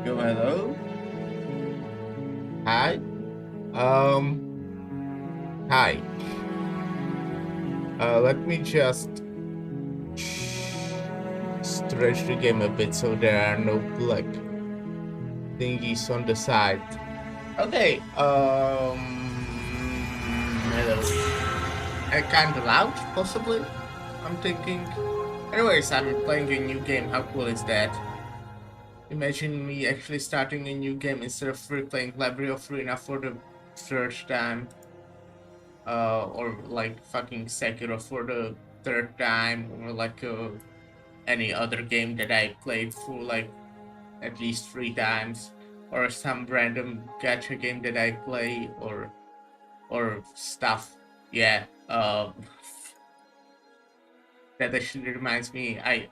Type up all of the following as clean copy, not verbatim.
Yo, hello. Hi. Um, hi. Let me just stretch the game a bit so there are no like thingies on the side. Okay. Hello. Kind of loud, possibly. I'm thinking. Anyways, I'm playing a new game. How cool is that? Imagine me actually starting a new game instead of replaying Library of Ruina for the third time. Or like fucking Sekiro for the third time, or like any other game that I played for like at least 3 times, or some random gacha game that I play, or stuff. Yeah. That actually reminds me, I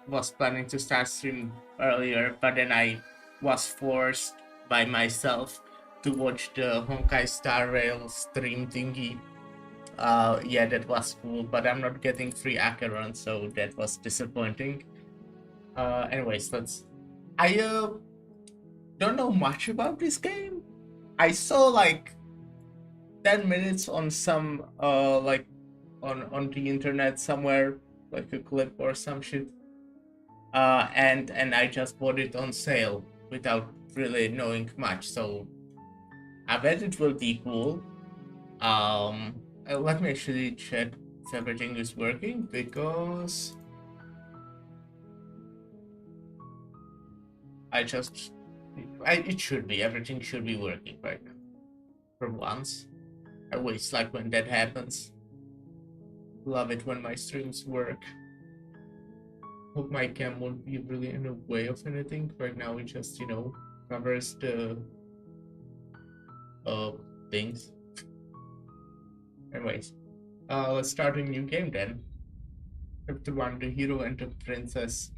was planning to start stream earlier, but then I was forced by myself to watch the Honkai Star Rail stream thingy. Yeah, that was cool, but I'm not getting free Acheron, so that was disappointing. Anyways, I don't know much about this game. I saw like 10 minutes on some like on the internet somewhere, like a clip or some shit. And I just bought it on sale without really knowing much. So I bet it will be cool. Let me actually check if everything is working, because it should be, everything should be working right now. For once. I always like when that happens. Love it when my streams work. Hope my cam won't be really in the way of anything. Right now it just, covers the uh things. Anyways, let's start a new game then. Chapter 1, the hero and the princess.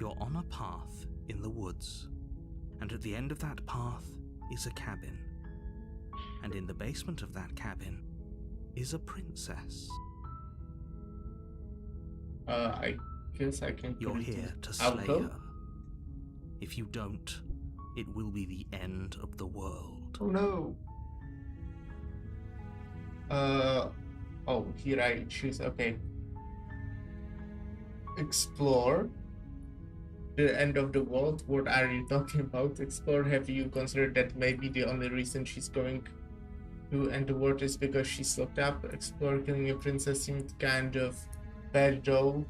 You're on a path in the woods, and at the end of that path is a cabin. And in the basement of that cabin is a princess. I guess I can. You're here to slay her. If you don't, it will be the end of the world. Oh no. Oh, here I choose. Okay. Explore. The end of the world? What are you talking about? Explore? Have you considered that maybe the only reason she's going to end the world is because she's locked up? Explore, killing a princess seemed kind of bad though.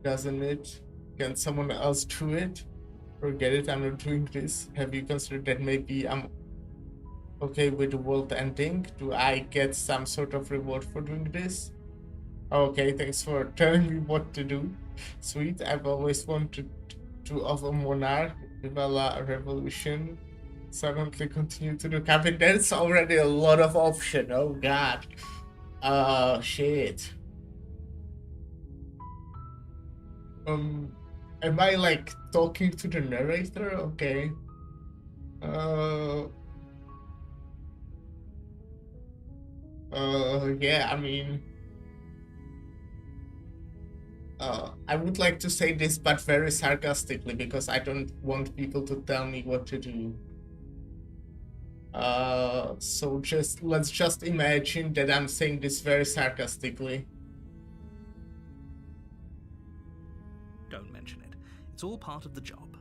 Doesn't it? Can someone else do it? Forget it, I'm not doing this. Have you considered that maybe I'm okay with the world ending? Do I get some sort of reward for doing this? Okay, thanks for telling me what to do. Sweet, I've always wanted to of a monarch, develop a revolution, suddenly continue to the cabin. That's already a lot of option. Oh god. Shit. Am I like talking to the narrator? Okay. Yeah, I mean, I would like to say this, but very sarcastically, because I don't want people to tell me what to do. So let's just imagine that I'm saying this very sarcastically. Don't mention it. It's all part of the job.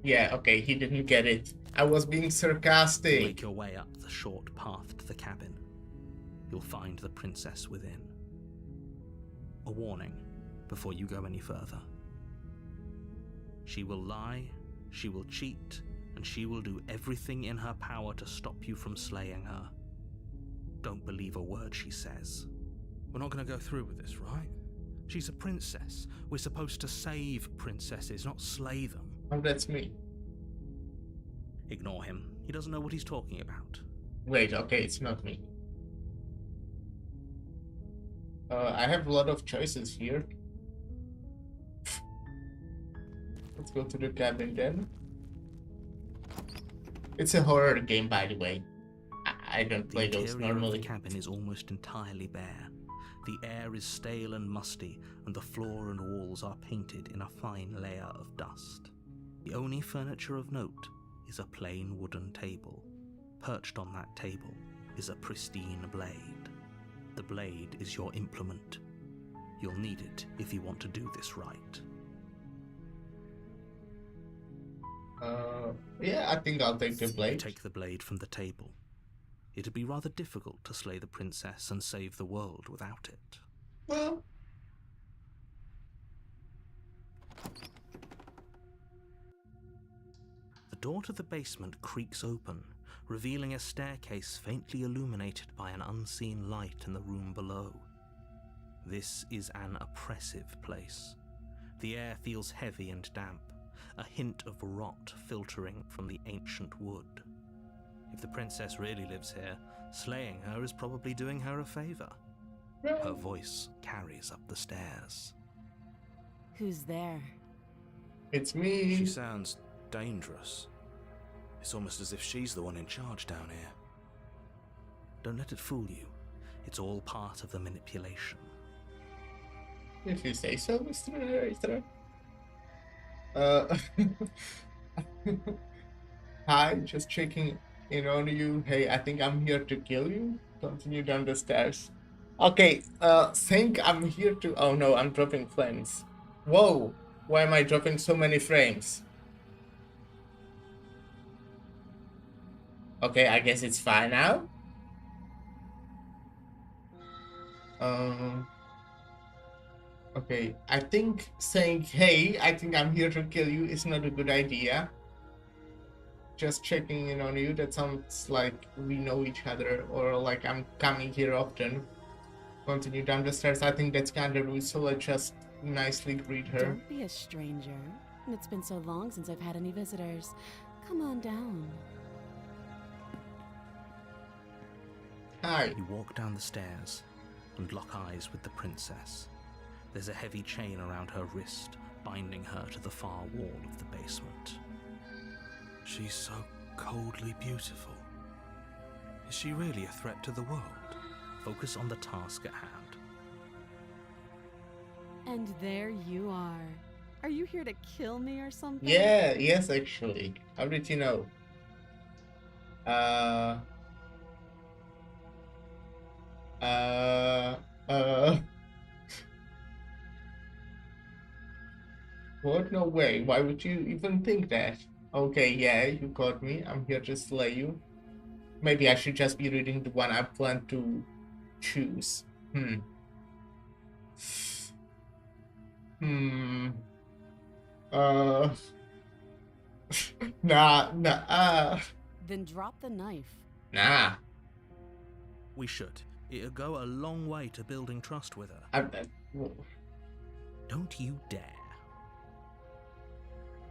Yeah, okay, he didn't get it. I was being sarcastic. Make your way up the short path to the cabin. You'll find the princess within. A warning before you go any further. She will lie, she will cheat, and she will do everything in her power to stop you from slaying her. Don't believe a word she says. We're not going to go through with this, right? She's a princess. We're supposed to save princesses, not slay them. Oh, that's me. Ignore him. He doesn't know what he's talking about. Wait, okay, it's not me. I have a lot of choices here. Let's go to the cabin then. It's a horror game, by the way. I don't The play those interior of the normally. cabin is almost entirely bare. The air is stale and musty, and the floor and walls are painted in a fine layer of dust. The only furniture of note is a plain wooden table. Perched on that table is a pristine blade. The blade is your implement. You'll need it if you want to do this right. Yeah, I think I'll take the You blade. take the blade from the table. It'd be rather difficult to slay the princess and save the world without it. Well, The door to the basement creaks open, revealing a staircase faintly illuminated by an unseen light in the room below. This is an oppressive place. The air feels heavy and damp, a hint of rot filtering from the ancient wood. If the princess really lives here, slaying her is probably doing her a favor. Her voice carries up the stairs. Who's there? it's me. She sounds dangerous. It's almost as if she's the one in charge down here. Don't let it fool you. It's all part of the manipulation. If you say so, Mr. Narrator. Uh, Hi, just checking in on you. Hey, I think I'm here to kill you. Continue down the stairs. Okay, think I'm here to... Oh no, I'm dropping flames. Whoa, why am I dropping so many frames? Okay, I guess it's fine now. Okay, I think saying, hey, I think I'm here to kill you is not a good idea. Just checking in on you, that sounds like we know each other, or like I'm coming here often. Continue down the stairs, I think that's kinda rude, so let's just nicely greet her. Don't be a stranger. It's been so long since I've had any visitors. Come on down. Hi. You walk down the stairs and lock eyes with the princess. There's a heavy chain around her wrist, binding her to the far wall of the basement. She's so coldly beautiful. Is she really a threat to the world? Focus on the task at hand. And there you are. Are you here to kill me or something? Yeah, yes, actually. How did you know? Uh... What? No way. Why would you even think that? Okay, yeah, you got me. I'm here to slay you. Maybe I should just be reading the one I plan to choose. Uh... nah. Then drop the knife. Nah. We should. It'll go a long way to building trust with her. Don't you dare.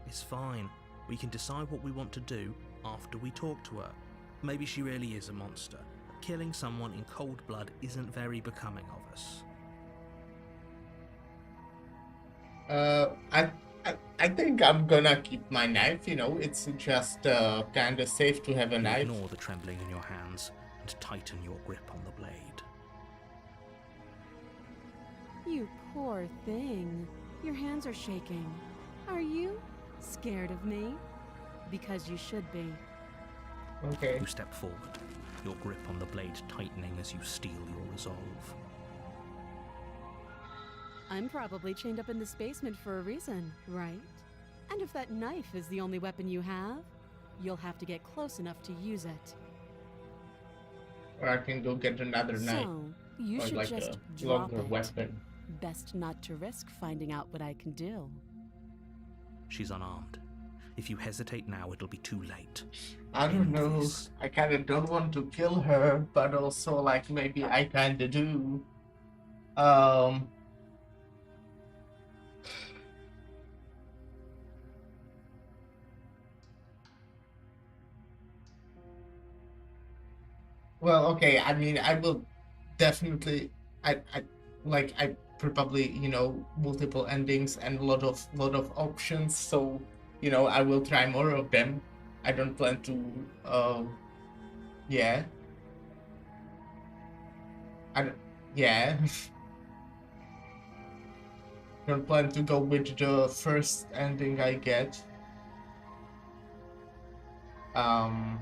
It's fine. We can decide what we want to do after we talk to her. Maybe she really is a monster. Killing someone in cold blood isn't very becoming of us. I think I'm gonna keep my knife, you know, it's just kinda safe to have a knife. Ignore the trembling in your hands and tighten your grip on the blade. You poor thing. Your hands are shaking. Are you scared of me? Because you should be. Okay. You step forward, your grip on the blade tightening as you steel your resolve. I'm probably chained up in this basement for a reason, right? And if that knife is the only weapon you have, you'll have to get close enough to use it. Or I can go get another knife. So, you Or should like just a drop longer it. weapon. Best not to risk finding out what I can do. She's unarmed. If you hesitate now, it'll be too late. I don't End know. this. I kinda don't want to kill her, but also like maybe I kinda do. Well, okay, I mean, I will definitely, I probably, you know, multiple endings and a lot of options, so, you know, I will try more of them. I don't plan to, yeah. I don't, yeah. Don't plan to go with the first ending I get. Um,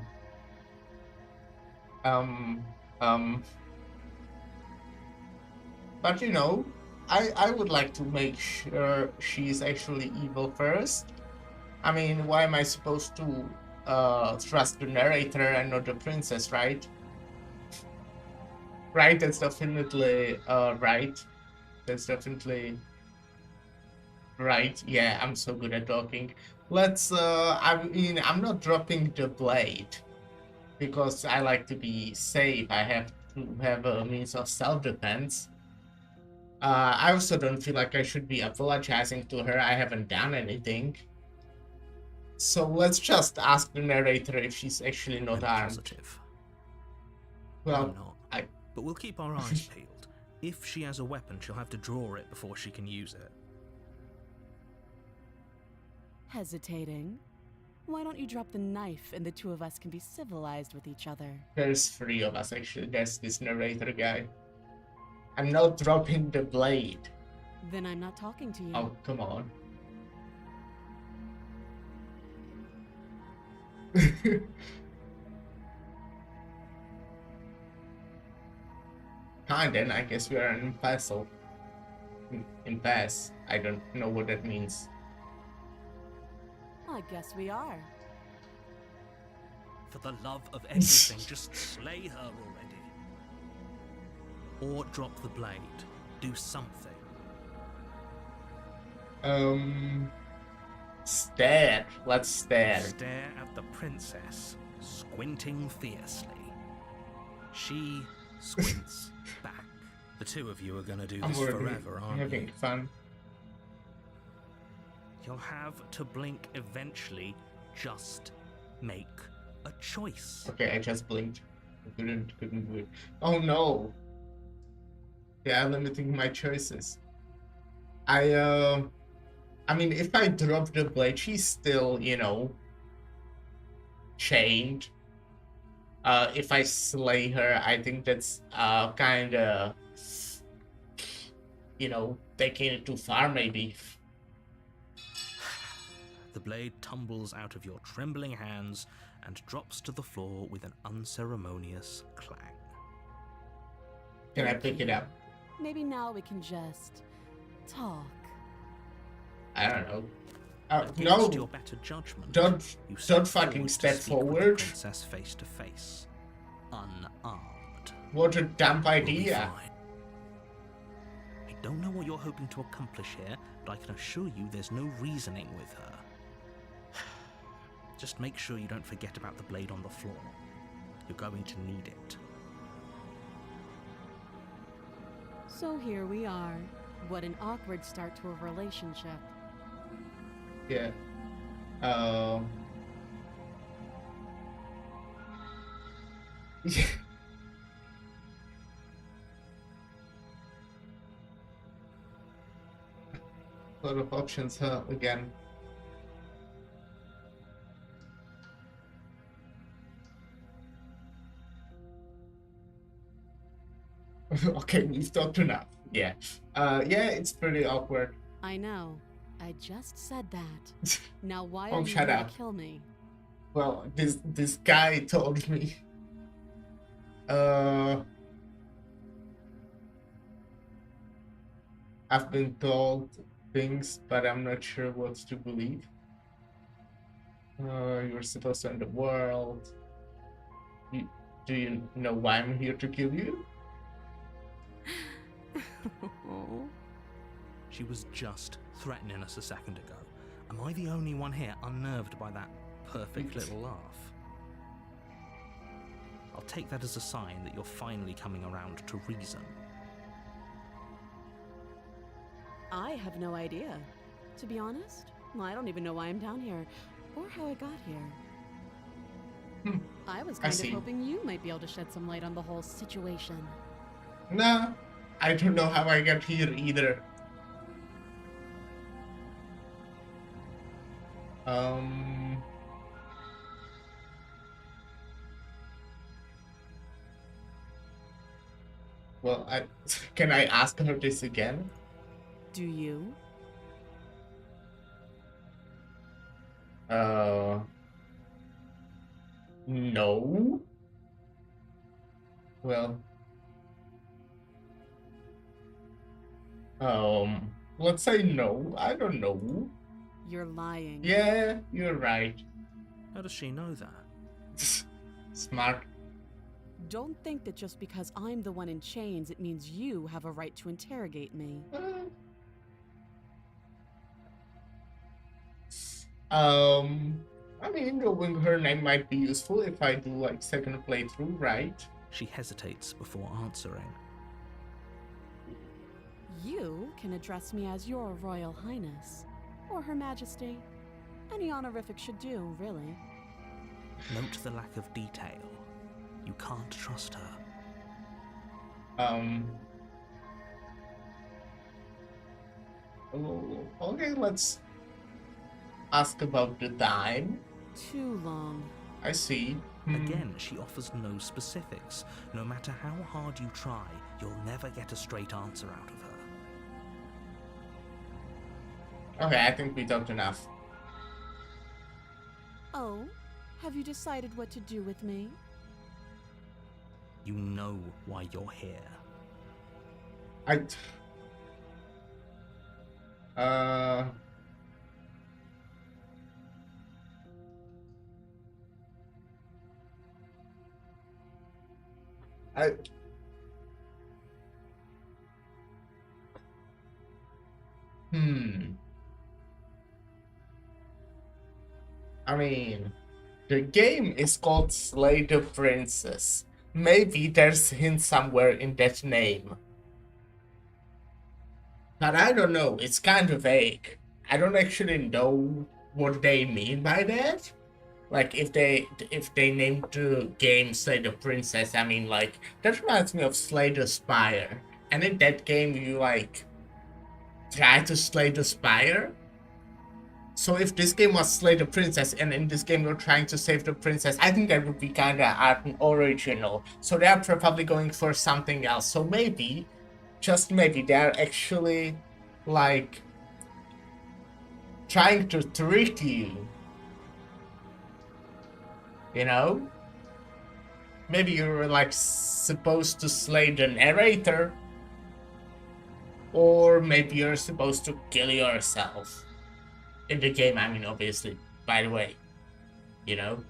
um, um, but you know, I would like to make sure she's actually evil first. I mean, why am I supposed to trust the narrator and not the princess, right? Right, that's definitely right. That's definitely right. Yeah, I'm so good at talking. Let's I mean, I'm not dropping the blade because I like to be safe. I have to have a means of self-defense. I also don't feel like I should be apologizing to her. I haven't done anything. So let's just ask the narrator if she's actually not I'm armed. positive. Well, I'm not. I But we'll keep our eyes peeled. If she has a weapon, she'll have to draw it before she can use it. Hesitating? Why don't you drop the knife and the two of us can be civilized with each other? there's three of us actually. There's this narrator guy. I'm not dropping the blade. Then I'm not talking to you. Oh, come on. Fine then, I guess we are an impasse. Impasse. I don't know what that means. I guess we are. For the love of everything, just slay her already. Or drop the blade. Do something. Stare. Let's stare. Stare at the princess, squinting fiercely. She squints back. The two of you are gonna do this forever, aren't you? Having fun. You'll have to blink eventually. Just make a choice. Okay, I just blinked. I couldn't do it. Oh no. Yeah, limiting my choices. I mean, if I drop the blade, she's still, you know, chained. If I slay her, I think that's kind of, you know, taking it too far, maybe. The blade tumbles out of your trembling hands and drops to the floor with an unceremonious clang. Can I pick it up? Maybe now we can just talk. I don't know. Against your No, better judgment, don't you step fucking forward to step speak with the forward. princess face to face, unarmed. What a dumb We'll be idea. fine. I don't know what you're hoping to accomplish here, but I can assure you there's no reasoning with her. Just make sure you don't forget about the blade on the floor. You're going to need it. So here we are. What an awkward start to a relationship. Yeah. A lot of options, huh? Again. Okay, we've talked enough. Yeah. Yeah, it's pretty awkward. I know. I just said that. Now why Oh, are you shut here up. to kill me? Well, this guy told me. I've been told things, but I'm not sure what to believe. You're supposed to end the world. Do you know why I'm here to kill you? She was just threatening us a second ago. Am I the only one here unnerved by that perfect little laugh? I'll take that as a sign that you're finally coming around to reason. I have no idea. To be honest, I don't even know why I'm down here or how I got here. I was kind of see. hoping you might be able to shed some light on the whole situation. No, I don't know how I got here either. Well, can I ask her this again? Do you? No. Well, let's say no. I don't know. You're lying. Yeah, you're right. How does she know that? Smart. Don't think that just because I'm the one in chains, it means you have a right to interrogate me. I mean, knowing her name might be useful if I do like second playthrough, right? She hesitates before answering. You can address me as Your Royal Highness, or Her Majesty. Any honorific should do, really. Note the lack of detail. You can't trust her. Okay, let's ask about the time. Too long. I see. Again, she offers no specifics. No matter how hard you try, you'll never get a straight answer out of her. Okay, I think we talked enough. Oh? Have you decided what to do with me? You know why you're here. I mean, the game is called Slay the Princess. Maybe there's a hint somewhere in that name. But I don't know, it's kind of vague. I don't actually know what they mean by that. Like, if they named the game Slay the Princess, I mean, like, that reminds me of Slay the Spire. And in that game, you, like, try to slay the Spire. So if this game was Slay the Princess, and in this game you're trying to save the princess, I think that would be kinda original. So they're probably going for something else. So maybe, just maybe, they're actually, like, trying to trick you. You know? Maybe you're, like, supposed to slay the narrator. Or maybe you're supposed to kill yourself. In the game, I mean, obviously, by the way, you know?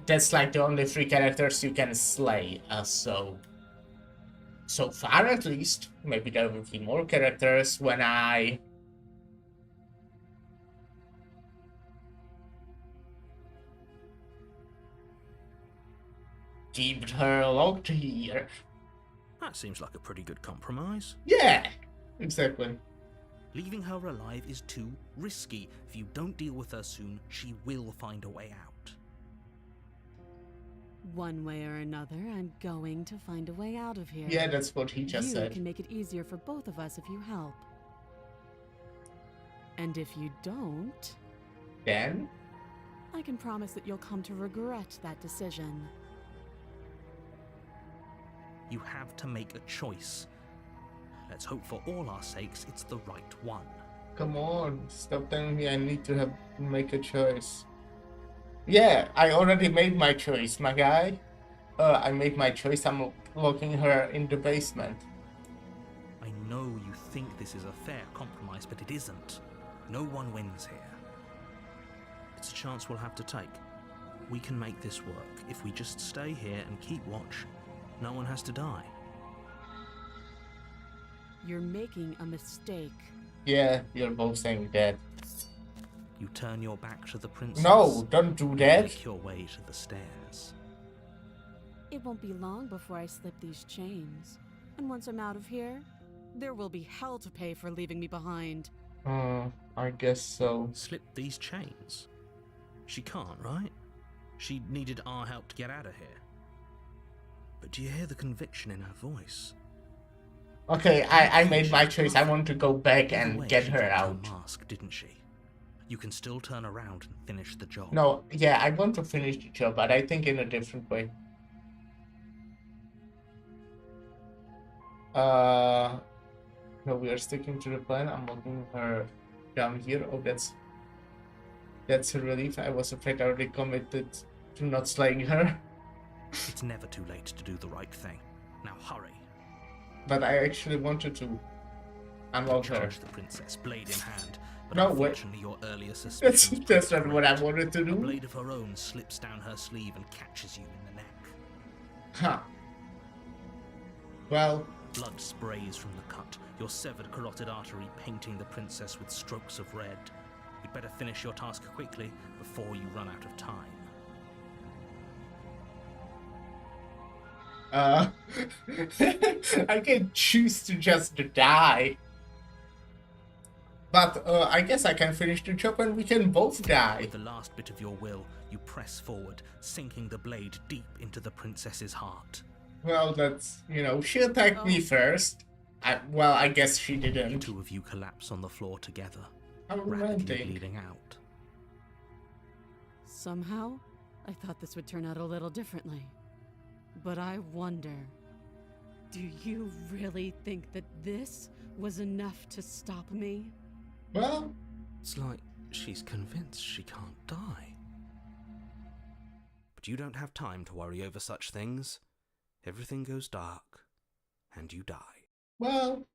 That's like the only 3 characters you can slay, so far at least. Maybe there will be more characters when I keep her locked here. That seems like a pretty good compromise. Yeah, exactly. Leaving her alive is too risky. If you don't deal with her soon, she will find a way out. One way or another, I'm going to find a way out of here. Yeah, that's what he just said. You can make it easier for both of us if you help. And if you don't... Then? I can promise that you'll come to regret that decision. You have to make a choice. Let's hope for all our sakes it's the right one. Come on, stop telling me I need to make a choice. Yeah, I already made my choice, my guy. I made my choice. I'm locking her in the basement. I know you think this is a fair compromise, but it isn't. No one wins here. It's a chance we'll have to take. We can make this work. If we just stay here and keep watch, no one has to die. You're making a mistake. Yeah, you're both saying that. You turn your back to the princess. No, don't do that. Make your way to the stairs. It won't be long before I slip these chains. And once I'm out of here, there will be hell to pay for leaving me behind. I guess so. Slip these chains? She can't, right? She needed our help to get out of here. But do you hear the conviction in her voice? Okay, I made my choice. I want to go back and get her out. Her mask, didn't she? You can still turn around and finish the job. No, yeah, I want to finish the job, but I think in a different way. Uh, no, we are sticking to the plan. I'm looking her down here. Oh, that's a relief. I was afraid I already committed to not slaying her. It's never too late to do the right thing. Now hurry. But I actually wanted to unlock her. Charge the princess, blade in hand. But No, wait. unfortunately, your earlier That's, suspicions that's proved not what I correct. wanted to A do. blade of her own slips down her sleeve and catches you in the neck. Huh. Well, Blood sprays from the cut, your severed carotid artery painting the princess with strokes of red. You'd better finish your task quickly before you run out of time. I can choose to just die. But I guess I can finish the job and we can both die. With the last bit of your will, you press forward, sinking the blade deep into the princess's heart. Well, that's, she attacked me first. I guess she The didn't. two of you collapse on the floor together, How rapidly romantic. bleeding out. Somehow, I thought this would turn out a little differently. But I wonder, do you really think that this was enough to stop me? Well, It's like she's convinced she can't die. But you don't have time to worry over such things. Everything goes dark, and you die. well.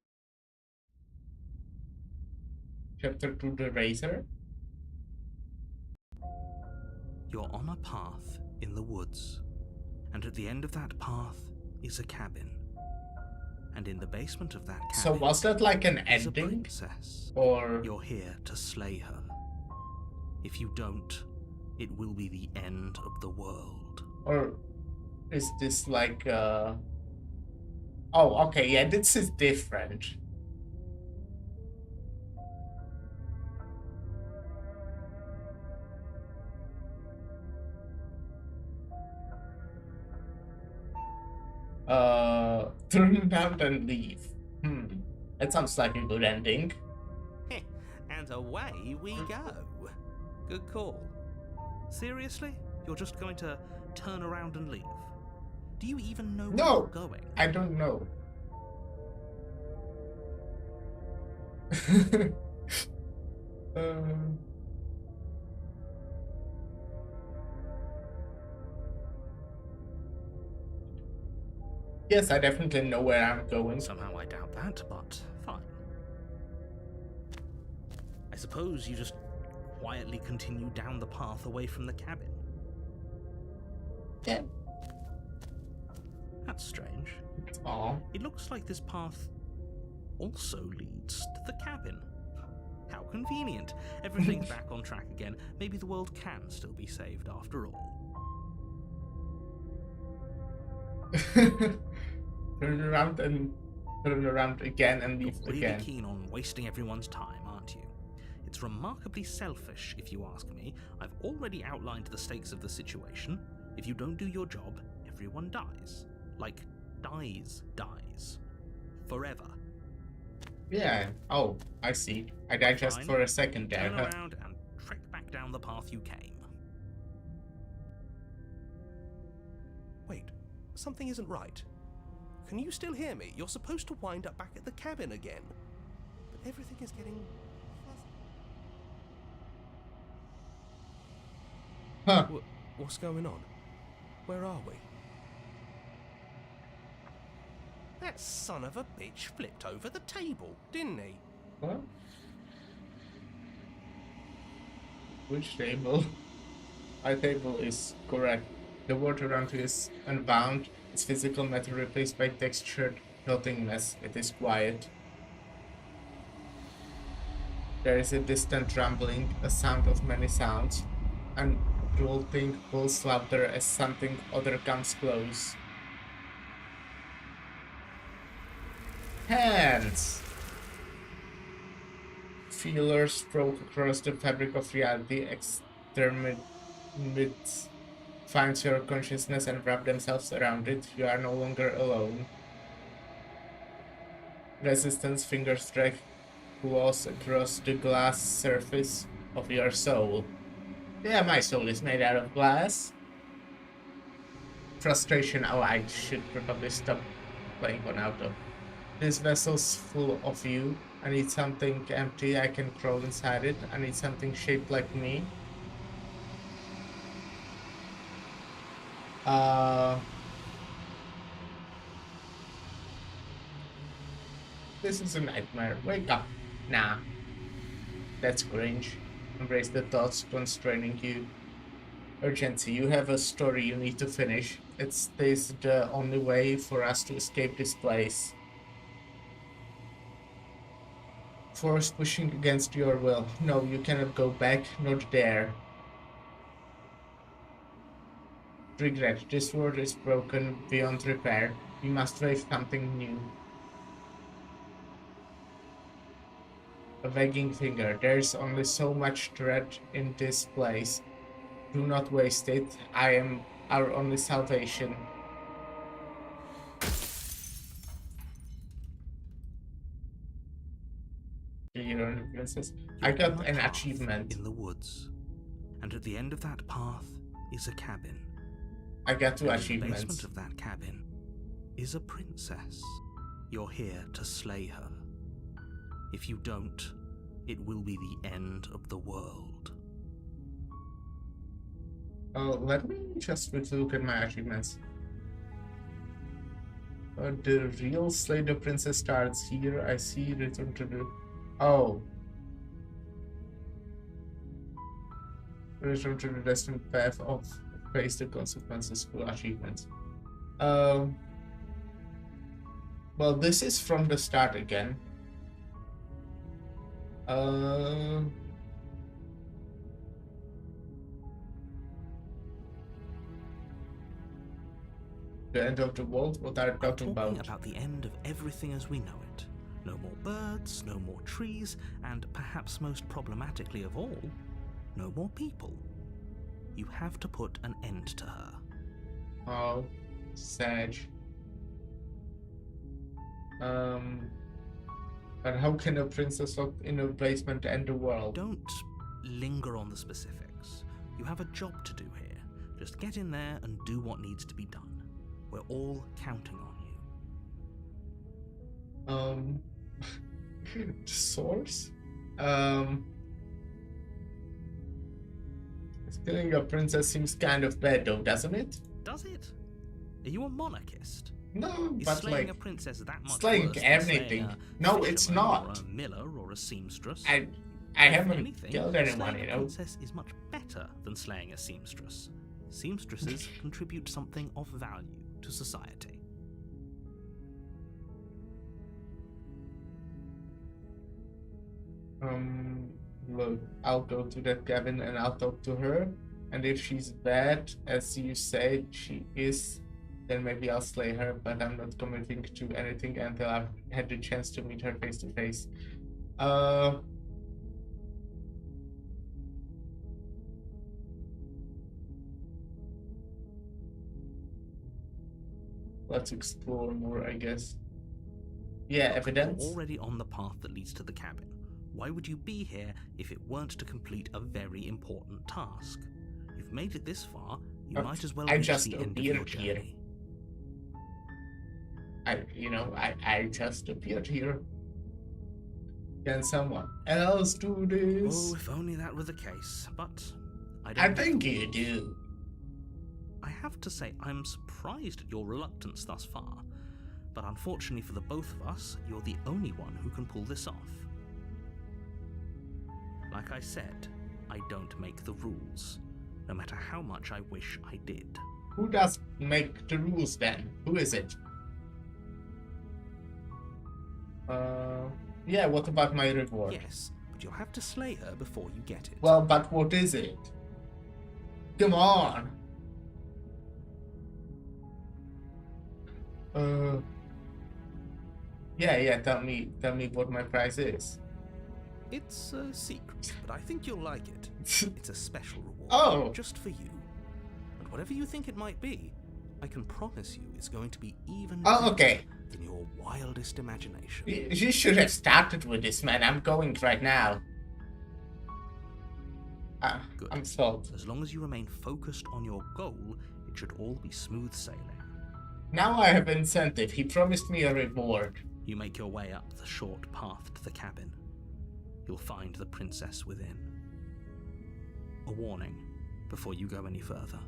Chapter 2, The Razor. You're on a path in the woods, and at the end of that path is a cabin. And in the basement of that cabin So was that like an is a ending? princess. Or... You're here to slay her. If you don't, it will be the end of the world. Or is this like Oh, okay, yeah, this is different. Turn around and leave. That sounds like a good ending. And away we go. Good call. Seriously? You're just going to turn around and leave? Do you even know where No. you're going? I don't know. Yes, I definitely know where I'm going. Somehow I doubt that, but fine. I suppose you just quietly continue down the path away from the cabin. Yeah. That's strange. Aw. It looks like this path also leads to the cabin. How convenient. Everything's back on track again. Maybe the world can still be saved after all. Turn around again and leave You're really again. keen on wasting everyone's time, aren't you? It's remarkably selfish, if you ask me. I've already outlined the stakes of the situation. If you don't do your job, everyone dies. Like, dies. Forever. Yeah. Oh, I see. I digest Fine. for a second there. Turn Huh? around and trek back down the path you came. Wait, something isn't right. Can you still hear me? You're supposed to wind up back at the cabin again. But everything is getting Huh. What's going on? Where are we? That son of a bitch flipped over the table, didn't he? What? Which table? My table is correct. The world around you is unbound, its physical matter replaced by textured nothingness. It is quiet. There is a distant rumbling, a sound of many sounds, and jolting pulls louder as something other comes close. Hands! Feelers probe across the fabric of reality, exterminate, finds your consciousness and wrap themselves around it. You are no longer alone. Resistance fingers drag claws across the glass surface of your soul. Yeah, my soul is made out of glass. Frustration. Oh, I should probably stop playing on auto. This vessel's full of you. I need something empty. I can crawl inside it. I need something shaped like me. This is a nightmare. Wake up. Nah. That's cringe. Embrace the thoughts constraining you. Urgency. You have a story you need to finish. It's this the only way for us to escape this place. Force pushing against your will. No, you cannot go back. Not there. Regret. This world is broken beyond repair. We must wave something new. A wagging finger. There's only so much dread in this place. Do not waste it. I am our only salvation. You learn the princess. I You're on got a an path achievement. in the woods, and at the end of that path is a cabin. I got 2 And in the achievements. basement of that cabin is a princess. You're here to slay her. If you don't, it will be the end of the world. Let me just look at my achievements. The real Slay the Princess starts here. I see return to the... Oh. Return to the destined path of face the consequences for achievements. Well, this is from the start again. The end of the world? What are you I'm talking talking about? about the end of everything as we know it. No more birds, no more trees, and perhaps most problematically of all, no more people. You have to put an end to her. Oh, Sage. But how can a princess locked in a basement end the world? Don't linger on the specifics. You have a job to do here. Just get in there and do what needs to be done. We're all counting on you. Source? Killing a princess seems kind of bad though, doesn't it? Does it? Are you a monarchist? No, Is but slaying like, a princess that much slaying worse than anything. slaying a No, it's fisherman not. Or a miller or a seamstress? I If haven't anything, killed anyone, slaying you a know. princess is much better than slaying a seamstress. Seamstresses contribute something of value to society. Look, I'll go to that cabin and I'll talk to her. And if she's bad, as you said she is, then maybe I'll slay her, but I'm not committing to anything until I've had the chance to meet her face to face. Let's explore more, I guess. Yeah, evidence. You're already on the path that leads to the cabin. Why would you be here if it weren't to complete a very important task? You've made it this far, you might as well I reach just the end of your appeared here. journey. I just appeared here. Can someone else do this? Oh, if only that were the case, but I don't I have think to. you do. I have to say, I'm surprised at your reluctance thus far, but unfortunately for the both of us, you're the only one who can pull this off. Like I said, I don't make the rules, no matter how much I wish I did. Who does make the rules then? Who is it? Yeah, what about my reward? Yes, but you'll have to slay her before you get it. Well, but what is it? Come on! Yeah, tell me what my price is. It's a secret, but I think you'll like it. It's a special reward, Oh. just for you. And whatever you think it might be, I can promise you it's going to be even Oh, okay. better than your wildest imagination. You should have started with this, man. I'm going right now. Good. I'm sold. As long as you remain focused on your goal, it should all be smooth sailing. Now I have incentive. He promised me a reward. You make your way up the short path to the cabin. You'll find the princess within. A warning before you go any further.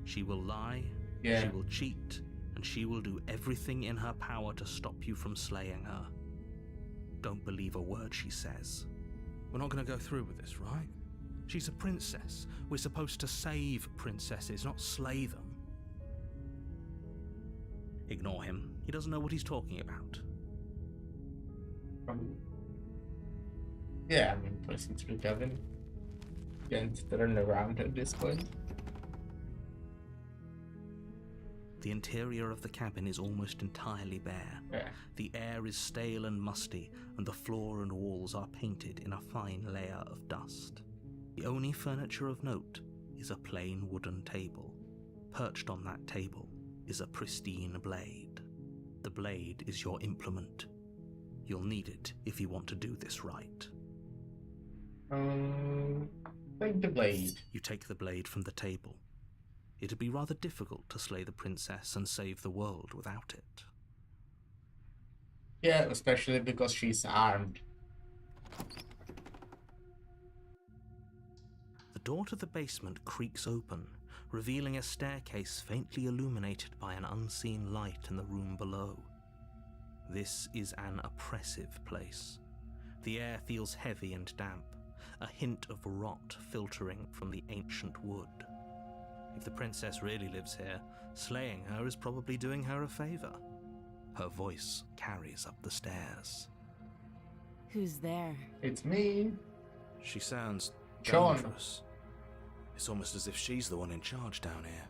She will lie, she will cheat, and she will do everything in her power to stop you from slaying her. Don't believe a word she says. We're not going to go through with this, right? She's a princess. We're supposed to save princesses, not slay them. Ignore him. He doesn't know what he's talking about. Yeah, I mean, pressing through cabin. Can't turn around at this point. The interior of the cabin is almost entirely bare. Yeah. The air is stale and musty, and the floor and walls are painted in a fine layer of dust. The only furniture of note is a plain wooden table. Perched on that table is a pristine blade. The blade is your implement. You'll need it if you want to do this right. Take the blade. You take the blade from the table. It'd be rather difficult to slay the princess and save the world without it. Yeah, especially because she's armed. The door to the basement creaks open, revealing a staircase faintly illuminated by an unseen light in the room below. This is an oppressive place. The air feels heavy and damp, a hint of rot filtering from the ancient wood. If the princess really lives here, slaying her is probably doing her a favor. Her voice carries up the stairs. Who's there? It's me. She sounds John. dangerous. It's almost as if she's the one in charge down here.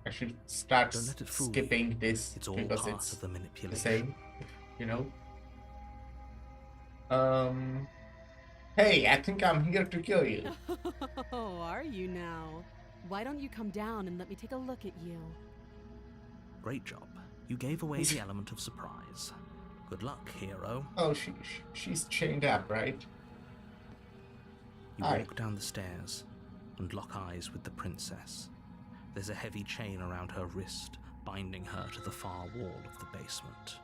I should start Don't let it fool you. skipping this It's all because part it's of the the manipulation. same, you know. Hey, I think I'm here to kill you. Oh, are you now? Why don't you come down and let me take a look at you? Great job. You gave away the element of surprise. Good luck, hero. Oh, she's chained up, right? You Hi. walk down the stairs and lock eyes with the princess. There's a heavy chain around her wrist, binding her to the far wall of the basement.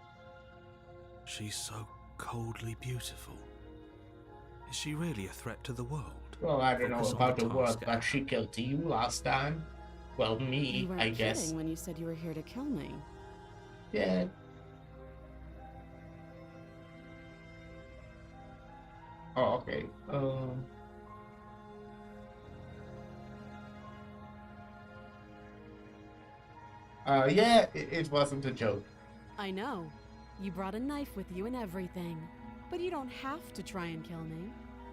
She's so coldly beautiful. Is she really a threat to the world? Well, I don't know Focus on about the the world, task at but she killed you last time. Well, me, You weren't I guess. kidding when you said you were here to kill me. Yeah. Oh, okay. Yeah, it wasn't a joke. I know. You brought a knife with you and everything. But you don't have to try and kill me.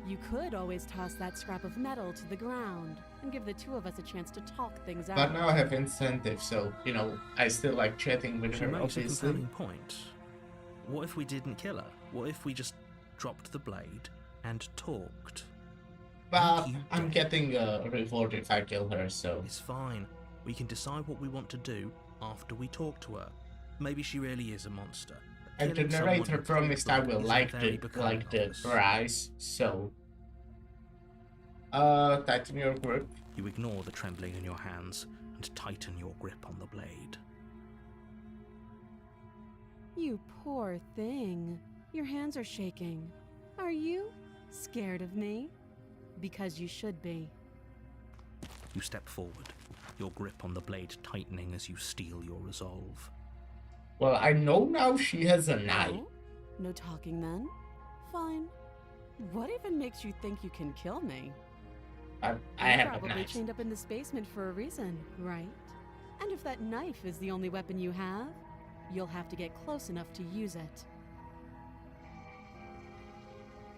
You could always toss that scrap of metal to the ground and give the two of us a chance to talk things out. But now I have incentive, so, you know, I still like chatting with She her, makes a obviously. compelling point. What if we didn't kill her? What if we just dropped the blade and talked? But You I'm don't. getting a reward if I kill her, so... It's fine. We can decide what we want to do after we talk to her. Maybe she really is a monster. And the Killing someone narrator who promised I killed her will isn't like very the becoming of us. prize, so... tighten your grip. You ignore the trembling in your hands and tighten your grip on the blade. You poor thing. Your hands are shaking. Are you scared of me? Because you should be. You step forward, your grip on the blade tightening as you steel your resolve. Well, I know now she has a knife. No? No talking then? Fine. What even makes you think you can kill me? I You're have a probably knife. chained up in this basement for a reason, right? And if that knife is the only weapon you have, you'll have to get close enough to use it.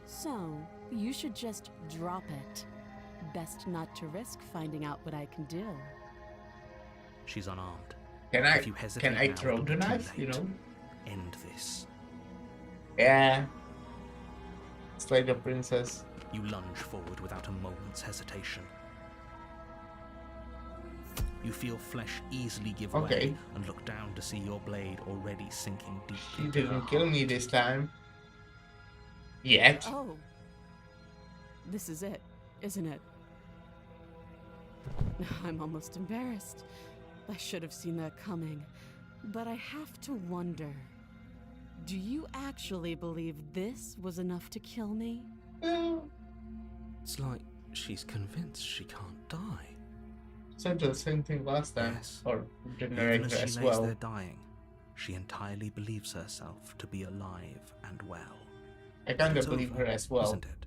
So, you should just drop it. Best not to risk finding out what I can do. She's unarmed. Can I, If you hesitate can I now, throw it'll the be too knife, you late. know? End this. Yeah. Slay the princess. You lunge forward without a moment's hesitation. You feel flesh easily give Okay. way and look down to see your blade already sinking deep. She into her didn't kill me heart. this time. Yet. Oh. This is it, isn't it? I'm almost embarrassed. I should have seen that coming. But I have to wonder. Do you actually believe this was enough to kill me? Well, It's like she's convinced she can't die. said the same thing last time. Yes. Or the Even narrator as she as lays well. there dying, she entirely believes herself to be alive and well. I kinda It's believe over, her as well. isn't it?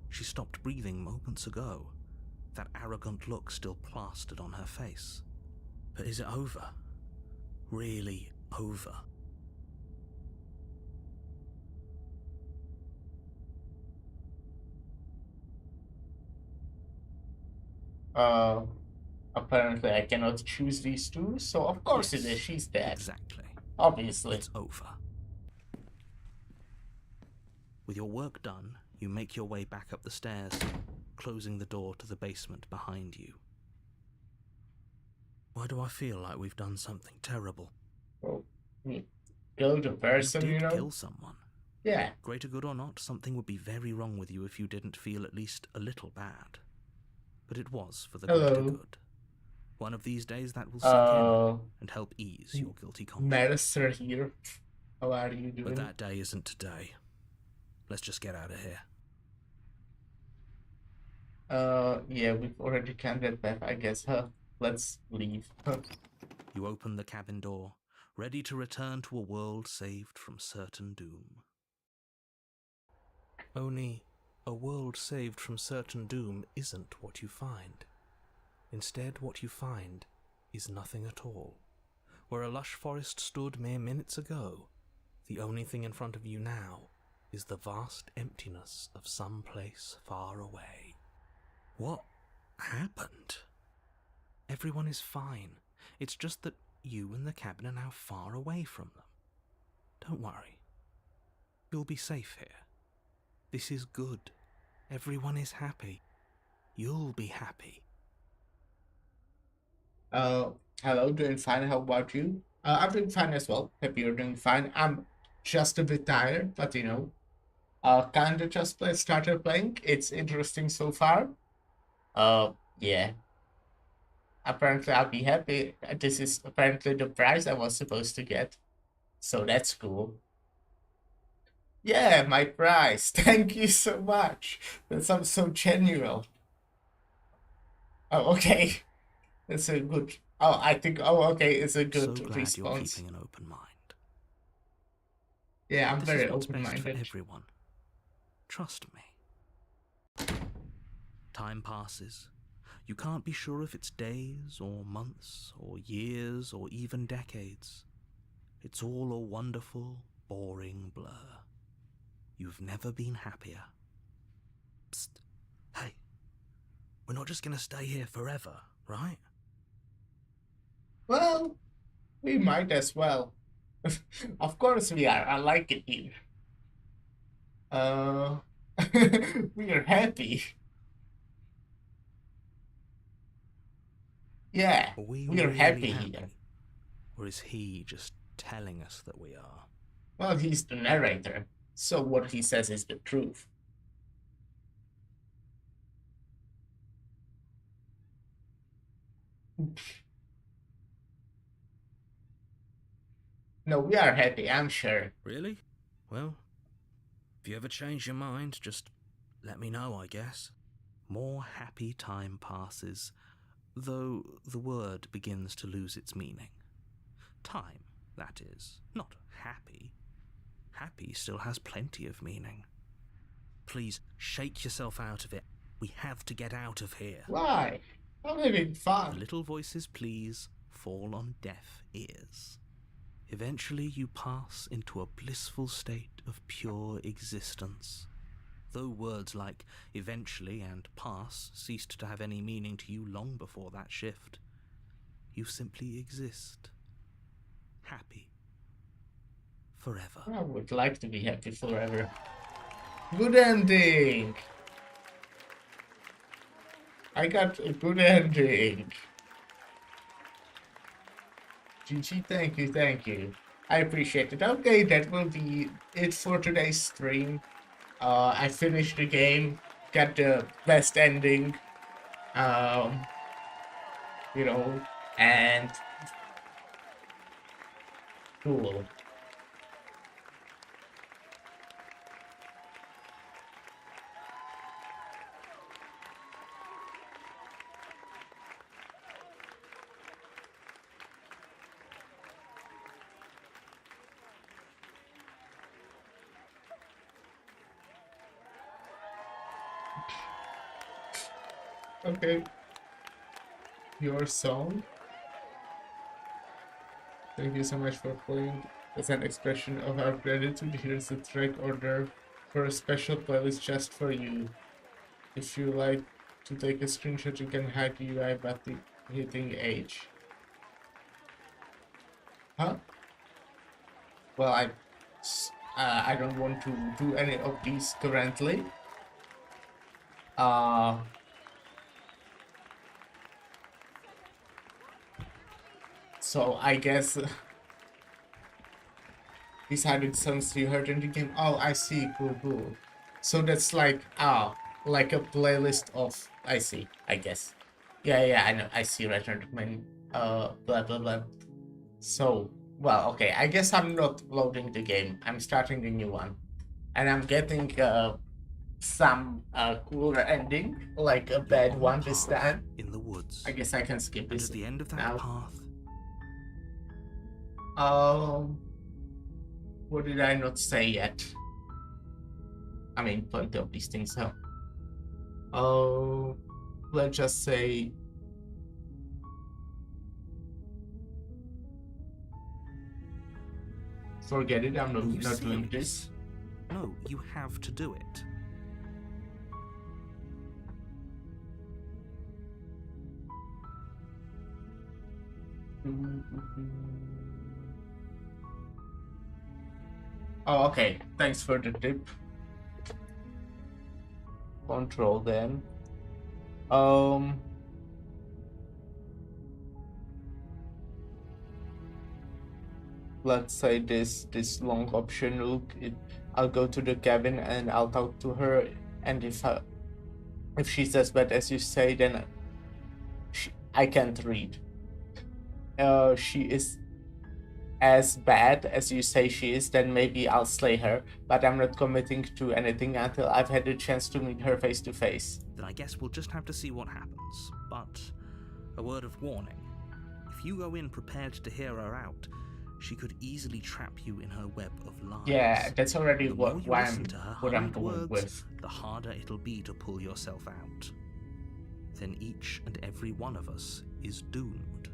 She stopped breathing moments ago, that arrogant look still plastered on her face. But is it over? Really over? Uh, Apparently I cannot choose these two, so of course it is. Yes, She's dead. Exactly. Obviously. It's over. With your work done, you make your way back up the stairs, closing the door to the basement behind you. Why do I feel like we've done something terrible? Well, we killed a person, You you did know? kill someone. Yeah. Greater good or not, something would be very wrong with you if you didn't feel at least a little bad. But it was for the greater Hello. good. One of these days that will sink in and help Hmm. ease your guilty conscience. Master here. How are you doing? But that day isn't today. Let's just get out of here. Yeah, we've already canned that back, I guess, huh? Let's leave. You open the cabin door, ready to return to a world saved from certain doom. Only, a world saved from certain doom isn't what you find. Instead, what you find is nothing at all. Where a lush forest stood mere minutes ago, the only thing in front of you now is the vast emptiness of some place far away. What happened? Everyone is fine. It's just that you and the cabin are now far away from them. Don't worry. You'll be safe here. This is good. Everyone is happy. You'll be happy. Hello, doing fine. How about you? I'm doing fine as well. Hope you're doing fine. I'm just a bit tired, but you know, kinda just started playing. It's interesting so far. Yeah. Apparently, I'll be happy. This is apparently the prize I was supposed to get, so that's cool. Yeah, my prize. Thank you so much. That sounds so genuine. Oh, okay. That's a good. Oh, I think. Oh, okay. It's a So good glad you're response. keeping an open mind. Yeah, I'm This very is what's best for open-minded. everyone. Trust me. Time passes. You can't be sure if it's days or months or years or even decades. It's all a wonderful, boring blur. You've never been happier. Psst. Hey. We're not just gonna stay here forever, right? Well, we might as well. Of course we are. I like it here. Uh, we are happy. Yeah, Are we we are really happy happy? here. Or is he just telling us that we are? Well, he's the narrator, so what he says is the truth. No, we are happy, I'm sure. Really? Well, if you ever change your mind, just let me know, I guess. More happy time passes, though the word begins to lose its meaning. Time, that is, not happy. Happy still has plenty of meaning. Please, shake yourself out of it. We have to get out of here. Why? I'm having The fun. little voices' pleas fall on deaf ears. Eventually you pass into a blissful state of pure existence. Though words like eventually and pass ceased to have any meaning to you long before that shift, you simply exist. Happy. Forever. I would like to be happy forever. Good ending! I got a good ending. GG, thank you. I appreciate it. Okay, that will be it for today's stream. I finished the game, got the best ending, you know, and cool. Okay. Your song. Thank you so much for playing. As an expression of our gratitude, here's a track order for a special playlist just for you. If you like to take a screenshot, you can hide the UI by hitting H. Huh? Well, I don't want to do any of these currently. So I guess these are the songs you heard in the game. Oh, I see. Cool, cool. So that's like like a playlist of. I see. I guess. Yeah. I know. I see. Right. Blah blah blah. So well, okay. I guess I'm not loading the game. I'm starting a new one, and I'm getting some cooler ending, like a You're bad on one a this path time. in the woods. I guess I can skip And this at the end of that now. path, What did I not say yet? I mean, plenty of these things. So, let's just say. Forget it. I'm are you not doing serious? this. No, you have to do it. Oh, okay. Thanks for the tip. Control then. Let's say this long option. Look, I'll go to the cabin and I'll talk to her. And if she's as bad as you say, then I can't read. She is as bad as you say she is, then maybe I'll slay her, but I'm not committing to anything until I've had a chance to meet her face to face. Then I guess we'll just have to see what happens. But a word of warning. If you go in prepared to hear her out, she could easily trap you in her web of lies. Yeah, that's already The more what you listen I'm to her what I'm hurried going words, with. the harder it'll be to pull yourself out. Then each and every one of us is doomed.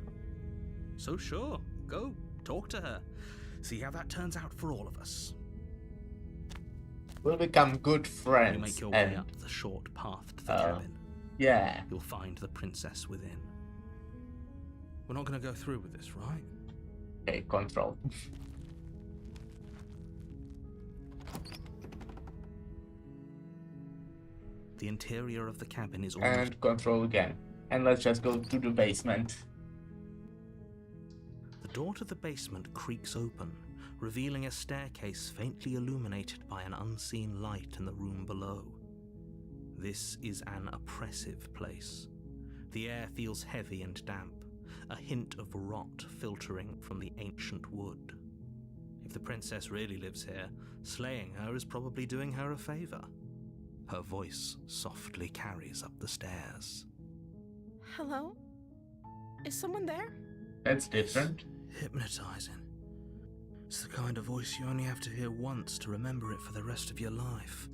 So sure, go talk to her. See how that turns out for all of us. We'll become good friends. You make your way up the short path to the cabin. Yeah. You'll find the princess within. We're not going to go through with this, right? Okay, control. The interior of the cabin is almost... And control again. And let's just go to the basement. The door to the basement creaks open, revealing a staircase faintly illuminated by an unseen light in the room below. This is an oppressive place. The air feels heavy and damp, a hint of rot filtering from the ancient wood. If the princess really lives here, slaying her is probably doing her a favor. Her voice softly carries up the stairs. Hello? Is someone there? That's different. Hypnotizing. It's the kind of voice you only have to hear once to remember it for the rest of your life.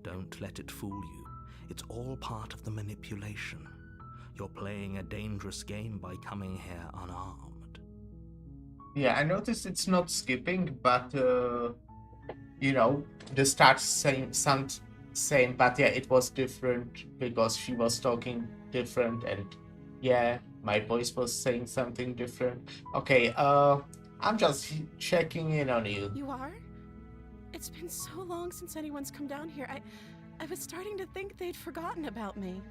Don't let it fool you. It's all part of the manipulation. You're playing a dangerous game by coming here unarmed. Yeah, I noticed it's not skipping, but you know, the start sound same, but yeah, it was different because she was talking different, and yeah, my voice was saying something different. Okay, I'm just checking in on you. You are? It's been so long since anyone's come down here. I was starting to think they'd forgotten about me.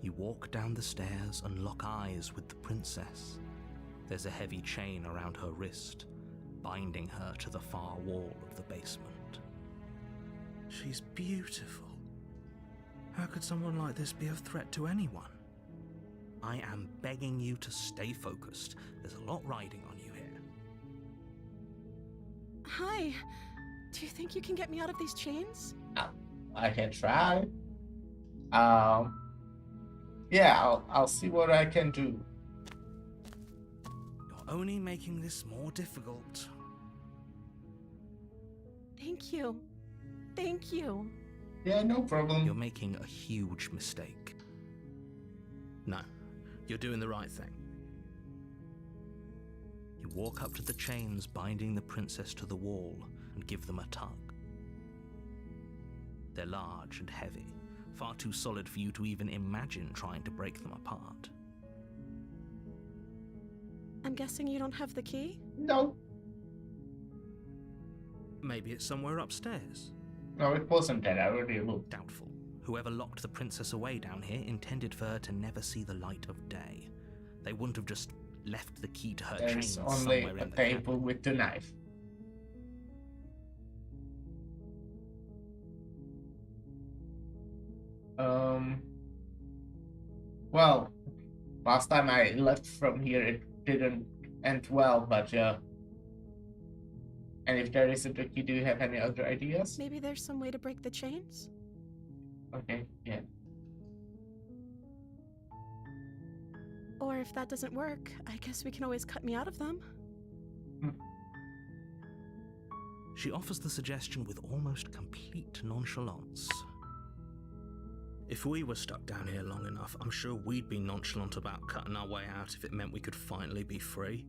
You walk down the stairs and lock eyes with the princess. There's a heavy chain around her wrist, binding her to the far wall of the basement. She's beautiful. How could someone like this be a threat to anyone? I am begging you to stay focused. There's a lot riding on you here. Hi. Do you think you can get me out of these chains? I can try. Yeah, I'll see what I can do. You're only making this more difficult. Thank you. Thank you. Yeah, no problem. You're making a huge mistake. No, you're doing the right thing. You walk up to the chains binding the princess to the wall and give them a tug. They're large and heavy, far too solid for you to even imagine trying to break them apart. I'm guessing you don't have the key? No. Maybe it's somewhere upstairs. No, it wasn't that. I already looked. Doubtful. Whoever locked the princess away down here intended for her to never see the light of day. They wouldn't have just left the key to her There's chains only somewhere a in the table cabin. with the knife. Well, last time I left from here, it didn't end well, but and if there isn't a key, do you have any other ideas? Maybe there's some way to break the chains? Okay, yeah. Or if that doesn't work, I guess we can always cut me out of them. She offers the suggestion with almost complete nonchalance. If we were stuck down here long enough, I'm sure we'd be nonchalant about cutting our way out if it meant we could finally be free.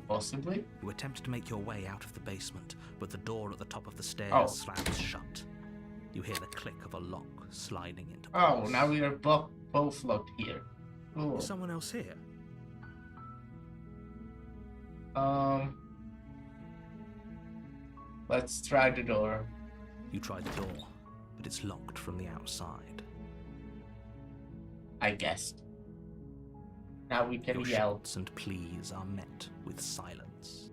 Possibly. You attempt to make your way out of the basement, but the door at the top of the stairs Oh. slams shut. You hear the click of a lock sliding into Oh, place. now we are both locked here. Cool. Is someone else here? Let's try the door. You try the door, but it's locked from the outside. I guessed. Now we can Your yell. shouts and pleas are met with silence.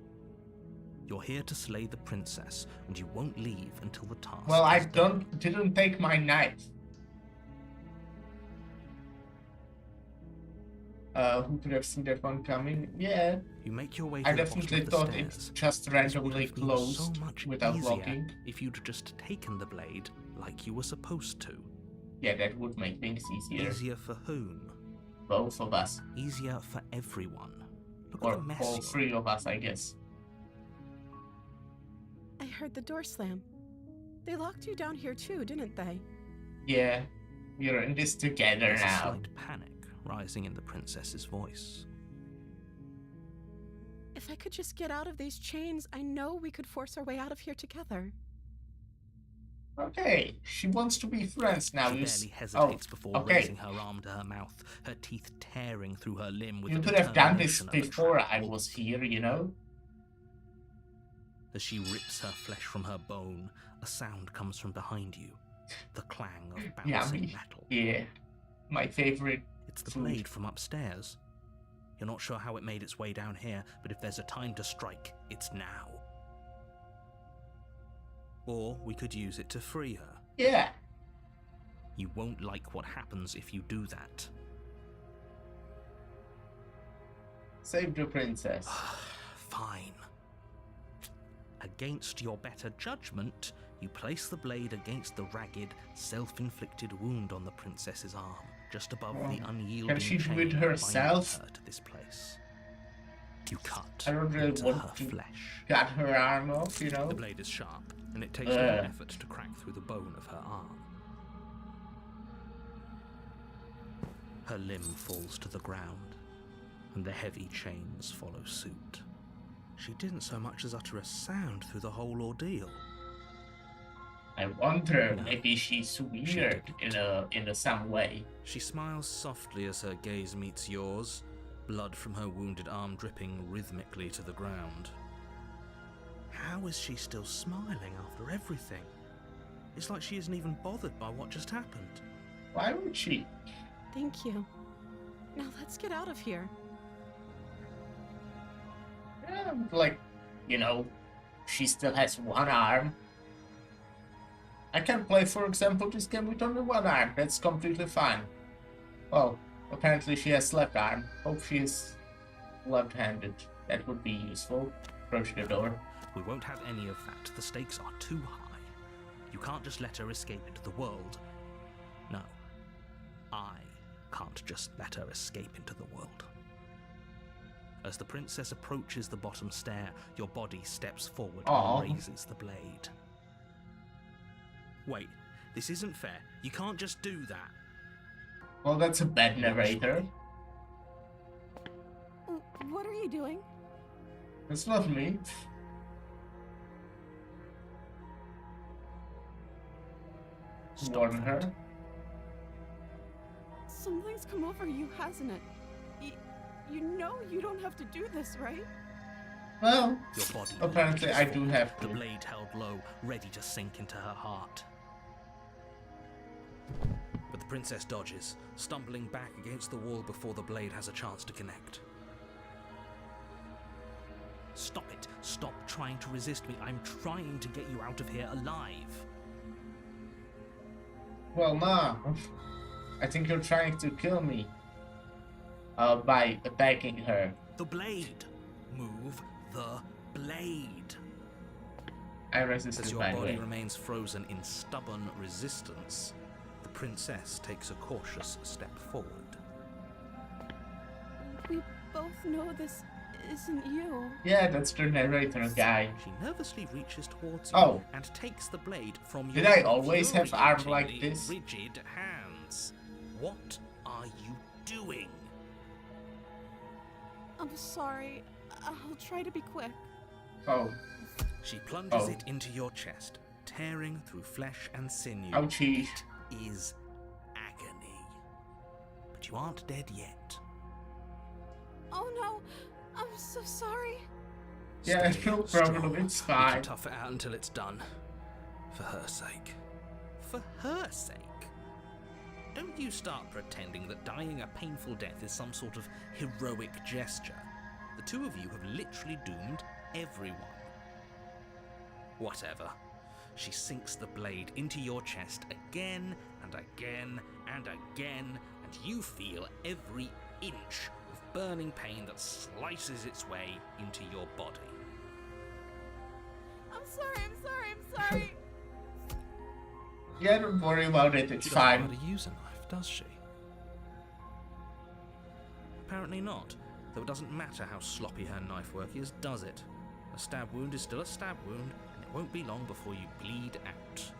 You're here to slay the princess, and you won't leave until the task Well, I is done. didn't take my knife. Who could have seen that one coming? Yeah, You make your way to I the bottom definitely of the thought stairs. it just This would randomly have been closed so much without easier locking. if you'd just taken the blade like you were supposed to. Yeah, that would make things easier. Easier for whom? Both of us. Easier for everyone. Look at Or the mess all you're three of us, I guess. I heard the door slam. They locked you down here too, didn't they? Yeah, we're in this together There's a now. slight panic rising in the princess's voice. If I could just get out of these chains, I know we could force our way out of here together. Okay, she wants to be friends now. She You barely hesitates before okay. raising her arm to her mouth, her teeth tearing through her limb with You the could have done this determination of a before trapped I wolf. was here, you know? As she rips her flesh from her bone, a sound comes from behind you. The clang of bouncing Yummy. metal. Yeah, my favorite. It's the food. blade from upstairs. You're not sure how it made its way down here, but if there's a time to strike, it's now. Or we could use it to free her. Yeah, You won't like what happens if you do that. save the princess. Fine. Against your better judgment, you place the blade against the ragged, self-inflicted wound on the princess's arm, just above the unyielding Can she do chain it binding herself? her to this place. You cut I don't really into want her to flesh. Cut her arm off, you know? The blade is sharp, and it takes no effort to crack through the bone of her arm. Her limb falls to the ground, and the heavy chains follow suit. She didn't so much as utter a sound through the whole ordeal. I wonder, No, maybe she's weird in some way. She smiles softly as her gaze meets yours, blood from her wounded arm dripping rhythmically to the ground. How is she still smiling after everything? It's like she isn't even bothered by what just happened. Why would she? Thank you. Now let's get out of here. Yeah, like, you know, she still has one arm. I can play, for example, this game with only one arm. That's completely fine. Well, apparently she has left arm. Hope she is left-handed. That would be useful. Approach the door. We won't have any of that. The stakes are too high. You can't just let her escape into the world. No, I can't just let her escape into the world. As the princess approaches the bottom stair, your body steps forward Aw. and raises the blade. Wait, this isn't fair. You can't just do that. Well, that's a bad narrator. What are you doing? It's not me. Stop Warn that. her. Something's come over you, hasn't it? You know you don't have to do this, right? Well, Your body apparently lurches I do forward, have the to. blade held low, ready to sink into her heart. But the princess dodges, stumbling back against the wall before the blade has a chance to connect. Stop it. Stop trying to resist me. I'm trying to get you out of here alive. Well, Ma, I think you're trying to kill me. By attacking her. The blade. Move the blade. I As resisted, your by the body way. remains frozen in stubborn resistance, the princess takes a cautious step forward. We both know this isn't you. Yeah, that's the narrator guy. She nervously reaches towards you Oh. and takes the blade from Did your I always have arms like infuriatingly this? rigid hands. What are you doing? I'm sorry. I'll try to be quick. Oh, She plunges Oh. it into your chest, tearing through flesh and sinew. ouchie. It is agony. But you aren't dead yet. Oh no, I'm so sorry. Yeah, Stay no strong. problem, it's We can fine. tough it out until it's done. For her sake. For her sake? Don't you start pretending that dying a painful death is some sort of heroic gesture. The two of you have literally doomed everyone. Whatever. She sinks the blade into your chest again and again and again, and you feel every inch of burning pain that slices its way into your body. I'm sorry. Yeah, don't worry about it, it's She doesn't know fine. how to use a knife, does she? Apparently not, though it doesn't matter how sloppy her knife work is, does it? A stab wound is still a stab wound, and it won't be long before you bleed out.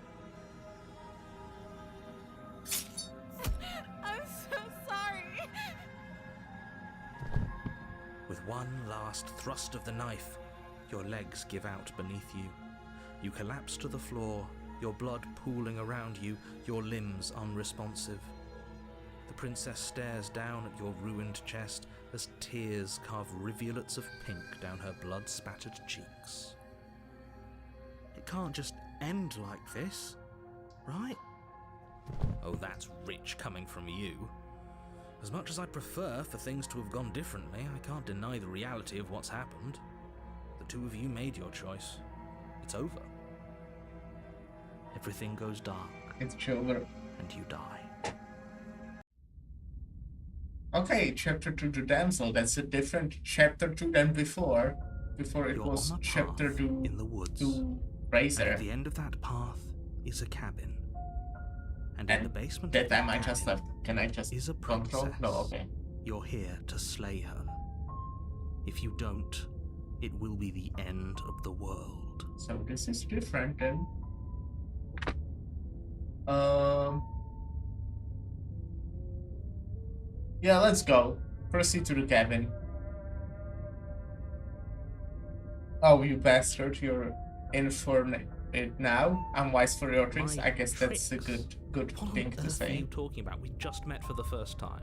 I'm so sorry. With one last thrust of the knife, your legs give out beneath you. You collapse to the floor, your blood pooling around you, your limbs unresponsive. The princess stares down at your ruined chest as tears carve rivulets of pink down her blood-spattered cheeks. It can't just end like this, right? Oh, that's rich coming from you. As much as I'd prefer for things to have gone differently, I can't deny the reality of what's happened. The two of you made your choice. It's over. Everything goes dark, It's over. and you die. Okay, chapter 2 to Damsel. That's a different chapter 2 than before. Before it You're was on a chapter path 2 in the woods. to And Razor. at the end of that path is a cabin. And in And the basement that of time that I just cabin left. Can I just is a control? princess. No, okay. You're here to slay her. If you don't, it will be the end of the world. So this is different then. Yeah, let's go. Proceed to the cabin. Oh, you bastard! You're in for it now. I'm wise for your tricks. My I guess that's a tricks? good What thing on to earth are say. you talking about? We just met for the first time.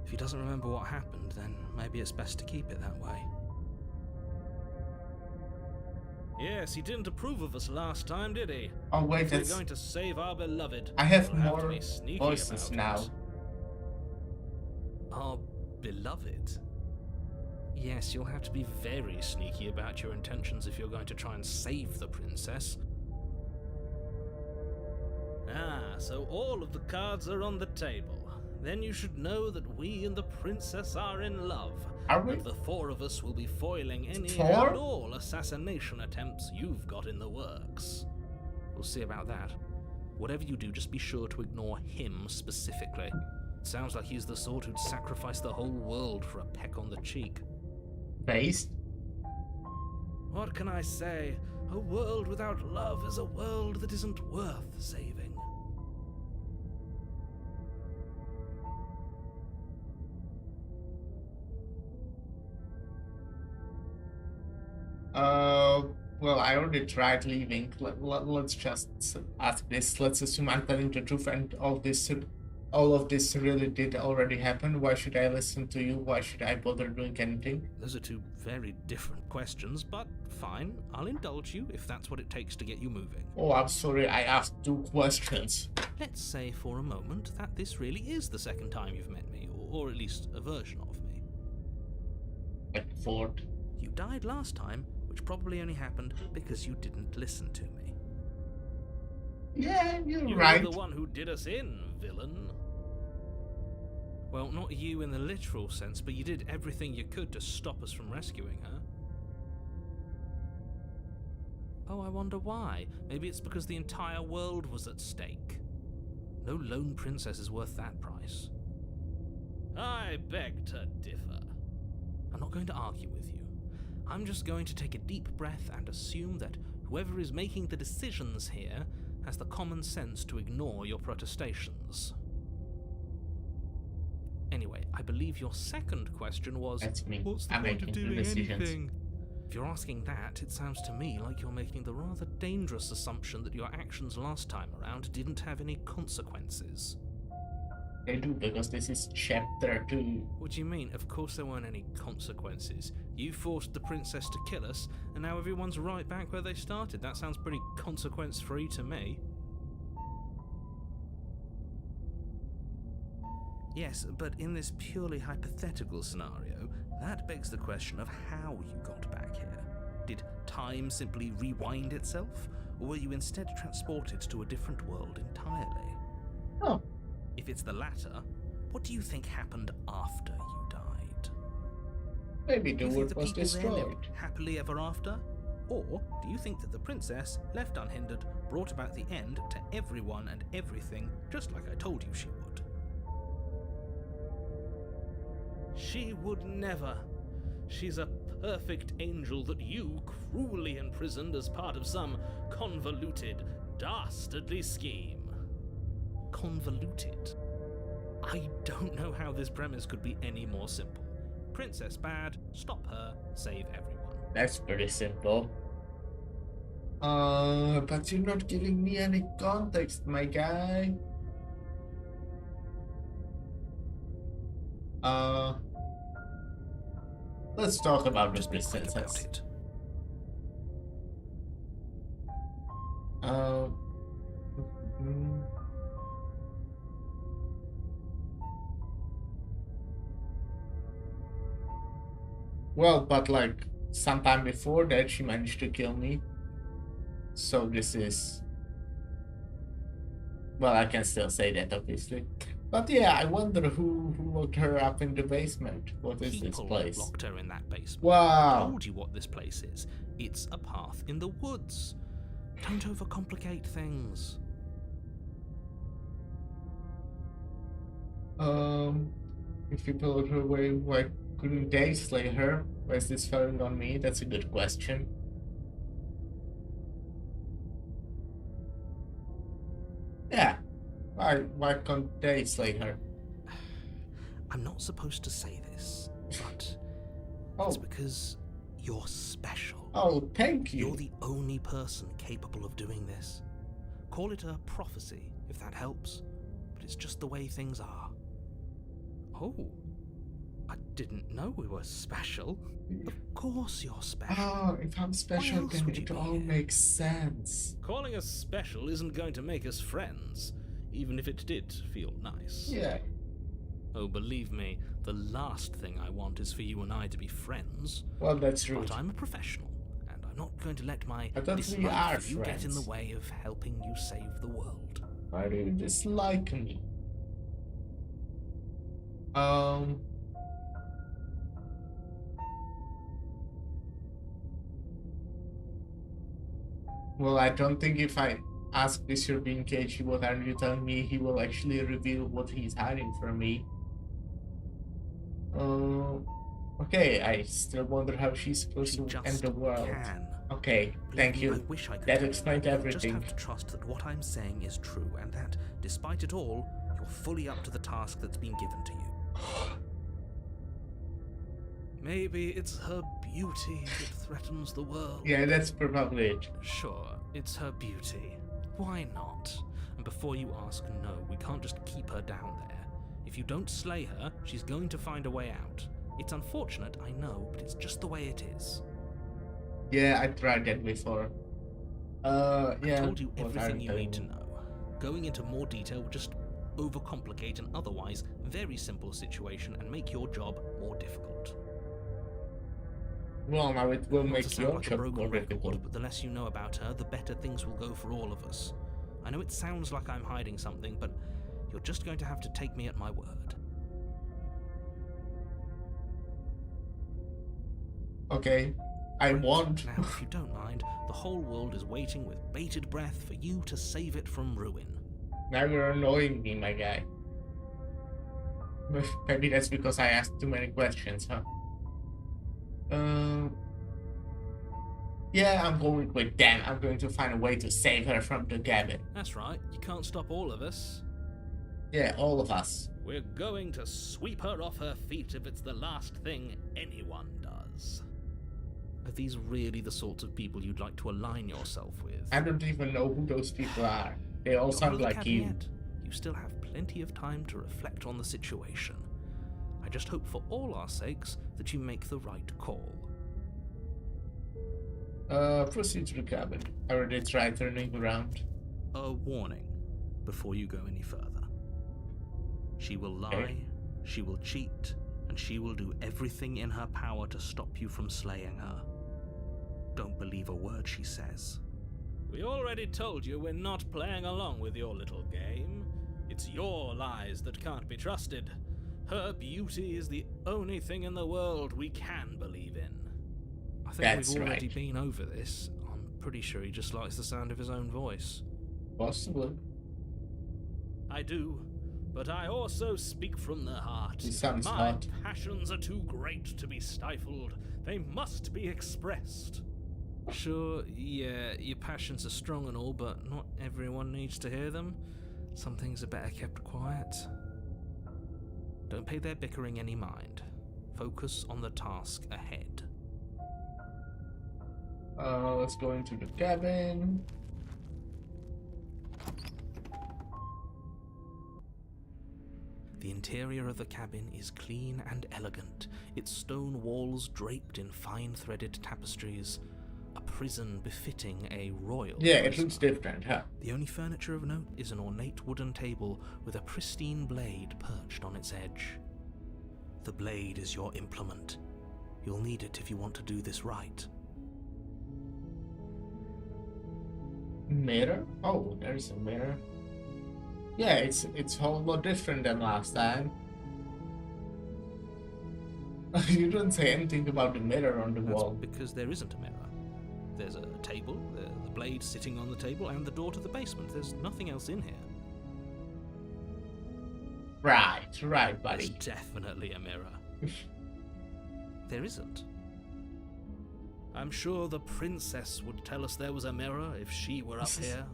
If he doesn't remember what happened, then maybe it's best to keep it that way. Yes, he didn't approve of us last time, did he? Oh wait, If we're that's. going to save our beloved, I have we'll to more be sneaky voices about now. it. Our beloved? Yes, you'll have to be very sneaky about your intentions if you're going to try and save the princess. Ah, so all of the cards are on the table. Then you should know that we and the princess are in love. Are we? And the four of us will be foiling any Four? and all assassination attempts you've got in the works. We'll see about that. Whatever you do, just be sure to ignore him specifically. Sounds like he's the sort who'd sacrifice the whole world for a peck on the cheek. Based? What can I say? A world without love is a world that isn't worth saving. Well, I already tried leaving. Let's just ask this. Let's assume I'm telling the truth and all of this really did already happen. Why should I listen to you? Why should I bother doing anything? Those are two very different questions, but fine. I'll indulge you if that's what it takes to get you moving. Oh, I'm sorry, I asked 2 questions. Let's say for a moment that this really is the second time you've met me, or at least a version of me. At 4th. You died last time, which probably only happened because you didn't listen to me. Yeah, you're You right. were the one who did us in, villain. Well, not you in the literal sense, but you did everything you could to stop us from rescuing her. Oh, I wonder why. Maybe it's because the entire world was at stake. No lone princess is worth that price. I beg to differ. I'm not going to argue with you. I'm just going to take a deep breath and assume that whoever is making the decisions here has the common sense to ignore your protestations. Anyway, I believe your second question was, That's me. what's the I'm point of making the doing decisions. anything? If you're asking that, it sounds to me like you're making the rather dangerous assumption that your actions last time around didn't have any consequences. They do, because this is chapter 2. What do you mean? Of course there weren't any consequences. You forced the princess to kill us, and now everyone's right back where they started. That sounds pretty consequence-free to me. Yes, but in this purely hypothetical scenario, that begs the question of how you got back here. Did time simply rewind itself, or were you instead transported to a different world entirely? Oh. If it's the latter, what do you think happened after you died? Maybe Do the you think world the was people there destroyed. lived happily ever after? Or do you think that the princess, left unhindered, brought about the end to everyone and everything, just like I told you she would? She would never. She's a perfect angel that you cruelly imprisoned as part of some convoluted, dastardly scheme. Convoluted? I don't know how this premise could be any more simple. Princess bad, stop her, save everyone. That's pretty simple. But you're not giving me any context, my guy. Let's talk about the Just be quick about princess. it. Mhm. Well, but like sometime before that, she managed to kill me. So this is. Well, I can still say that, obviously. But yeah, I wonder who locked her up in the basement. What is this People place? locked her in that basement. I Wow. told you what this place is. It's a path in the woods. Don't overcomplicate things. If people locked her away, why couldn't they slay her? Why is this falling on me? That's a good question. Yeah. Why can't they slay her? I'm not supposed to say this, but Oh. it's because you're special. Oh, thank You're you. the only person capable of doing this. Call it a prophecy, if that helps, but it's just the way things are. Oh, I didn't know we were special. Of course you're special. Oh, if I'm special, else then would you it be all here? makes sense. Calling us special isn't going to make us friends, even if it did feel nice. Yeah. Oh, believe me, the last thing I want is for you and I to be friends. Well, that's rude. But I'm a professional, and I'm not going to let my I thought we dislike are for you get in the friends. way of helping you save the world. Why do you dislike me? Um. Well, I don't think if I ask Mr. being cagey, what are you telling me? He will actually reveal what he's hiding from me. Okay, I still wonder how she's supposed She to just end the world. can. Okay, Believe thank me, you. I wish I could That tell you. explained You'll everything. just have to trust that what I'm saying is true, and that, despite it all, you're fully up to the task that's been given to you. Maybe it's her beauty that threatens the world. Yeah, that's probably it. Sure, it's her beauty. Why not? And before you ask, no, we can't just keep her down there. If you don't slay her, she's going to find a way out. It's unfortunate, I know, but it's just the way it is. Yeah, I tried that before. Yeah. I've told you what are everything you need to telling me? know. Going into more detail would just overcomplicate an otherwise very simple situation and make your job more difficult. Well, now it will Not to make sound your like a job broken more record, difficult. but the less you know about her, the better things will go for all of us. I know it sounds like I'm hiding something, but you're just going to have to take me at my word. Okay, I Great. won't. Now, if you don't mind, the whole world is waiting with bated breath for you to save it from ruin. Now you're annoying me, my guy. Maybe that's because I asked too many questions, huh? Yeah, I'm going with them. I'm going to find a way to save her from the cabin. That's right, you can't stop all of us. Yeah, all of us. We're going to sweep her off her feet if it's the last thing anyone does. Are these really the sorts of people you'd like to align yourself with? I don't even know who those people are. They all Not to sound the like cabin you. yet. You still have plenty of time to reflect on the situation. I just hope for all our sakes that you make the right call. Proceed to the cabin. I already tried turning around. A warning before you go any further. She will lie, Okay. she will cheat, and she will do everything in her power to stop you from slaying her. Don't believe a word she says. We already told you we're not playing along with your little game. It's your lies that can't be trusted. Her beauty is the only thing in the world we can believe in. I think That's we've already right. been over this. I'm pretty sure he just likes the sound of his own voice. Possibly. I do, but I also speak from the heart. He sounds My hot. passions are too great to be stifled. They must be expressed. Sure, yeah, your passions are strong and all, but not everyone needs to hear them. Some things are better kept quiet. Don't pay their bickering any mind. Focus on the task ahead. Let's go into the cabin. The interior of the cabin is clean and elegant, its stone walls draped in fine-threaded tapestries, a prison befitting a royal Yeah, it prisoner. looks different, huh? The only furniture of note is an ornate wooden table with a pristine blade perched on its edge. The blade is your implement. You'll need it if you want to do this right. Mirror? Oh, there's a mirror. Yeah, it's a whole lot different than last time. You don't say anything about the mirror on the That's wall. because there isn't a mirror. There's a table, the blade sitting on the table, and the door to the basement. There's nothing else in here. Right, There's buddy. definitely a mirror. There isn't. I'm sure the princess would tell us there was a mirror if she were up here.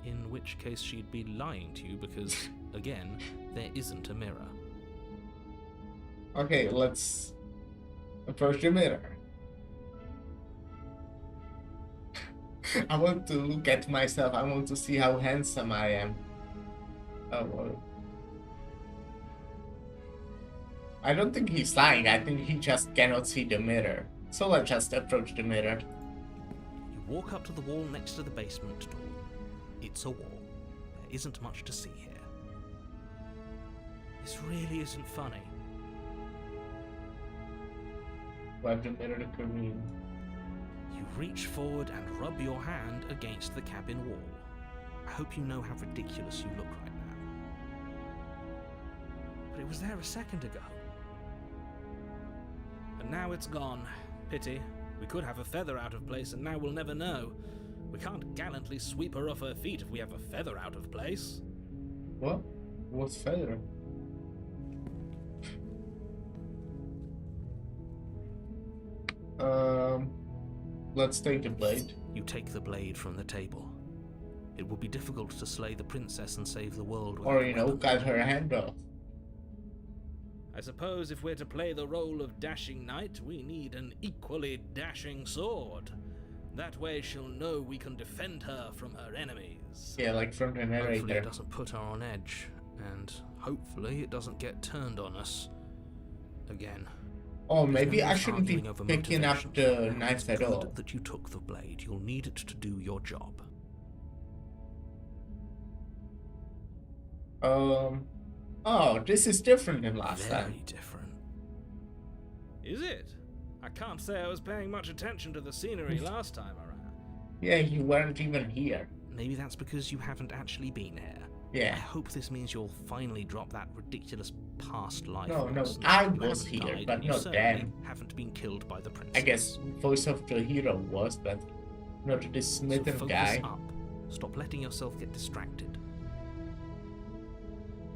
In which case she'd be lying to you because, again, there isn't a mirror. Okay, let's approach the mirror. I want to look at myself. I want to see how handsome I am. Oh, well. I don't think he's lying. I think he just cannot see the mirror. So let's just approach the mirror. You walk up to the wall next to the basement door. It's a wall. There isn't much to see here. This really isn't funny. Wipe the mirror to mean. You reach forward and rub your hand against the cabin wall. I hope you know how ridiculous you look right now. But it was there a second ago. And now it's gone. Pity. We could have a feather out of place and now we'll never know. We can't gallantly sweep her off her feet if we have a feather out of place. What? What's feather? Let's take the blade. You take the blade from the table. It would be difficult to slay the princess and save the world without Or, a you know, weapon. cut her hand off. I suppose if we're to play the role of dashing knight, we need an equally dashing sword. That way she'll know we can defend her from her enemies. Yeah, like from the Hopefully narrator. it doesn't put her on edge, and hopefully it doesn't get turned on us again. Oh, There's maybe no I use shouldn't be arguing over picking up motivation. the Now, knife it's at good all. that you took the blade. You'll need it to do your job. Oh, this is different than last Very time. different. Is it? I can't say I was paying much attention to the scenery last time around. Yeah, you weren't even here. Maybe that's because you haven't actually been here. I Yeah. hope this means you'll finally drop that ridiculous past life. No, nonsense. I You was haven't here, died, but and you not certainly them. haven't been killed by the princess. I guess voice of the hero was, but not this So smitten focus guy. up. Stop letting yourself get distracted.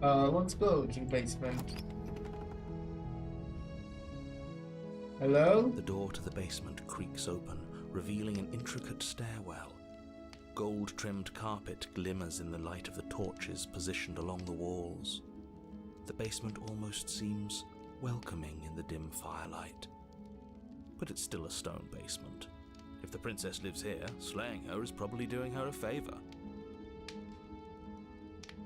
Let's go to the basement. Hello? The door to the basement creaks open, revealing an intricate stairwell. Gold-trimmed carpet glimmers in the light of the torches positioned along the walls. The basement almost seems welcoming in the dim firelight. But it's still a stone basement. If the princess lives here, slaying her is probably doing her a favor.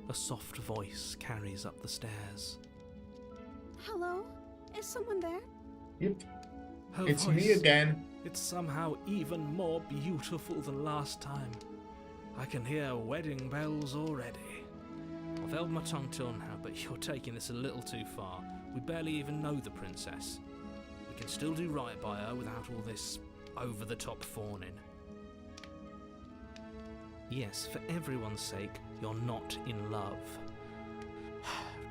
A soft voice carries up the stairs. Hello? Is someone there? Yep. Her It's voice, me again. It's somehow even more beautiful than last time. I can hear wedding bells already. I've held my tongue till now, but you're taking this a little too far. We barely even know the princess. We can still do right by her without all this over-the-top fawning. Yes, for everyone's sake, you're not in love.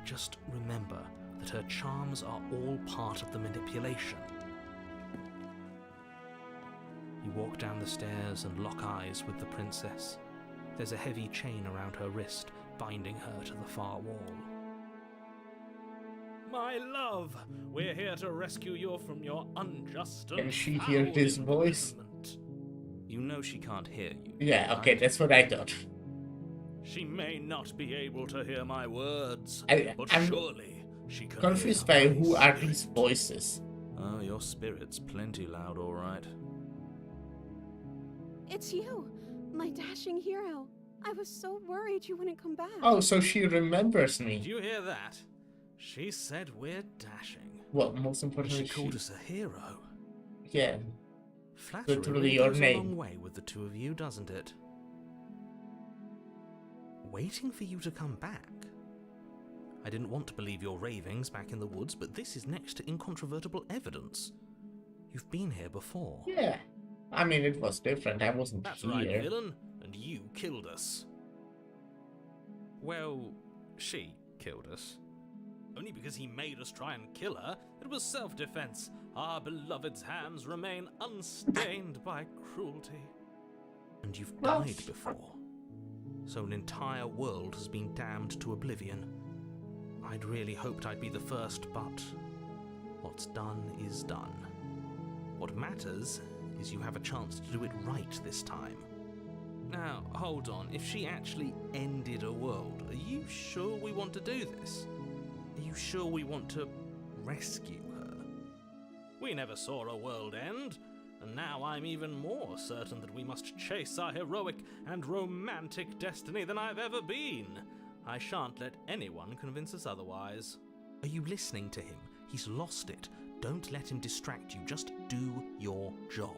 Just remember that her charms are all part of the manipulation. You walk down the stairs and lock eyes with the princess. There's a heavy chain around her wrist, binding her to the far wall. My love, we're here to rescue you from your unjust and Can she hear foul this voice? imprisonment. You know she can't hear you. Yeah, okay, right? that's what I thought. She may not be able to hear my words, but I'm surely she can confused hear by my who are spirit. these voices. Oh, your spirit's plenty loud, all right. It's you, my dashing hero. I was so worried you wouldn't come back. Oh, so she remembers Did me. you hear that? She said we're dashing. Well, most She importantly, called us a hero. Yeah. Flattery Literally really your goes name. a long way with the two of you, doesn't it? Waiting for you to come back. I didn't want to believe your ravings back in the woods, but this is next to incontrovertible evidence. You've been here before. Yeah. I mean, it was different. I wasn't That's here. right, villain, and you killed us. Well, she killed us. Only because he made us try and kill her. It was self-defense. Our beloved's hands remain unstained by cruelty. And you've Well, died before. So an entire world has been damned to oblivion. I'd really hoped I'd be the first, but what's done is done. What matters is you have a chance to do it right this time. Now, hold on. If she actually ended a world, are you sure we want to do this? Are you sure we want to rescue her? We never saw a world end, and now I'm even more certain that we must chase our heroic and romantic destiny than I've ever been. I shan't let anyone convince us otherwise. Are you listening to him? He's lost it. Don't let him distract you. Just do your job.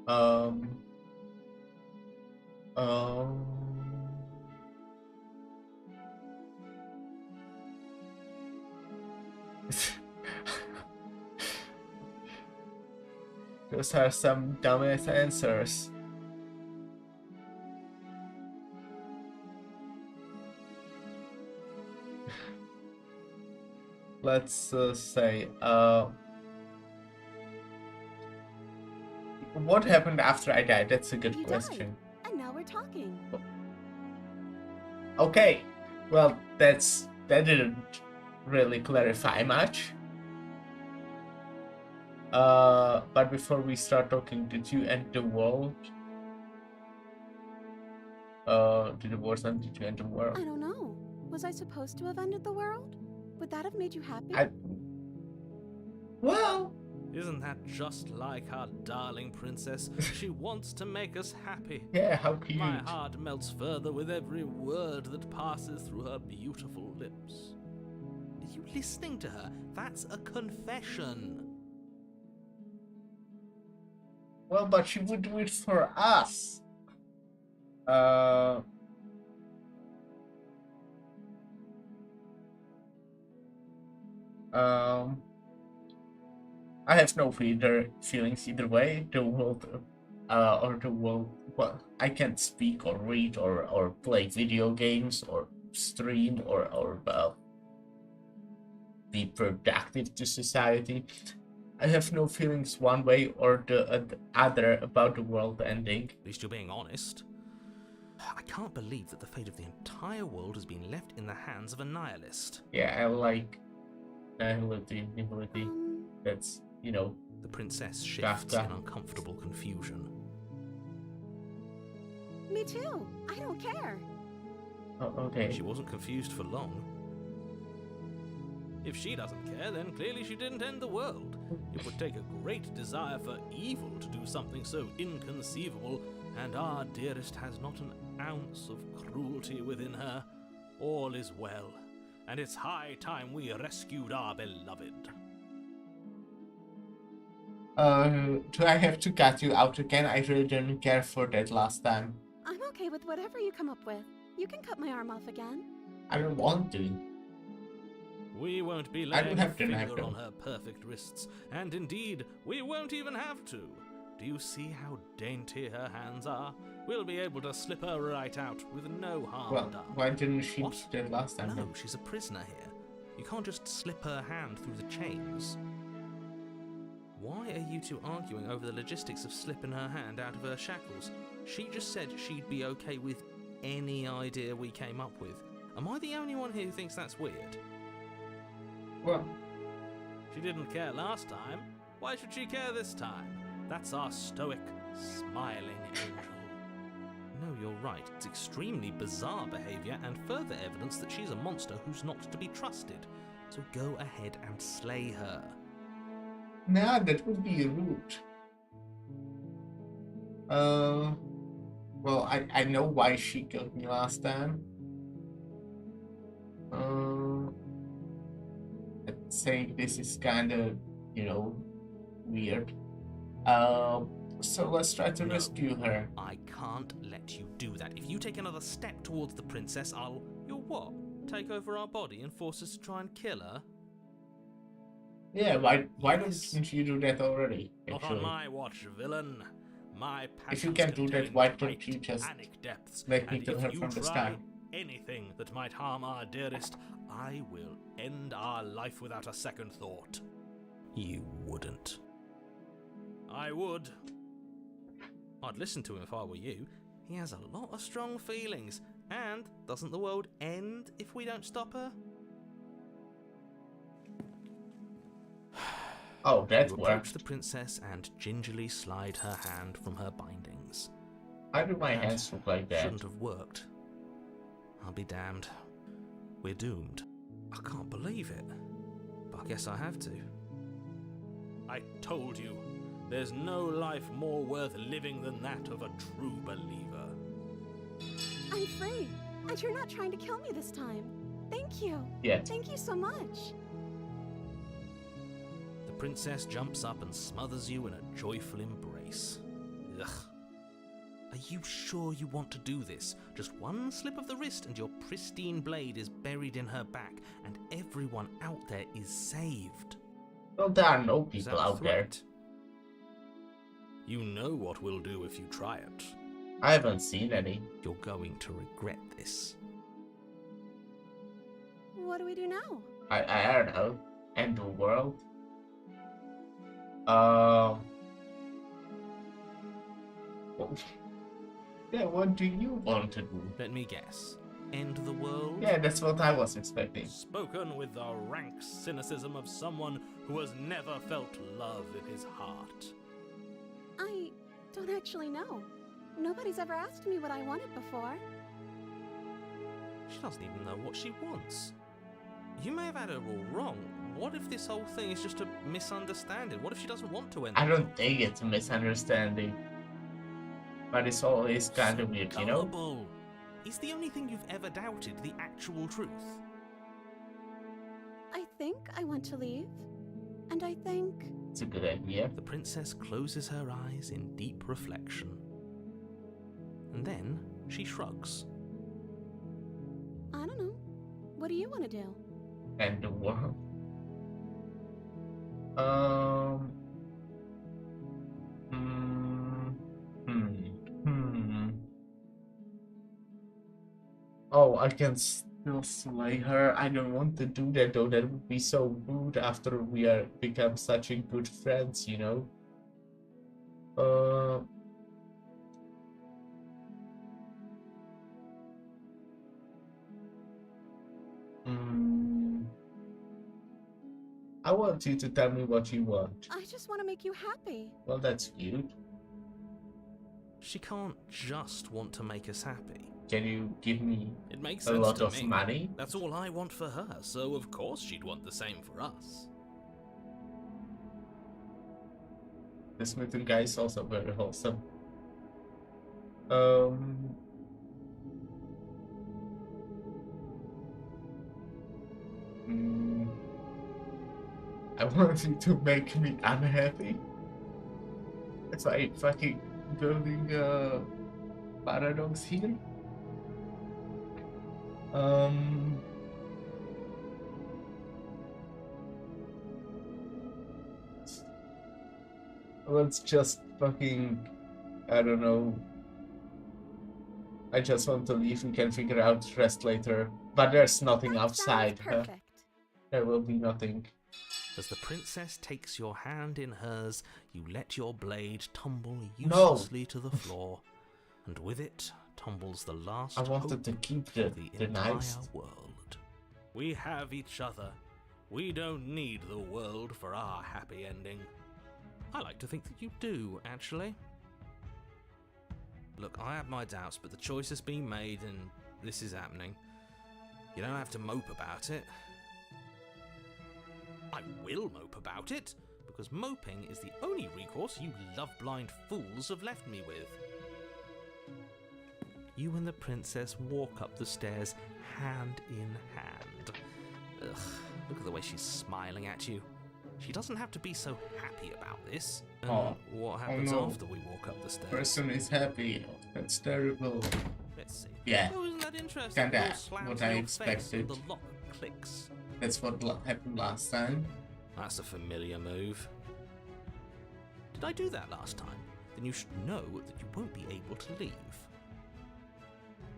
Um. Those are some dumbass answers. Let's say, what happened after I died? That's a good You question. died, and now we're talking. Okay, well, that didn't really clarify much. But before we start talking, did you end the world? Did you end the world? I don't know. Was I supposed to have ended the world? Would that have made you happy? Well, Isn't that just like our darling princess? She wants to make us happy. yeah, how cute. My heart melts further with every word that passes through her beautiful lips. Are you listening to her? That's a confession. Well, but she would do it for us. I have no feelings either way. The world, well, I can't speak or read or play video games or stream or be productive to society. I have no feelings one way or the other about the world ending. At least you're being honest. I can't believe that the fate of the entire world has been left in the hands of a nihilist. Yeah, I like nihility. That's, you know. The princess shifts in uncomfortable confusion. Me too. I don't care. Oh, okay. She wasn't confused for long. If she doesn't care, then clearly she didn't end the world. It would take a great desire for evil to do something so inconceivable, and our dearest has not an ounce of cruelty within her. All is well, and it's high time we rescued our beloved. Do I have to cut you out again? I really didn't care for that last time. I'm okay with whatever you come up with. You can cut my arm off again. I don't want to. We won't be I don't laying a have to knife finger them. on her perfect wrists, and indeed, we won't even have to. Do you see how dainty her hands are? We'll be able to slip her right out with no harm Well, done. why didn't she What? do that last time? No, she's a prisoner here. You can't just slip her hand through the chains. Why are you two arguing over the logistics of slipping her hand out of her shackles? She just said she'd be okay with any idea we came up with. Am I the only one here who thinks that's weird? Well, She didn't care last time. Why should she care this time? That's our stoic, smiling angel. No, you're right. It's extremely bizarre behavior and further evidence that she's a monster who's not to be trusted. So go ahead and slay her. nah, that would be rude. Well, I know why she killed me last time. I'd say this is kind of, you know, weird. So let's try to No. rescue her. I can't let you do that. If you take another step towards the princess, You'll what? Take over our body and force us to try and kill her? Yeah, why Yes. don't you do that already? Not on Actually, my watch, villain. My if you passions can do that, contain why don't great you just panic depths, make me and kill if her you from the try start? anything that might harm our dearest, I will end our life without a second thought. You wouldn't. I would. I'd listen to him if I were you. He has a lot of strong feelings. And doesn't the world end if we don't stop her? Oh, that You approach worked. the princess and gingerly slide her hand from her bindings. Why do my That hands look like that? Shouldn't have worked. I'll be damned. We're doomed. I can't believe it. But I guess I have to. I told you, there's no life more worth living than that of a true believer. I'm free, and you're not trying to kill me this time. Thank you. Yeah. Thank you so much. The princess jumps up and smothers you in a joyful embrace. Ugh. Are you sure you want to do this? Just one slip of the wrist and your pristine blade is buried in her back, and everyone out there is saved. Well, there are no Is that people a out there. threat? You know what we'll do if you try it. I haven't seen any. You're going to regret this. What do we do now? I don't know. End the world. Well, yeah, what do you want to do? Let me guess. End the world? Yeah, that's what I was expecting. Spoken with the rank cynicism of someone who has never felt love in his heart. I don't actually know. Nobody's ever asked me what I wanted before. She doesn't even know what she wants. You may have had her all wrong. What if this whole thing is just a misunderstanding? What if she doesn't want to end I the don't world? think it's a misunderstanding. But it's always kind of weird, you know? Gullible. Is the only thing you've ever doubted the actual truth? I think I want to leave. And I think... It's a good idea. The princess closes her eyes in deep reflection. And then she shrugs. I don't know. What do you want to do? And the world. Oh, I can still slay her. I don't want to do that though. That would be so rude after we are become such a good friends, you know. I want you to tell me what you want. I just want to make you happy. Well, that's cute. She can't just want to make us happy. Can you give me It makes a sense lot to of me. money? That's all I want for her, so of course she'd want the same for us. The smitten guy is also very wholesome. I want you to make me unhappy. It's like fucking building a paradox here. Let's just fucking, I don't know. I just want to leave. We can figure out rest later. But there's nothing That outside. sounds perfect. There will be nothing. As the princess takes your hand in hers, you let your blade tumble No. uselessly to the floor, and with it tumbles the last I wanted hope to keep of the the entire knives. world. We have each other. We don't need the world for our happy ending. I like to think that you do, actually. Look, I have my doubts, but the choice has been made and this is happening. You don't have to mope about it. I will mope about it, because moping is the only recourse you love-blind fools have left me with. You and the princess walk up the stairs hand in hand. Ugh, look at the way she's smiling at you. She doesn't have to be so happy about this. And Oh. what happens no. after we walk up the stairs? Person is happy. That's terrible. Let's see. Yeah. Oh, isn't that interesting? Kinda Door slams what in I your face and expected. the lock clicks. That's what happened last time. That's a familiar move. Did I do that last time? Then you should know that you won't be able to leave.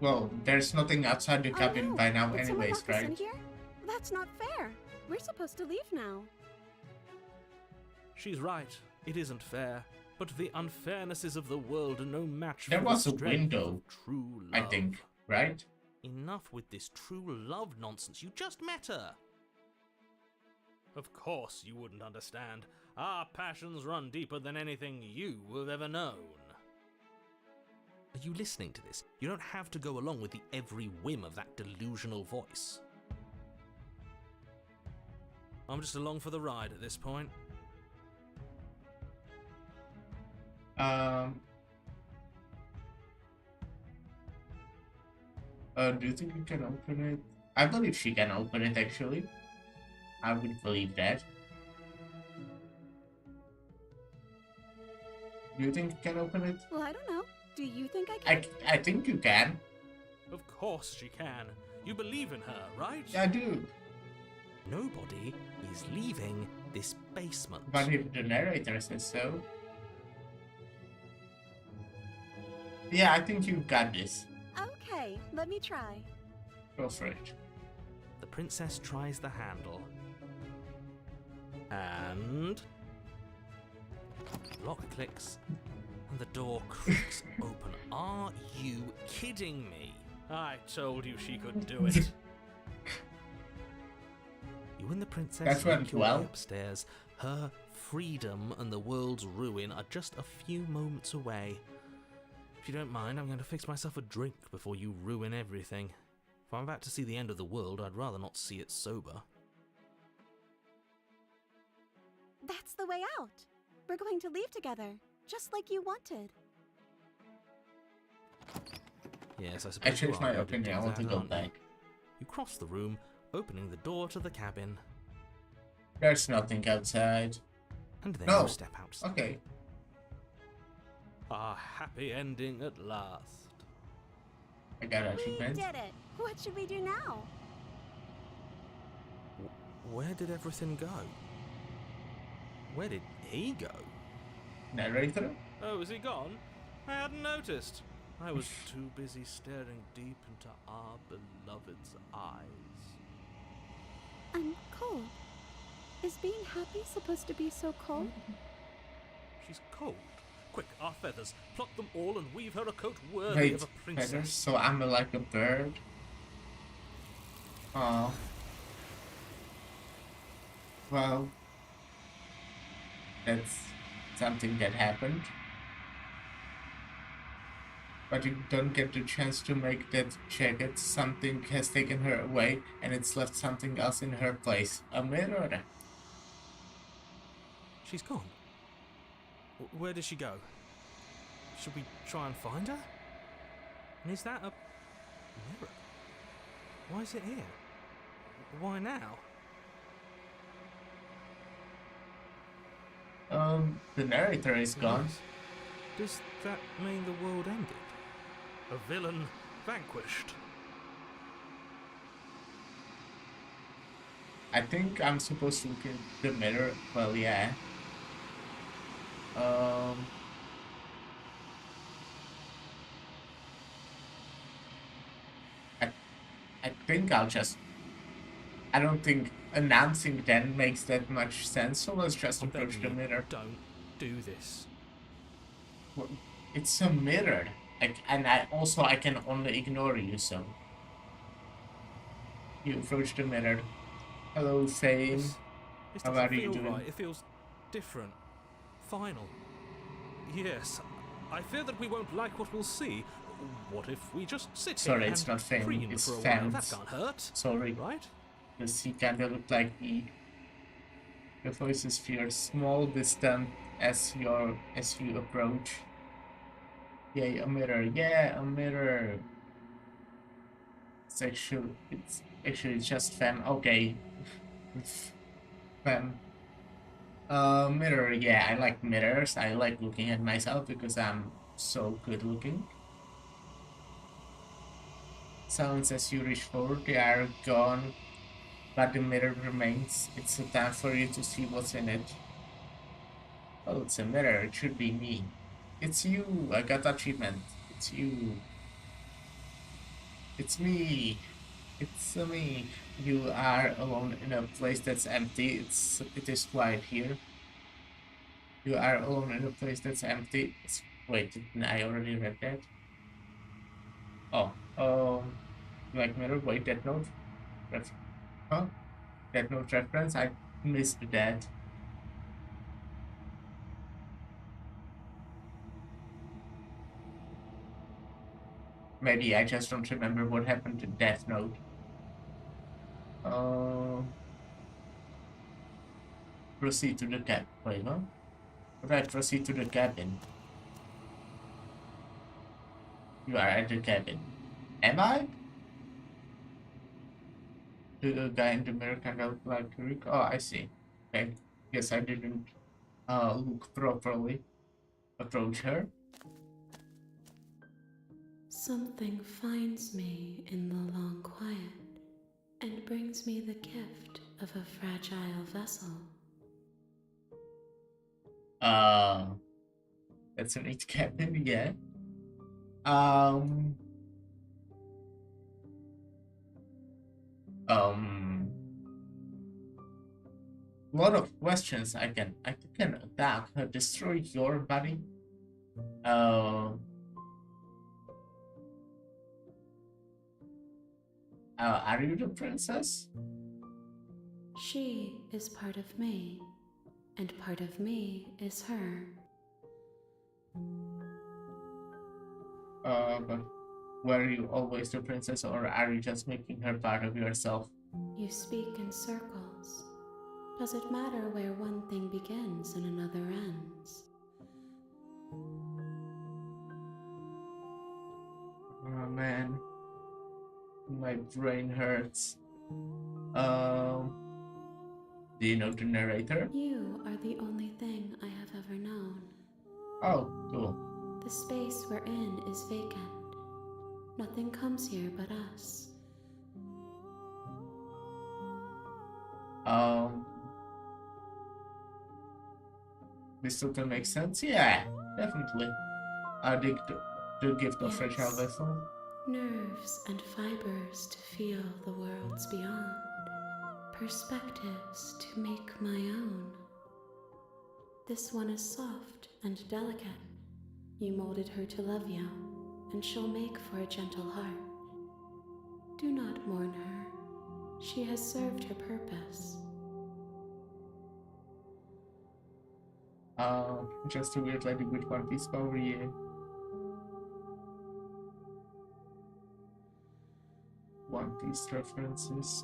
Well, there's nothing outside the I cabin know. by now Did someone anyways, lock us in right? here? That's not fair. We're supposed to leave now. She's right. It isn't fair. But the unfairnesses of the world are no match There for was the a strength window, of true love. I think, right? Enough with this true love nonsense. You just met her. Of course you wouldn't understand. Our passions run deeper than anything you have ever known. Are you listening to this? You don't have to go along with the every whim of that delusional voice. I'm just along for the ride at this point. Do you think you can open it? I believe she can open it, actually. I would believe that. Do you think you can open it? Well, I don't know. Do you think I can? I think you can. Of course she can. You believe in her, right? I do. Nobody is leaving this basement. But if the narrator says so. Yeah, I think you've got this. Okay, let me try. Go for it. The princess tries the handle. And lock clicks, and the door creaks open. Are you kidding me? I told you she could do it. You and the princess That went make your way well. upstairs. Her freedom and the world's ruin are just a few moments away. If you don't mind, I'm going to fix myself a drink before you ruin everything. If I'm about to see the end of the world, I'd rather not see it sober. That's the way out. We're going to leave together, just like you wanted. Yes, I suppose I you changed are my going to opinion. I do want to that, go aren't you? back. You cross the room, opening the door to the cabin, There's nothing outside. and then No. you step outside. Okay. A happy ending at last. I got an We achievement. did it. What should we do now? Where did everything go? Where did he go? Narrator? Oh, is he gone? I hadn't noticed. I was too busy staring deep into our beloved's eyes. I'm cold. Is being happy supposed to be so cold? She's cold. Quick, our feathers. Pluck them all and weave her a coat worthy Wait, of a princess. feathers? So I'm like a bird? Oh. Well, that's something that happened. But you don't get the chance to make that jacket. Something has taken her away and it's left something else in her place. A mirror. She's gone. Where did she go? Should we try and find her? And is that a mirror? Why is it here? Why now? The narrator is gone. Yes. Does that mean the world ended? A villain vanquished. I think I'm supposed to look in the mirror. Well, yeah. I think I'll just. I don't think announcing then makes that much sense. So let's just I'm approach begging the you, mirror. don't do this. Well, it's a mirror. And I can only ignore you. So you approach the mirror. Hello, Fame. This How doesn't are you feel doing? right. It feels different. Final. Yes. I fear that we won't like what we'll see. What if we just sit Sorry, here it's and not Fame, preen it's for a while? Fans. That can't hurt, Sorry. right? Because he kind of looked like me. Your voices feel small, distant as you approach. Yay, a mirror. Yeah, a mirror. It's actually just Fem. Okay. Fem. Mirror. Yeah, I like mirrors. I like looking at myself because I'm so good looking. Sounds as you reach forward, they are gone, but the mirror remains. It's a time for you to see what's in it. Oh, it's a mirror. It should be me. It's you. I got achievement. It's you. It's me. It's me. You are alone in a place that's empty. It is quiet here. You are alone in a place that's empty. Wait, didn't I already read that? Oh, Black Mirror. Wait, that note. Huh? That note reference. I missed that. Maybe I just don't remember what happened to Death Note. Proceed to the cabin. Wait, huh? Right, proceed to the cabin. You are at the cabin. Am I? The guy in the mirror kind of like Rick. Oh, I see. Okay. Guess I didn't look properly. Approach her. Something finds me in the long quiet and brings me the gift of a fragile vessel. That's an each cabin, yeah. Lot of questions. I can attack her, destroy your body. Oh. Are you the princess? She is part of me, and part of me is her. But were you always the princess, or are you just making her part of yourself? You speak in circles. Does it matter where one thing begins and another ends? Oh man, my brain hurts. Do you know the narrator? You are the only thing I have ever known. Oh, cool. The space we're in is vacant. Nothing comes here but us. This totally makes sense. Yeah, definitely. The gift of fragile Yes. vessel. Nerves and fibers to feel the worlds beyond. Perspectives to make my own. This one is soft and delicate. You molded her to love you, and she'll make for a gentle heart. Do not mourn her. She has served her purpose. Just a weird lady with One Piece power, yeah. One Piece references.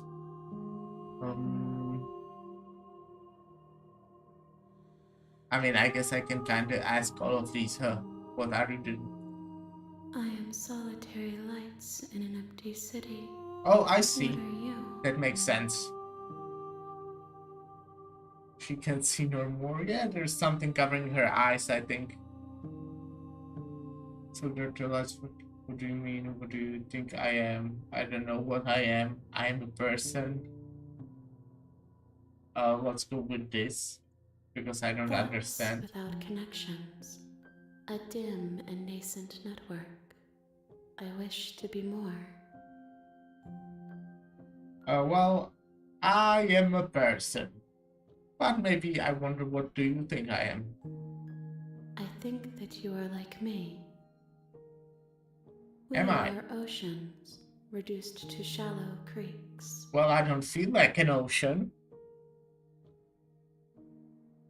I mean, I guess I can kind of ask all of these, huh? What are you doing? I am solitary lights in an empty city. Oh, I see. What are you? That makes sense. She can't see no more. Yeah, there's something covering her eyes, I think. So the lights, what do you mean? What do you think I am? I don't know what I am. I am a person. Let's go with this. Because I don't Thoughts understand. without connections. A dim and nascent network. I wish to be more. Well, I am a person. But maybe I wonder, what do you think I am? I think that you are like me. We Am I? are oceans, reduced to shallow creeks. Well, I don't feel like an ocean.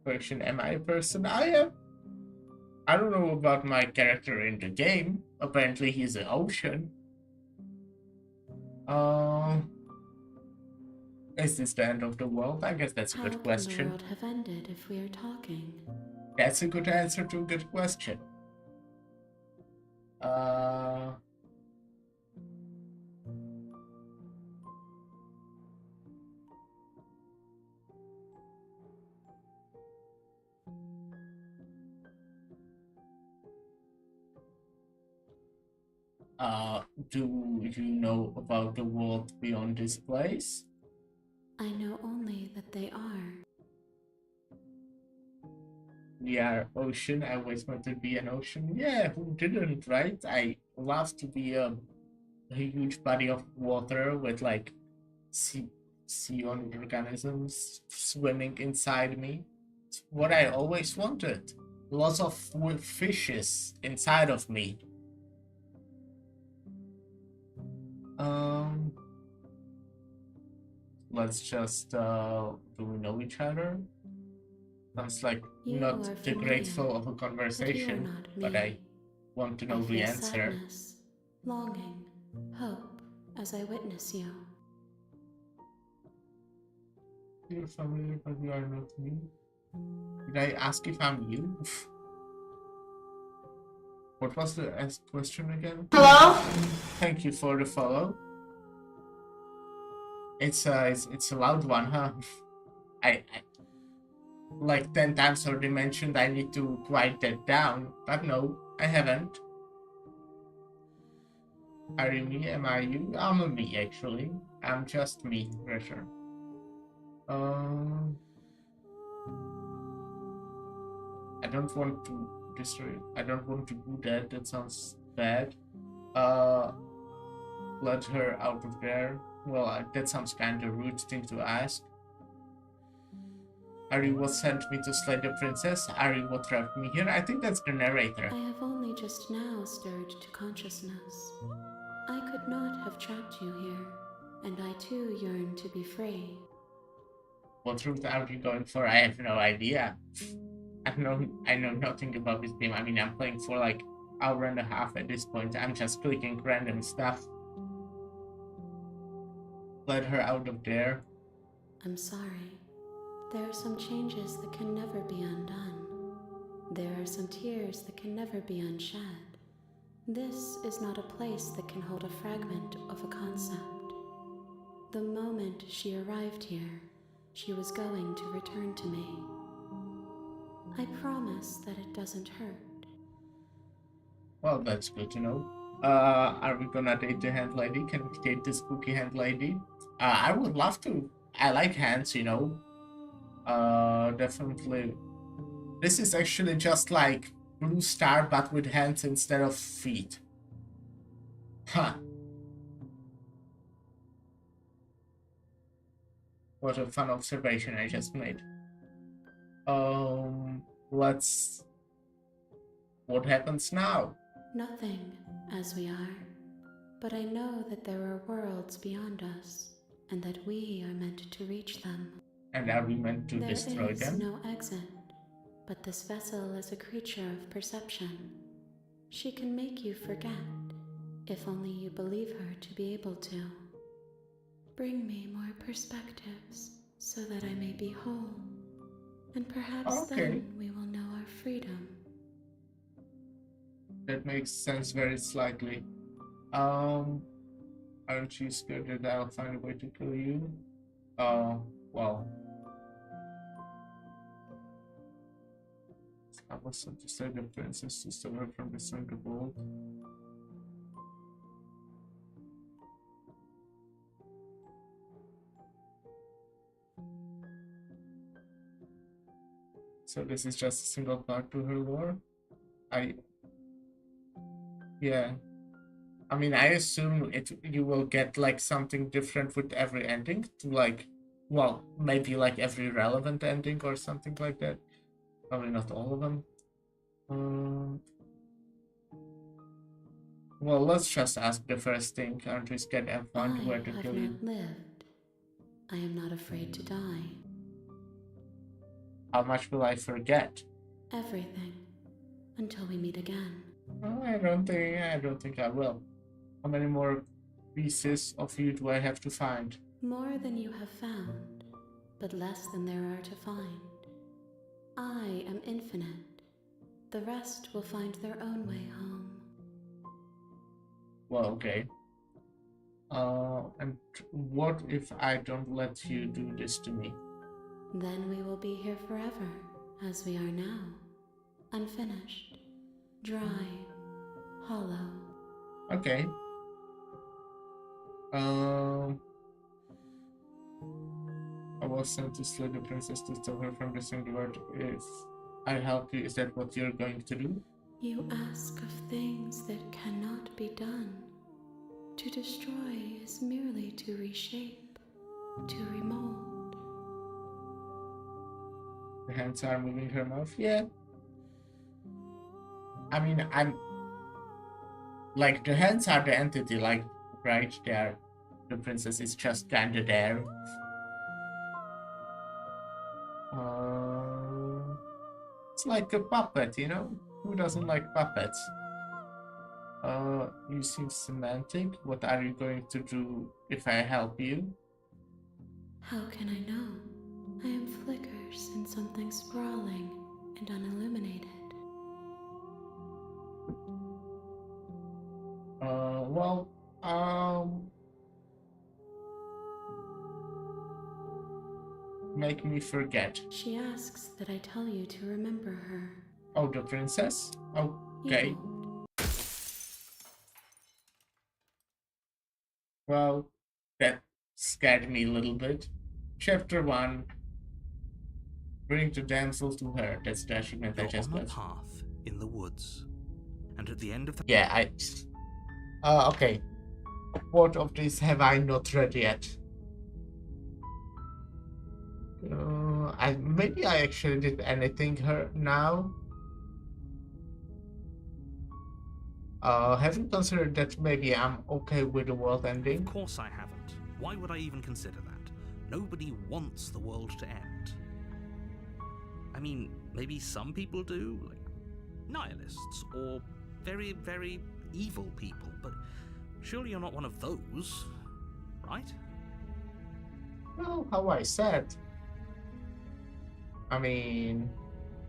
Person, am I a person? I am. I don't know about my character in the game. Apparently he's an ocean. Is this the end of the world? I guess that's a good question. How can the world have ended if we are talking? That's a good answer to a good question. Do you know about the world beyond this place? I know only that they are. We are ocean. I always wanted to be an ocean. Yeah, who didn't, right? I love to be a huge body of water with like sea organisms swimming inside me. It's what I always wanted. Lots of fishes inside of me. Let's just do we know each other? Sounds like You not are the familiar, grateful of a conversation, but I want to know I the feel answer. sadness, longing, hope as I witness you. You're familiar, but you are not me. Did I ask if I'm you? What was the question again? Hello? Thank you for the follow. It's a loud one, huh? I like 10 times already mentioned I need to write that down, but no, I haven't. Are you me? Am I you? I'm a me, actually. I'm just me, Treasure. I don't want to destroy. I don't want to do that. That sounds bad. Let her out of there. Well, that sounds kind of rude thing to ask. Are you what sent me to slay the princess? Are you what trapped me here? I think that's the narrator. I have only just now stirred to consciousness. I could not have trapped you here, and I too yearn to be free. What route are you going for? I have no idea. I know nothing about this game. I mean, I'm playing for like hour and a half at this point. I'm just clicking random stuff. Let her out of there. I'm sorry. There are some changes that can never be undone. There are some tears that can never be unshed. This is not a place that can hold a fragment of a concept. The moment she arrived here, she was going to return to me. I promise that it doesn't hurt. Well, that's good to know. Are we gonna date the hand lady? Can we date the spooky hand lady? I would love to. I like hands, you know. Definitely. This is actually just like Blue Star, but with hands instead of feet. Huh. What a fun observation I just made. Let's... What happens now? Nothing, as we are. But I know that there are worlds beyond us, and that we are meant to reach them. And are we meant to There destroy is them? no exit, but this vessel is a creature of perception. She can make you forget, if only you believe her to be able to. Bring me more perspectives, so that I may be whole, and perhaps then we will know our freedom. That makes sense very slightly. Aren't you scared that I'll find a way to kill you? Well. I was sent to save the princess to stop her from destroying the world. So this is just a single part to her lore? Yeah. I mean, I assume you will get like something different with every ending to like, well, maybe like every relevant ending or something like that. Probably not all of them. Well, let's just ask the first thing. Aren't we scared and find where to kill you? I have not lived. I am not afraid to die. How much will I forget? Everything. Until we meet again. Oh, I don't think I will. How many more pieces of you do I have to find? More than you have found, but less than there are to find. I am infinite. The rest will find their own way home. Well, okay. And what if I don't let you do this to me? Then we will be here forever, as we are now. Unfinished, dry, hollow. Okay. I was sent to slay the princess to stop her from destroying the world. If I help you, is that what you're going to do? You ask of things that cannot be done. To destroy is merely to reshape, to remold. The hands are moving her mouth. Yeah. I mean, I'm... Like, the hands are the entity, like, right there. The princess is just kinda there. It's like a puppet, you know? Who doesn't like puppets? You seem semantic. What are you going to do if I help you? How can I know? I am flickers in something sprawling and unilluminated. Make me forget. She asks that I tell you to remember her. Oh, the princess? Okay. You won't. Well, that scared me a little bit. Chapter 1. Bring the damsel to her. That's the achievement I You're just on a got. path in the woods, and at the end of the Yeah, okay. What of these have I not read yet? Maybe I actually did anything her now. Have you considered that maybe I'm okay with the world ending? Of course I haven't. Why would I even consider that? Nobody wants the world to end. I mean, maybe some people do, like nihilists or very, very evil people, but surely you're not one of those, right? Well, how I said. I mean,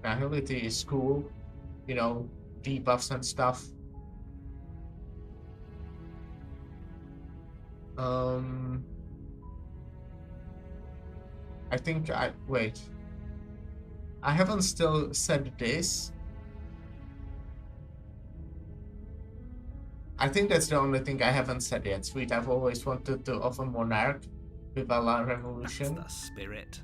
nihility is cool, you know, debuffs and stuff. I think wait. I haven't still said this. I think that's the only thing I haven't said yet. Sweet, I've always wanted to offer monarch with a la revolution. That's the spirit.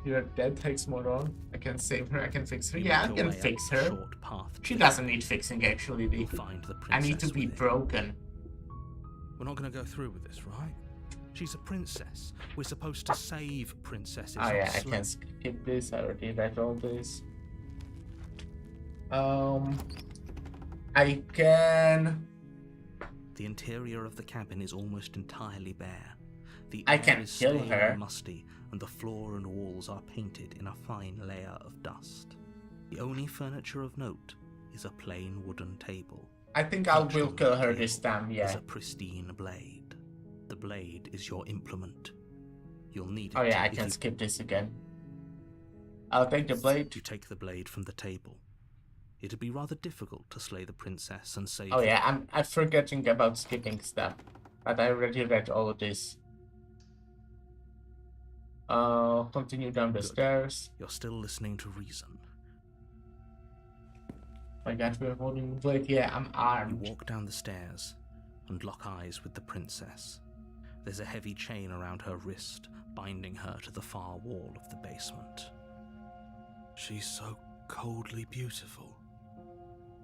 Your dead takes more on. I can save her, I can fix her. You Yeah, I make your can way fix up the her. short path She to doesn't need fixing actually. You'll find the I need to princess be within. broken. We're not going to go through with this, right? She's a princess. We're supposed to save princesses. Oh yeah, I not can skip this. I already read all this. I can. The interior of the cabin is almost entirely bare. The I air can is kill stale her. and musty, and the floor and walls are painted in a fine layer of dust. The only furniture of note is a plain wooden table. I think I Etched will on kill that her table this time. is Yeah. a pristine blade. The blade is your implement. You'll need it. Oh yeah, I if can you- skip this again. I'll take the blade. You take the blade from the table. It'd be rather difficult to slay the princess and save Oh her. yeah, I'm forgetting about skipping stuff, but I already read all of this. Continue down the Good. stairs. You're still listening to reason. My God, we're holding the blade. Yeah, I'm You armed. walk down the stairs and lock eyes with the princess. There's a heavy chain around her wrist, binding her to the far wall of the basement. She's so coldly beautiful.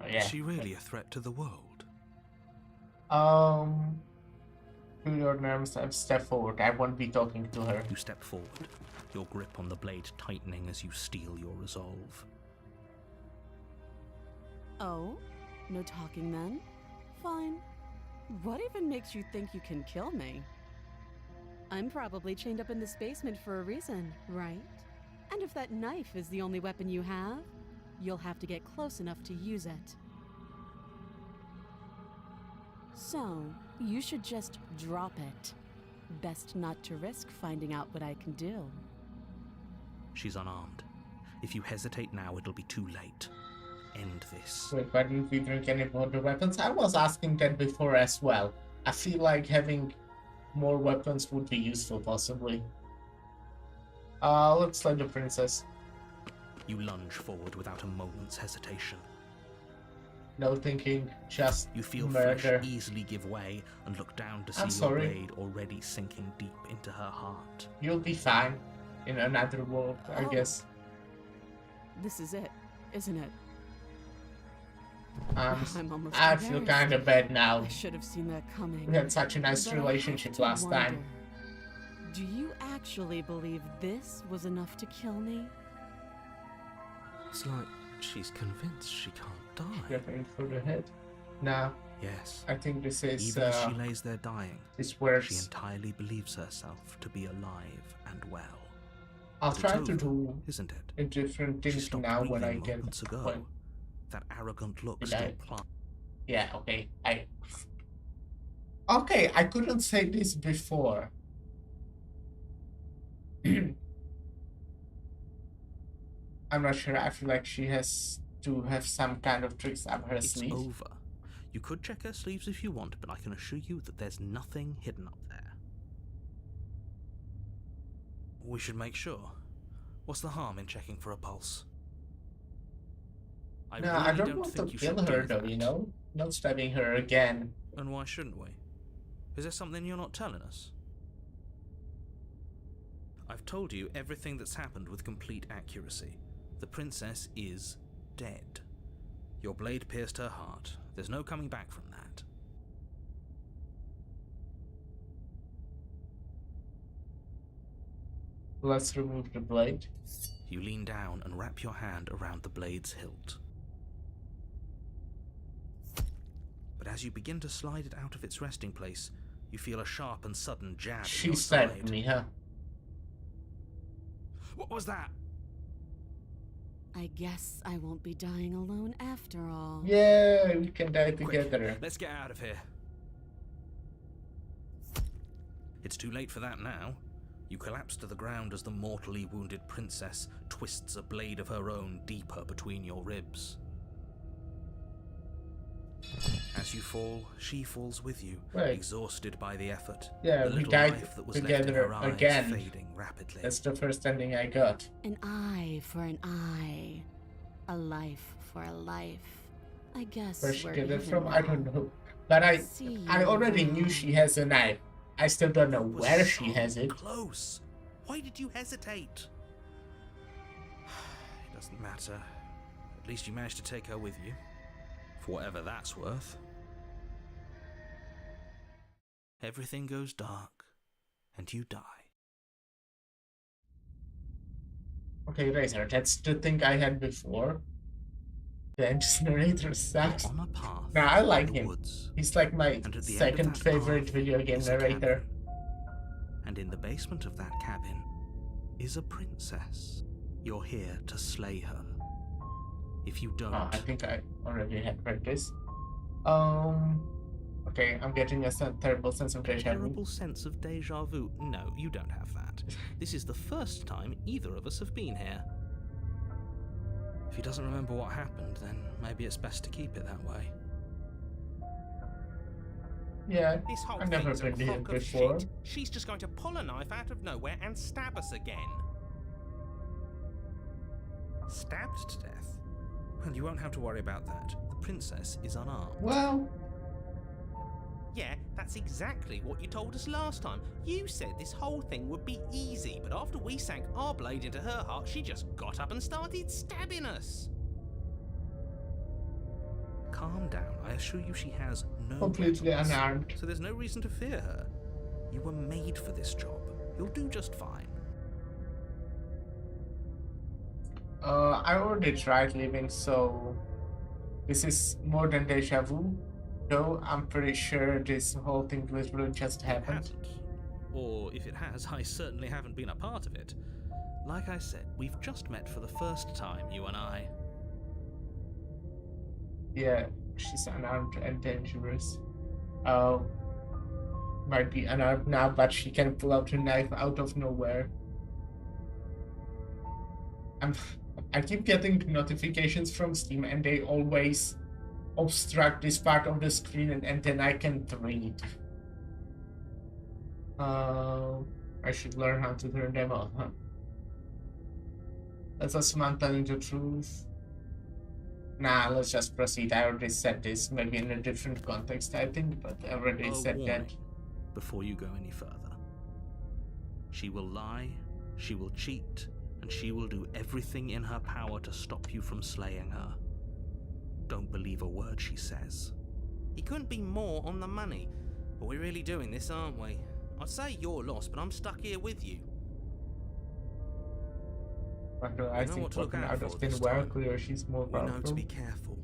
Oh, yeah. Is she really a threat to the world? To your nerves, I've stepped forward. I won't be talking to her. You step forward, your grip on the blade tightening as you steel your resolve. Oh? No talking then? Fine. What even makes you think you can kill me? I'm probably chained up in this basement for a reason, right? And if that knife is the only weapon you have, you'll have to get close enough to use it. So, you should just drop it. Best not to risk finding out what I can do. She's unarmed. If you hesitate now, it'll be too late. End this. Wait, why didn't we drink any more of the weapons? I was asking that before as well. I feel like having more weapons would be useful, possibly. Let's slay the princess. You lunge forward without a moment's hesitation. No thinking, just You feel murder. flesh easily give way and look down to see I'm your sorry. blade already sinking deep into her heart. You'll be fine in another world, I Oh. guess. This is it, isn't it? I'm almost I feel embarrassed. kind of bad now. I should have seen that coming. We had such a nice But I have relationship to last time. wonder, do you actually believe this was enough to kill me? It's like she's convinced she can't die. Getting for the head. Now, Yes. I think this is Even as she lays there dying, this she works. entirely believes herself to be alive and well. I'll But try it's to over, do isn't it? a different She thing stopped now when I breathing get moments ago. when- That arrogant look Did still I? plant. Yeah, okay. Okay, I couldn't say this before. I'm not sure. I feel like she has to have some kind of tricks up her It's sleeve. over. You could check her sleeves if you want, but I can assure you that there's nothing hidden up there. We should make sure. What's the harm in checking for a pulse? No, really I don't want to think you kill should her do though, that. you know? Not stabbing her again. And why shouldn't we? Is there something you're not telling us? I've told you everything that's happened with complete accuracy. The princess is dead. Your blade pierced her heart. There's no coming back from that. Let's remove the blade. You lean down and wrap your hand around the blade's hilt. But as you begin to slide it out of its resting place, you feel a sharp and sudden jab in She your stabbed side. me, huh? What was that? I guess I won't be dying alone after all. Yeah, we can die Quick, together. let's get out of here. It's too late for that now. You collapse to the ground as the mortally wounded princess twists a blade of her own deeper between your ribs. As you fall, she falls with you, Right. exhausted by the effort. Yeah, the we little died life that was left in together her eyes again. fading rapidly. That's the first ending I got. An eye for an eye. A life for a life. I guess Where she we're get it even from, now. I don't know. But I See already you knew around. she has a knife. I still don't know It was where she so has it. Close. Why did you hesitate? It doesn't matter. At least you managed to take her with you. For whatever that's worth. Everything goes dark, and you die. Okay, Razor, that's the thing I had before. The narrator sucks. You're on a path. Nah, I like in the him. woods, He's like my and at the end of second that favorite path video game is a narrator. cabin. And in the basement of that cabin is a princess. You're here to slay her. If you don't, Oh, I think I already had read this. Okay, I'm getting a terrible sense of deja vu. terrible sense of deja vu. No, you don't have that. This is the first time either of us have been here. If he doesn't remember what happened, then maybe it's best to keep it that way. Yeah, This whole I've never thing's a been here crock of before. shit. She's just going to pull a knife out of nowhere and stab us again. Stabbed to death? Well, you won't have to worry about that. The princess is unarmed. Well, Yeah, that's exactly what you told us last time. You said this whole thing would be easy, but after we sank our blade into her heart, she just got up and started stabbing us. Calm down. I assure you she has no completely weapons. unarmed. So there's no reason to fear her. You were made for this job. You'll do just fine. I already tried leaving, so this is more than deja vu. Though I'm pretty sure this whole thing literally just It happened. hasn't. Or if it has, I certainly haven't been a part of it. Like I said, we've just met for the first time, you and I. Yeah, she's unarmed and dangerous. Might be unarmed now, but she can pull out a knife out of nowhere. I keep getting notifications from Steam, and they always obstruct this part of the screen, and then I can't read. I should learn how to turn them off, huh? That's a smart telling the truth. Nah, let's just proceed. I already said this, maybe in a different context, I think, but I already A said that. warning before you go any further. She will lie, she will cheat, and she will do everything in her power to stop you from slaying her. Don't believe a word she says. He couldn't be more on the money. But we're really doing this, aren't we? I'd say you're lost, but I'm stuck here with you. But I You know think what to look walking out out for of thin this wire time. clear, she's more You know to powerful. be careful.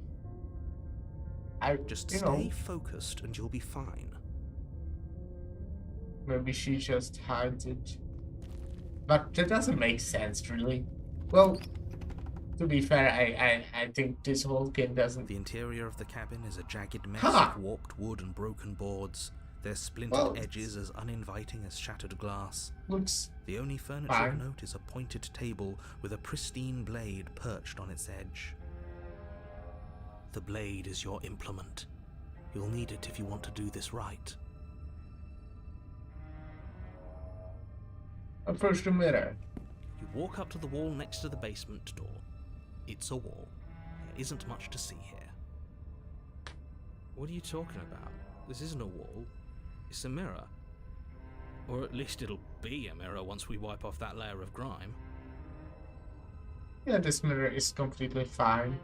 I Just you stay know, focused and you'll be fine. maybe she just hides it. But that doesn't make sense, really. Well, to be fair, I think this whole game doesn't. The interior of the cabin is a jagged mess Ha! of warped wood and broken boards, their splintered Well, edges as uninviting as shattered glass. Looks The only furniture fine. of note is a pointed table with a pristine blade perched on its edge. The blade is your implement. You'll need it if you want to do this right. approach the mirror. You walk up to the wall next to the basement door. It's a wall. There isn't much to see here. What are you talking about? This isn't a wall. It's a mirror. Or at least it'll be a mirror once we wipe off that layer of grime. Yeah, this mirror is completely fine.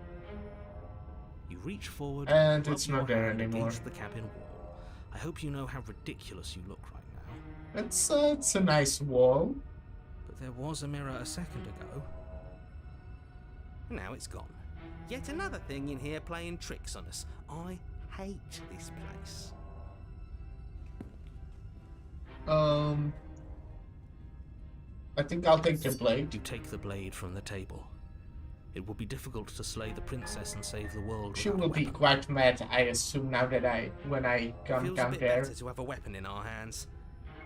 You reach forward And rub it's your not there hand anymore. against the cabin wall. I hope you know how ridiculous you look right now. It's a nice wall. But There was a mirror a second ago. Now it's gone. Yet another thing in here playing tricks on us. I hate this place. I think I'll take the blade. You take the blade from the table. It will be difficult to slay the princess and save the world. She without a will be weapon. quite mad, I assume, now that when I come Feels a down bit there. better to have a weapon in our hands.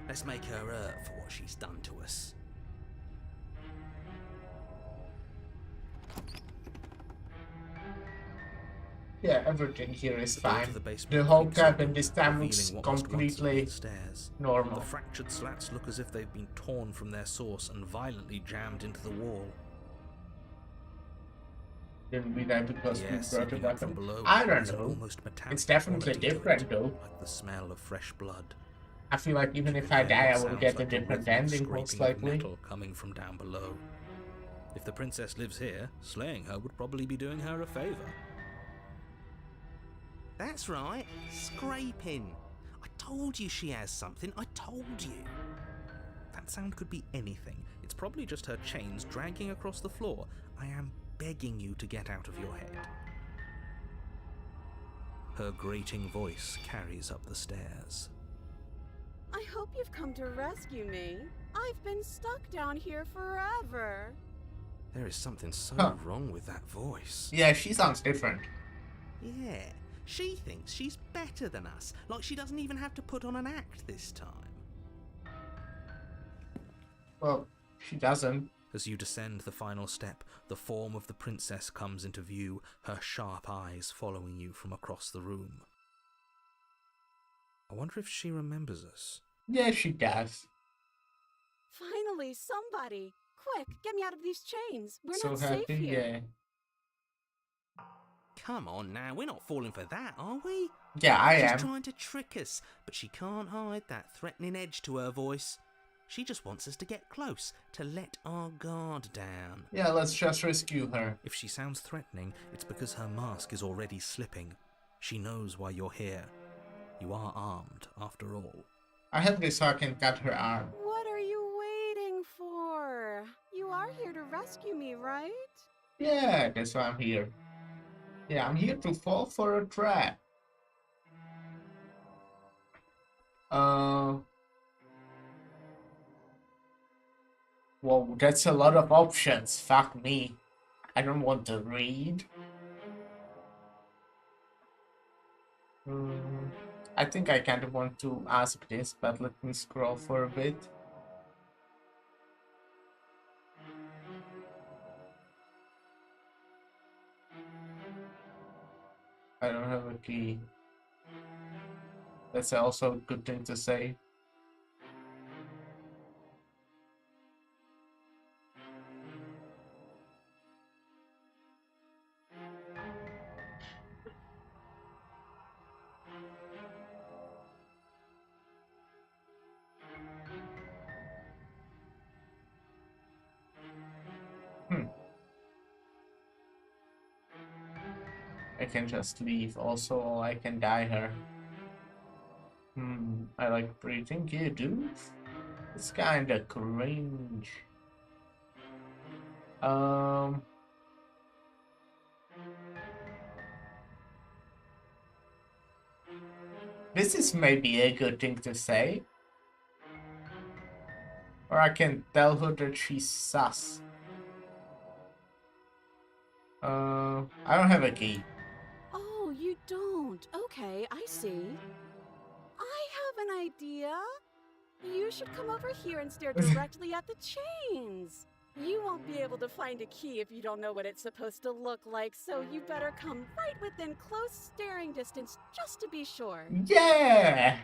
Let's make her hurt for what she's done to us. Yeah, everything here is The door fine. to the basement The whole creaks cabin open, this time revealing looks what must once have completely been stairs. normal. The fractured slats look as if they've been torn from their source and violently jammed into the wall. Didn't be that because we Yes, brought a seeping up from weapon. below. I don't There's an know. almost metallic It's definitely quality to different it, though. like the smell of fresh blood. I feel like even You if can I hear die, what I will sounds get a like the different rhythmic ending, most scraping of likely. metal coming from down below. If the princess lives here, slaying her would probably be doing her a favor. That's right, scraping. I told you she has something, I told you. That sound could be anything. It's probably just her chains dragging across the floor. I am begging you to get out of your head. Her grating voice carries up the stairs. I hope you've come to rescue me. I've been stuck down here forever. There is something so Huh. wrong with that voice. Yeah, she sounds different. Yeah, she thinks she's better than us, like she doesn't even have to put on an act this time. Well, she doesn't. As you descend the final step, the form of the princess comes into view, her sharp eyes following you from across the room. I wonder if she remembers us. Yeah, she does. Finally, somebody! Quick, get me out of these chains. We're So not happy, safe here. yeah. Come on now, we're not falling for that, are we? Yeah, I She's am. trying to trick us, but she can't hide that threatening edge to her voice. She just wants us to get close, to let our guard down. Yeah, let's just rescue her. If she sounds threatening, it's because her mask is already slipping. She knows why you're here. You are armed, after all. I have this so I can cut her arm. What are you waiting for? You are here to rescue me, right? Yeah, that's why I'm here. Yeah, I'm here to fall for a trap. Whoa, that's a lot of options. Fuck me. I don't want to read. I think I kind of want to ask this, but let me scroll for a bit. I don't have a key. That's also a good thing to say. I can just leave. Also, I can dye her. I like breathing here, dude. It's kinda cringe. This is maybe a good thing to say. Or I can tell her that she's sus. I don't have a key. Oh, you don't. Okay, I see. I have an idea. You should come over here and stare directly at the chains. You won't be able to find a key if you don't know what it's supposed to look like, so you better come right within close staring distance just to be sure. Yeah!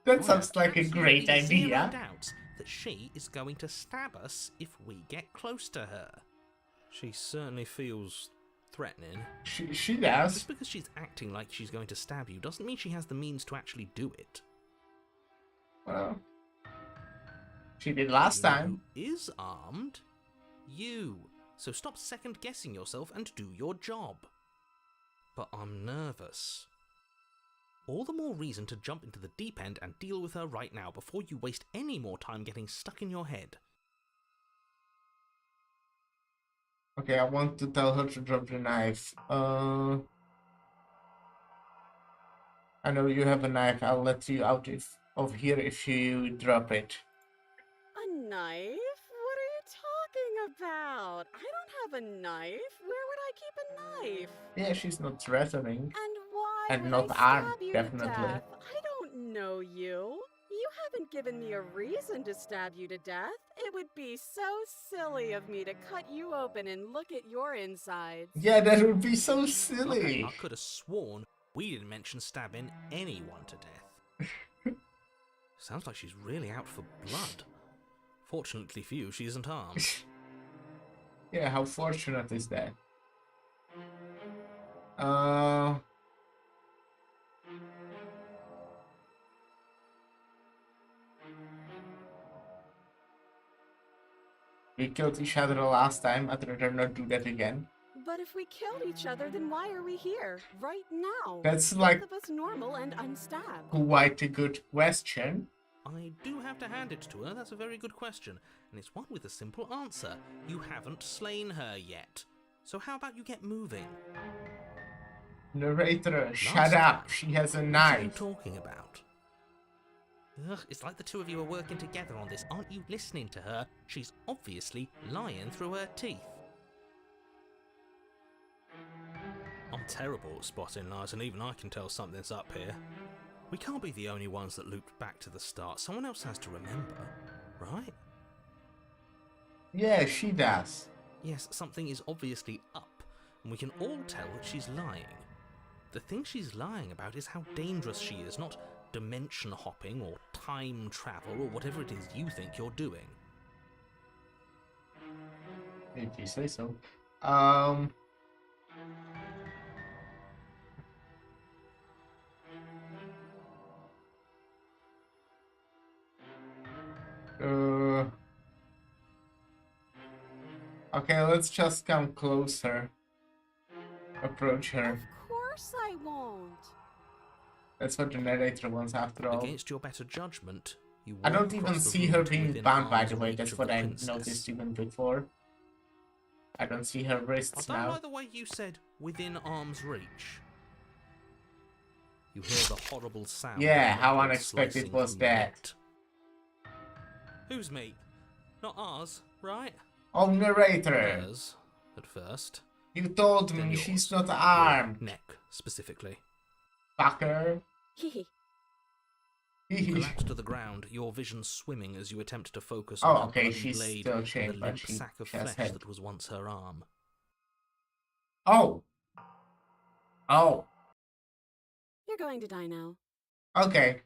That I sounds have like a great absolutely zero idea. doubts that she is going to stab us if we get close to her. She certainly feels threatening. She does. Just because she's acting like she's going to stab you doesn't mean she has the means to actually do it. Well, she did last You know time. who is armed? You. So stop second guessing yourself and do your job. But I'm nervous. All the more reason to jump into the deep end and deal with her right now before you waste any more time getting stuck in your head. Okay, I want to tell her to drop the knife. I know you have a knife. I'll let you out of here if you drop it. A knife? What are you talking about? I don't have a knife. Where would I keep a knife? Yeah, she's not threatening. And why And would not I armed, stab you definitely. to death? I don't know you. You haven't given me a reason to stab you to death. It would be so silly of me to cut you open and look at your insides. Yeah, that would be so Okay, silly. I could have sworn we didn't mention stabbing anyone to death. Sounds like she's really out for blood. Fortunately for you, she isn't armed. Yeah, how fortunate is that? We killed each other the last time. I'd rather not do that again. But if we killed each other, then why are we here, right now? That's Both like of us normal and unstabbed. quite a good question. I do have to hand it to her, that's a very good question. And it's one with a simple answer. You haven't slain her yet. So how about you get moving? Narrator, shut Last up. time. She has a What are you knife. talking about? Ugh, it's like the two of you are working together on this. Aren't you listening to her? She's obviously lying through her teeth. I'm terrible at spotting lies, and even I can tell something's up here. We can't be the only ones that looped back to the start. Someone else has to remember, right? Yeah, she does. Yes, something is obviously up, and we can all tell that she's lying. The thing she's lying about is how dangerous she is, not dimension hopping or time travel or whatever it is you think you're doing. If you say so. Okay, let's just come closer. Approach her. Of course I won't. That's what the narrator wants after all. Against your better judgment, you I walk don't even across the see room her to being within bound, by arm's the way. reach That's of what the I princess. noticed even before. I don't see her I wrists don't now. like the way you said within arm's reach. You hear the horrible sound. Yeah, of how metal unexpected slicing was through your that? meat. Whose meat? Not ours, right? Oh, narrator! Hers, at first. You told Then me yours. she's not Your armed, neck, specifically. fucker. Hehe. You collapse to the ground, your vision swimming as you attempt to focus Oh, on the okay, bloody she's blade still and chained, the but limp she sack of just flesh had- that was once her arm. Oh! Oh, You're going to die now. okay.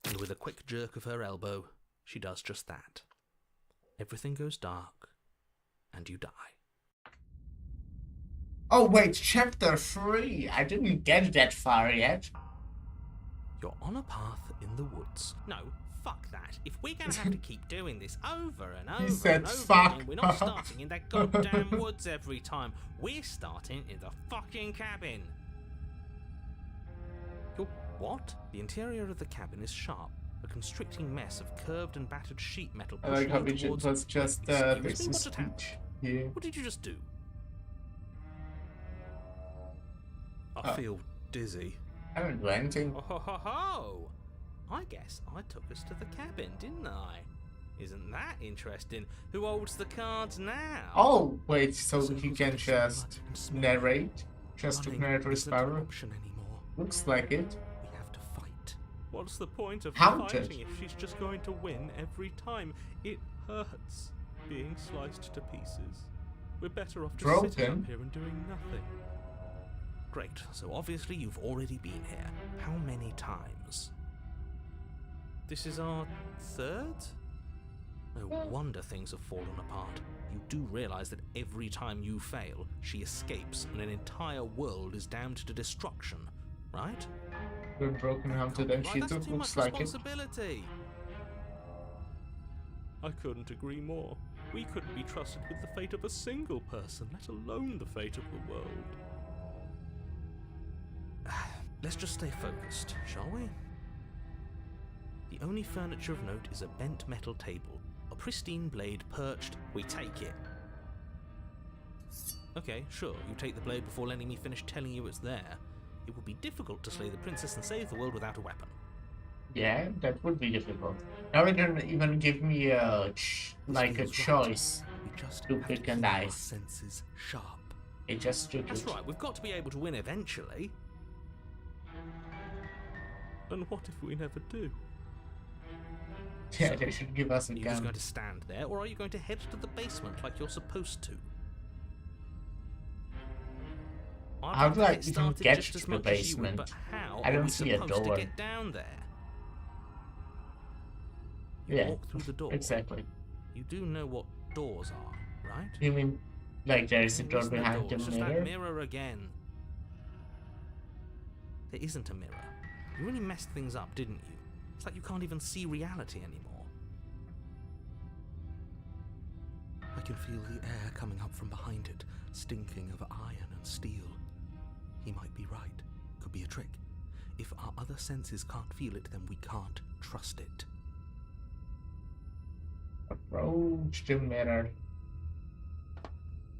And with a quick jerk of her elbow, she does just that. Everything goes dark, and you die. Oh, wait, chapter 3. I didn't get that far yet. You're on a path in the woods. No, fuck that. If we're gonna have to keep doing this over and over said and over fuck. again, we're not starting in that goddamn woods every time. We're starting in the fucking cabin. You're what? The interior of the cabin is sharp, a constricting mess of curved and battered sheet metal I like pushing how you it towards... was just Excuse me, there's a what just happened? speech here. What did you just do? I Oh. feel dizzy. I didn't do anything. Oh ho ho ho! I guess I took us to the cabin, didn't I? Isn't that interesting? Who holds the cards now? Oh, wait, so Circles he of can different blood just and smell. narrate? Just to Running narrator's isn't an power? option anymore. Looks like it. We have to fight. What's the point of Haunted. fighting if she's just going to win every time? It hurts being sliced to pieces. We're better off just sitting Broken? up here and doing nothing. Great, so obviously you've already been here. How many times? This is our third? No wonder things have fallen apart. You do realise that every time you fail, she escapes and an entire world is damned to destruction, right? We're broken, haunted, and Right, she that's took. too Looks much like it. responsibility. I couldn't agree more. We couldn't be trusted with the fate of a single person, let alone the fate of the world. Let's just stay focused, shall we? The only furniture of note is a bent metal table. A pristine blade perched. We take it. Okay, sure, you take the blade before letting me finish telling you it's there. It would be difficult to slay the princess and save the world without a weapon. Yeah, that would be difficult. Now it didn't even give me a This like a feels right. choice We just to have pick to a keep our knife. senses sharp. It just took That's it. right, we've got to be able to win eventually. And what if we never do? Yeah, So, they should give us a Are you just gun. going to stand there, or are you going to head to the basement like you're supposed to? I'd How like do to I get even started get just to as the much as you would, basement? but how I are don't we see a supposed to door. get down there? You Yeah, walk through the door. exactly. You do know what doors are, right? You mean like there is a There door isn't a behind door, the it's just mirror? that mirror again. There isn't a mirror. You really messed things up, didn't you? It's like you can't even see reality anymore. I can feel the air coming up from behind it, stinking of iron and steel. He might be right. Could be a trick. If our other senses can't feel it, then we can't trust it. Approach the mirror.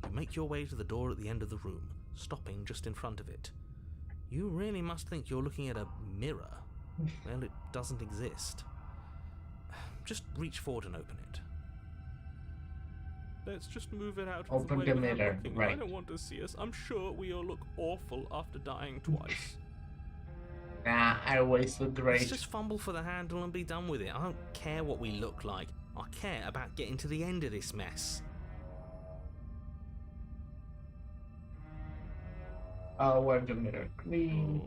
You make your way to the door at the end of the room, stopping just in front of it. You really must think you're looking at a mirror. Well, it doesn't exist. Just reach forward and open it. Let's just move it out of Open way the without mirror, looking. right. I don't want to see us. I'm sure we all look awful after dying twice. Nah, I always look Let's great. just fumble for the handle and be done with it. I don't care what we look like. I care about getting to the end of this mess. I'll wear the mirror clean.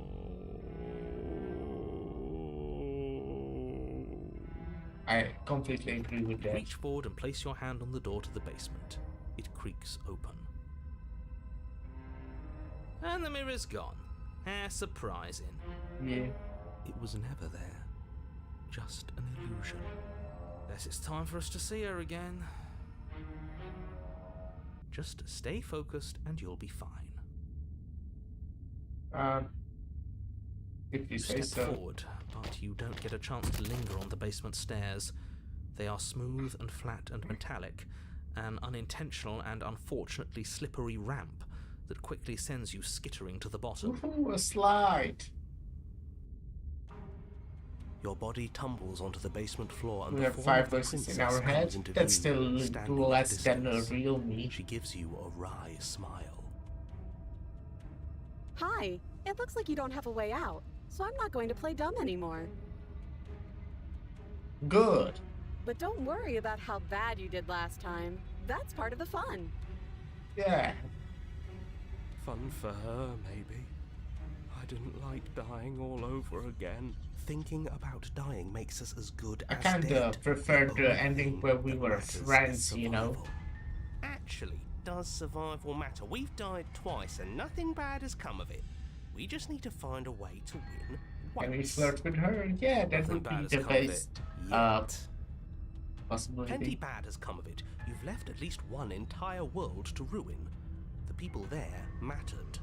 I completely agree with that. Reach forward and place your hand on the door to the basement. It creaks open. And the mirror's gone. How surprising. Yeah. It was never there. Just an illusion. Guess it's time for us to see her again. Just stay focused and you'll be fine. If you say Step so. forward, but you don't get a chance to linger on the basement stairs. They are smooth and flat and metallic, an unintentional and unfortunately slippery ramp that quickly sends you skittering to the bottom. Ooh, a slide. Your body tumbles onto the basement floor, and We the have form 5 of the voices in princess our comes head. into That's view, still standing at less than a distance. real me. She gives you a wry smile. Hi, it looks like you don't have a way out, so I'm not going to play dumb anymore. Good. But don't worry about how bad you did last time. That's part of the fun. Yeah. Fun for her, maybe. I didn't like dying all over again. Thinking about dying makes us as good I as kinda dead. prefer The the only ending thing where we that were matters is friends, you know? survival. Actually, does survival matter? We've died twice and nothing bad has come of it. We just need to find a way to win Can we once. flirt with her? Yeah, that Nothing would bad be has the come of it best yet. Plenty possibility. bad has come of it. You've left at least one entire world to ruin. The people there mattered.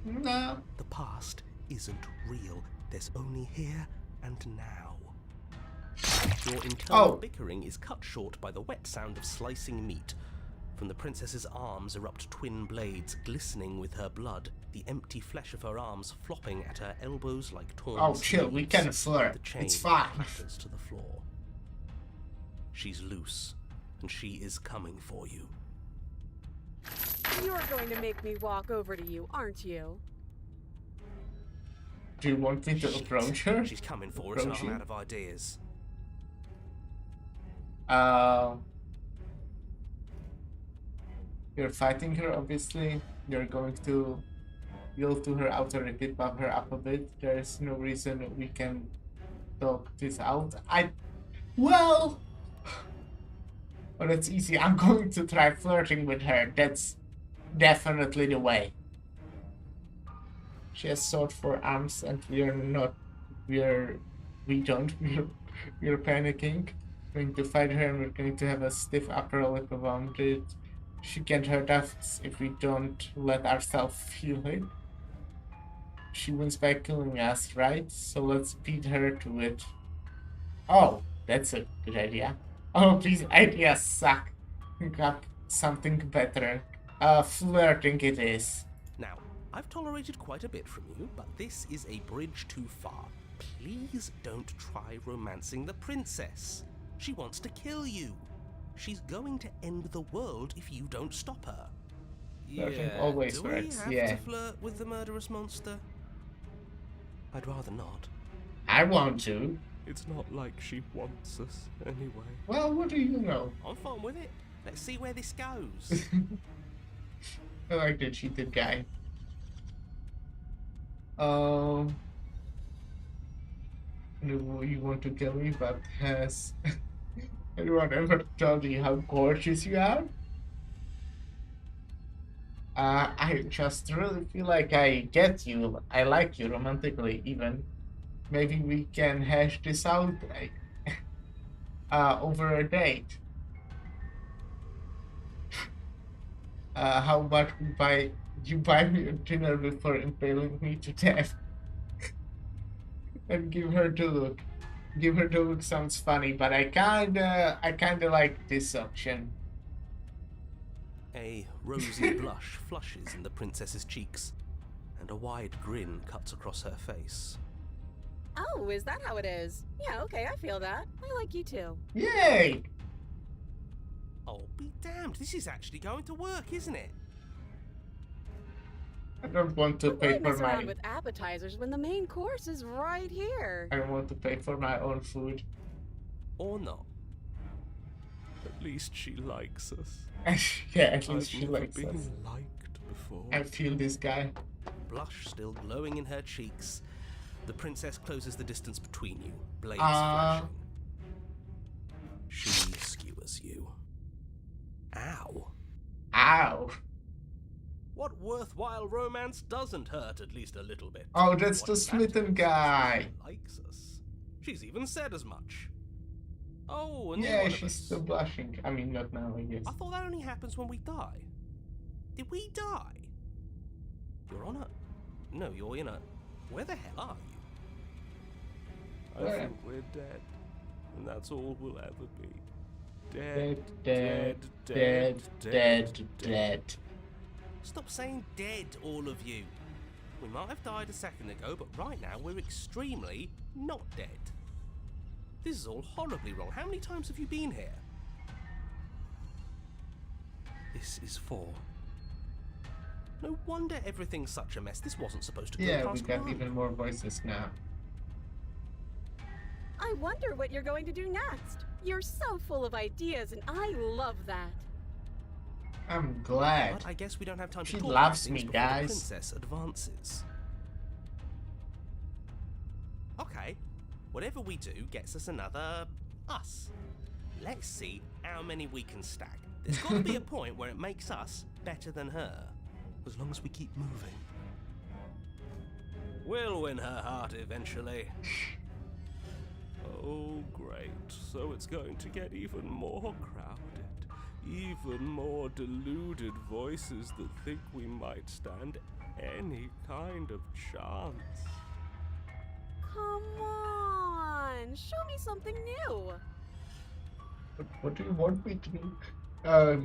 No. The past isn't real. There's only here and now. Your internal Oh. bickering is cut short by the wet sound of slicing meat. From the princess's arms erupt twin blades, glistening with her blood, the empty flesh of her arms flopping at her elbows like torn Oh, chill. We sleeves. can flirt. The chain It's fine. clatters to the floor. She's loose, and she is coming for you. You're going to make me walk over to you, aren't you? Do you want me to approach her? She's coming for us, and I'm Approaching? out of ideas. You're fighting her, obviously. You're going to yield to her authority, buff her up a bit. There's no reason we can talk this out. Well, it's easy. I'm going to try flirting with her. That's definitely the way. She has sword for arms, and we're not. We don't. We're panicking. We're going to fight her, and we're going to have a stiff upper lip around it. She can't hurt us if we don't let ourselves feel it. She wins by killing us, right? So let's beat her to it. Oh, that's a good idea. Oh, these ideas suck. Think up something better. Flirting it is. Now, I've tolerated quite a bit from you, but this is a bridge too far. Please don't try romancing the princess. She wants to kill you. She's going to end the world if you don't stop her. Flirting always do works, we have yeah. to flirt with the murderous monster? I'd rather not. I want to. It's not like she wants us anyway. Well, what do you know? I'm fine with it. Let's see where this goes. I like the cheated guy. You want to kill me, but has anyone ever told you how gorgeous you are? I just really feel like I get you. I like you romantically, even. Maybe we can hash this out over a date. How about you buy me a dinner before impaling me to death? And give her the look. Give her the look sounds funny, but I kinda like this option. A rosy blush flushes in the princess's cheeks, and a wide grin cuts across her face. Oh, is that how it is? Yeah, okay, I feel that. I like you too. Yay! Oh, be damned, this is actually going to work, isn't it? I don't want to pay Why for mess around my. with appetizers when the main course is right here? I don't want to pay for my own food. Or not. At least she likes us. Yeah, at least she I've likes never us. been liked before. I feel this guy. Blush still glowing in her cheeks. The princess closes the distance between you, blades Ah. flashing. She skewers you. Ow. Ow. What worthwhile romance doesn't hurt at least a little bit? Oh, that's What the matters smitten is guy. She likes us. She's even said as much. Oh, and Yeah, one of she's us. still blushing. I mean, not now, I guess. I thought that only happens when we die. Did we die? You're on a... No, you're in a... Where the hell are you? I Where? think we're dead. And that's all we'll ever be. Dead, dead, dead. Stop saying dead, all of you. We might have died a second ago, but right now we're extremely not dead. This is all horribly wrong. How many times have you been here? This is 4. No wonder everything's such a mess. This wasn't supposed to go Yeah, we past got 1. even more voices now. I wonder what you're going to do next. You're so full of ideas, and I love that. I'm glad. But I guess we don't have time She to talk loves about things me, before the guys. princess advances. Okay, whatever we do gets us another us. Let's see how many we can stack. There's got to be a point where it makes us better than her. As long as we keep moving. We'll win her heart eventually. Oh, great. So it's going to get even more crowded. Even more deluded voices that think we might stand any kind of chance. Come on, show me something new. What do you want me to do?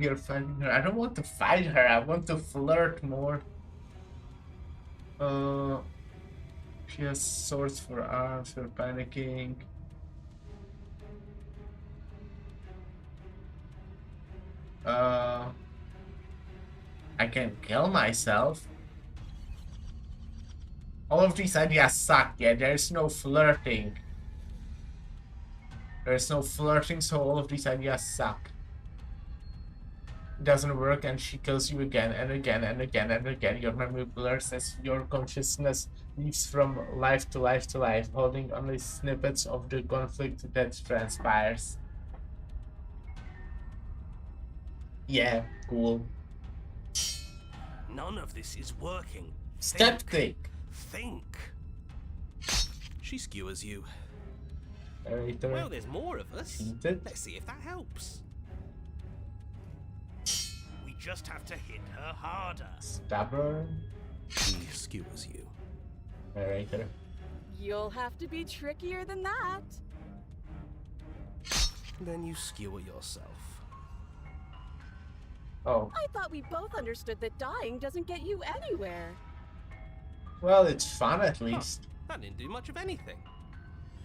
You're fighting her. I don't want to fight her. I want to flirt more. She has swords for arms. We're panicking. I can kill myself. All of these ideas suck. Yeah, there's no flirting. There's no flirting, so all of these ideas suck. It doesn't work, and she kills you again and again and again and again. Your memory blurs as your consciousness leaps from life to life to life, holding only snippets of the conflict that transpires. Yeah, cool. None of this is working. Skeptic. Think. She skewers you. Narrator. Well, there's more of us. Cheated. Let's see if that helps. We just have to hit her harder. Stubborn. She skewers you. Narrator. You'll have to be trickier than that. Then you skewer yourself. Oh, I thought we both understood that dying doesn't get you anywhere. well, it's fun at least. That didn't do much of anything.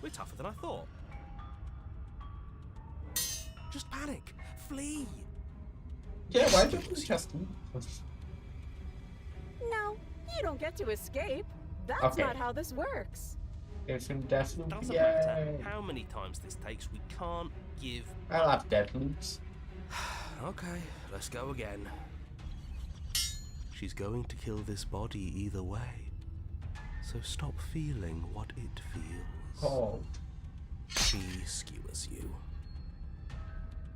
We're tougher than I thought. Just panic. Flee. Yeah, why don't we just leave? No, you don't get to escape. That's Okay. not how this works. Different death loop. Doesn't Yeah. matter how many times this takes, we can't give. I love death loops. Okay, let's go again. She's going to kill this body either way. So stop feeling what it feels. Cold. She skewers you.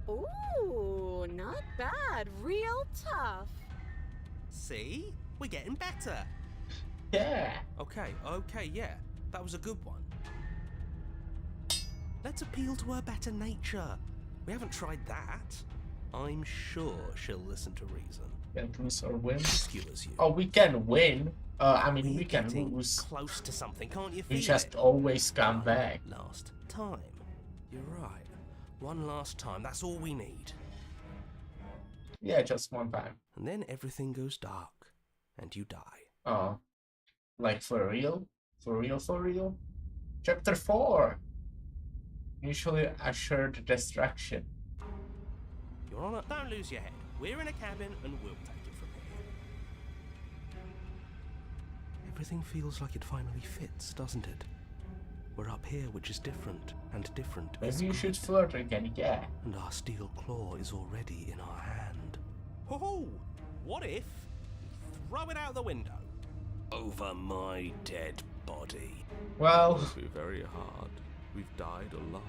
Ooh, not bad. Real tough. See? We're getting better. Yeah. Okay, yeah. That was a good one. Let's appeal to her better nature. We haven't tried that. I'm sure she'll listen to reason. Can lose or win. She skewers you. Oh, we can win. I mean, We're we can getting lose. close to something, can't you We feel just it? always come One back. last time. You're right. One last time. That's all we need. Yeah, just one time. And then everything goes dark, and you die. Oh, like for real? For real? For real? Chapter 4. Mutually assured destruction. Your Honor, don't lose your head. We're in a cabin, and we'll take it from here. Everything feels like it finally fits, doesn't it? We're up here, which is different, and different is Maybe you should good. flirt again, yeah. And our steel claw is already in our hand. Ho! What if we throw it out the window? Over my dead body. Well, It'll be very hard. We've died a lot.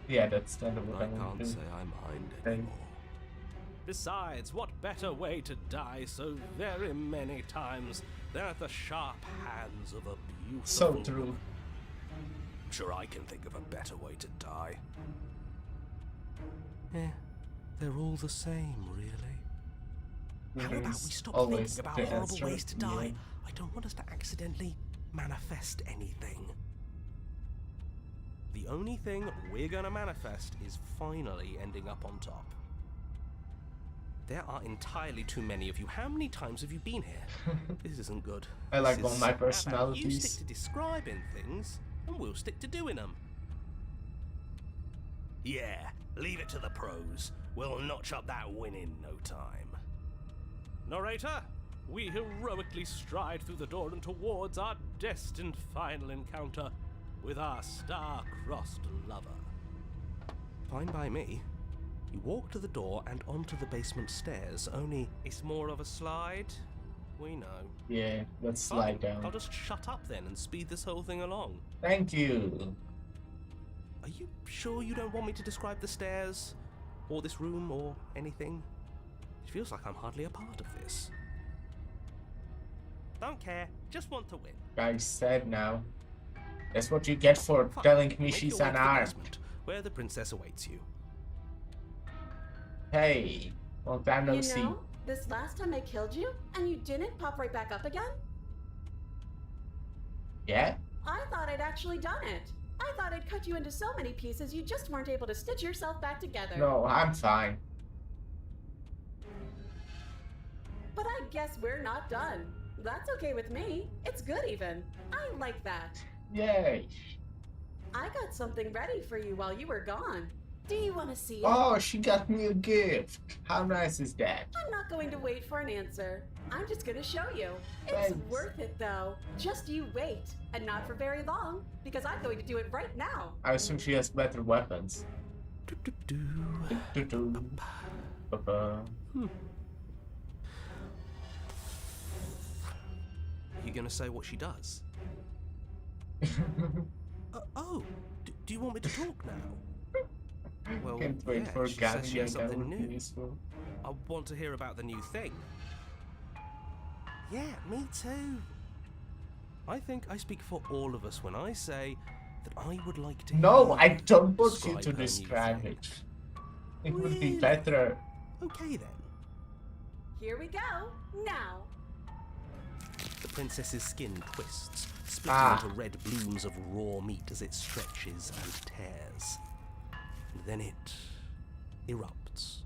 yeah, that's kind of what I I want can't to do. say I mind Then- anymore. Besides, what better way to die so very many times than at the sharp hands of a beautiful So true. woman? I'm sure I can think of a better way to die. They're all the same, really. How There about is we stop always thinking about the horrible answer, ways to die? yeah. I don't want us to accidentally manifest anything. The only thing we're gonna manifest is finally ending up on top. There are entirely too many of you. How many times have you been here? This isn't good. I like This all is- my How about you personalities. stick to describing things, and we'll stick to doing them. Yeah, leave it to the pros. We'll notch up that win in no time. Narrator, we heroically stride through the door and towards our destined final encounter with our star-crossed lover. Fine by me. You walk to the door and onto the basement stairs, only it's more of a slide. We know. Yeah, let's Fine, slide down. I'll just shut up then and speed this whole thing along. Thank you. Are you sure you don't want me to describe the stairs, or this room, or anything? It feels like I'm hardly a part of this. Don't care, just want to win. Guys said now. That's what you get for Fine, telling me make she's your way to the unarmed. basement, where the princess awaits you. Hey, long time no You see. know, this last time I killed you, and you didn't pop right back up again? Yeah? I thought I'd actually done it. I thought I'd cut you into so many pieces you just weren't able to stitch yourself back together. No, I'm fine. But I guess we're not done. That's okay with me. It's good even. I like that. Yay. I got something ready for you while you were gone. Do you want to see it? Oh, she got me a gift. How nice is that? I'm not going to wait for an answer. I'm just going to show you. It's Thanks. worth it though. Just you wait. And not for very long, because I'm going to do it right now. I assume she has better weapons. Do-do-do. Do-do. Ba-ba. Are you gonna say what she does? Do you want me to talk now? Well, Can't wait yeah, for she says she Gavin. has That something would be new. useful. I want to hear about the new thing. Yeah, me too. I think I speak for all of us when I say that I would like to No, hear I don't want you describe to her new describe thing. it. It would be Really? better. Okay then. Here we go. Now. The princess's skin twists, splitting Ah. into red blooms of raw meat as it stretches and tears. And then it erupts.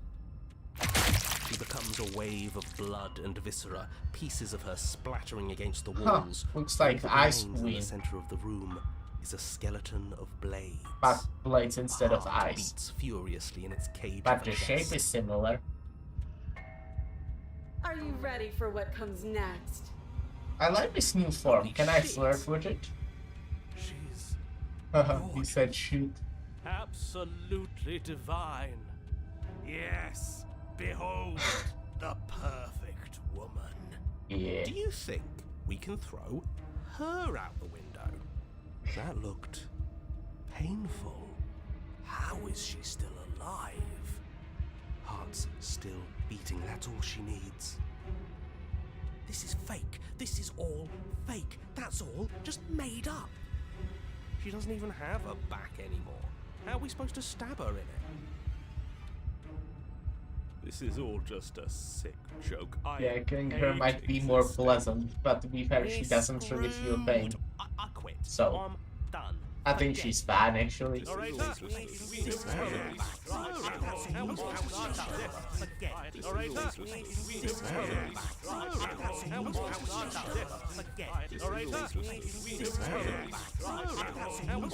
She becomes a wave of blood and viscera, pieces of her splattering against the walls. Looks All like that Ice remains in Queen, the center of the room is a skeleton of blades. but blades instead of Heart ice. beats furiously in its cage But of the a shape chest. is similar. Are you ready for what comes next? I like this new form. Holy Can I shit. flirt with it? She's He said shoot. absolutely divine. Yes, behold the perfect woman. Yeah. Do you think we can throw her out the window? That looked painful. How is she still alive? Heart's still beating, that's all she needs. This is fake. This is all fake. That's all just made up. She doesn't even have a back anymore. How are we supposed to stab her in it? This is all just a sick joke. Yeah, killing her might be more pleasant, but to be fair, she doesn't really feel pain. I quit. So, I'm done. I think she's fine, actually.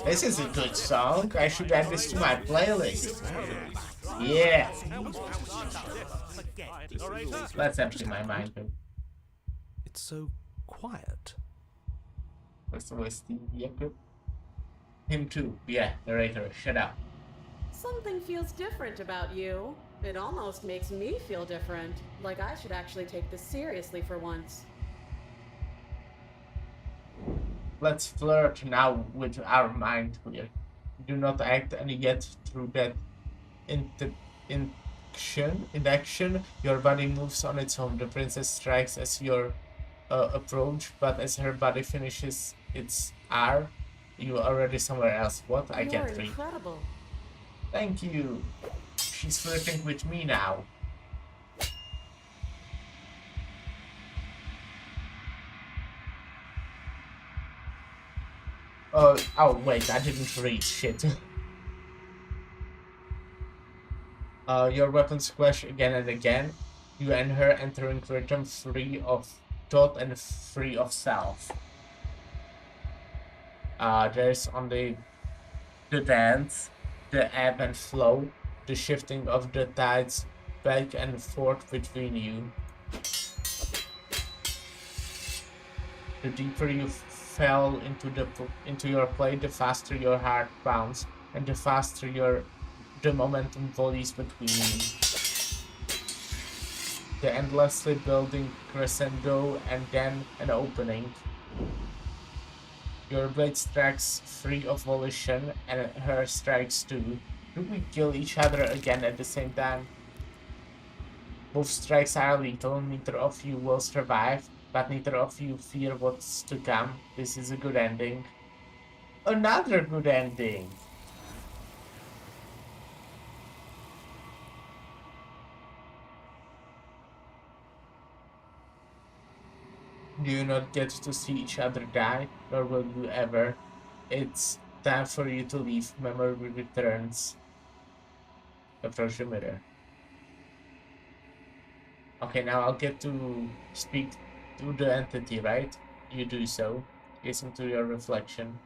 This is a good song. I should add this to my playlist. Yeah. Let's empty my mind. It's so quiet. What's the list? Yep. Him too. Yeah, narrator. Shut up. Something feels different about you. It almost makes me feel different. Like I should actually take this seriously for once. Let's flirt now with our mind clear. Do not act and yet through that inaction, your body moves on its own. The princess strikes as your approach, but as her body finishes its R, you are already somewhere else. What? I can't You're read. incredible. Thank you. She's flirting with me now. Oh wait, I didn't read shit. Your weapons clash again and again. You and her entering rhythm free of thought and free of self. There's only the dance, the ebb and flow, the shifting of the tides back and forth between you. The deeper you fell into your play, the faster your heart pounds, and the faster the momentum volleys between you. The endlessly building crescendo and then an opening. Your blade strikes free of volition, and her strikes too. Do we kill each other again at the same time? Both strikes are lethal, neither of you will survive, but neither of you fear what's to come. This is a good ending. Another good ending! Do you not get to see each other die, nor will you ever. It's time for you to leave. Memory returns. Approach the mirror. Okay, now I'll get to speak to the entity, right? You do so. Listen to your reflection.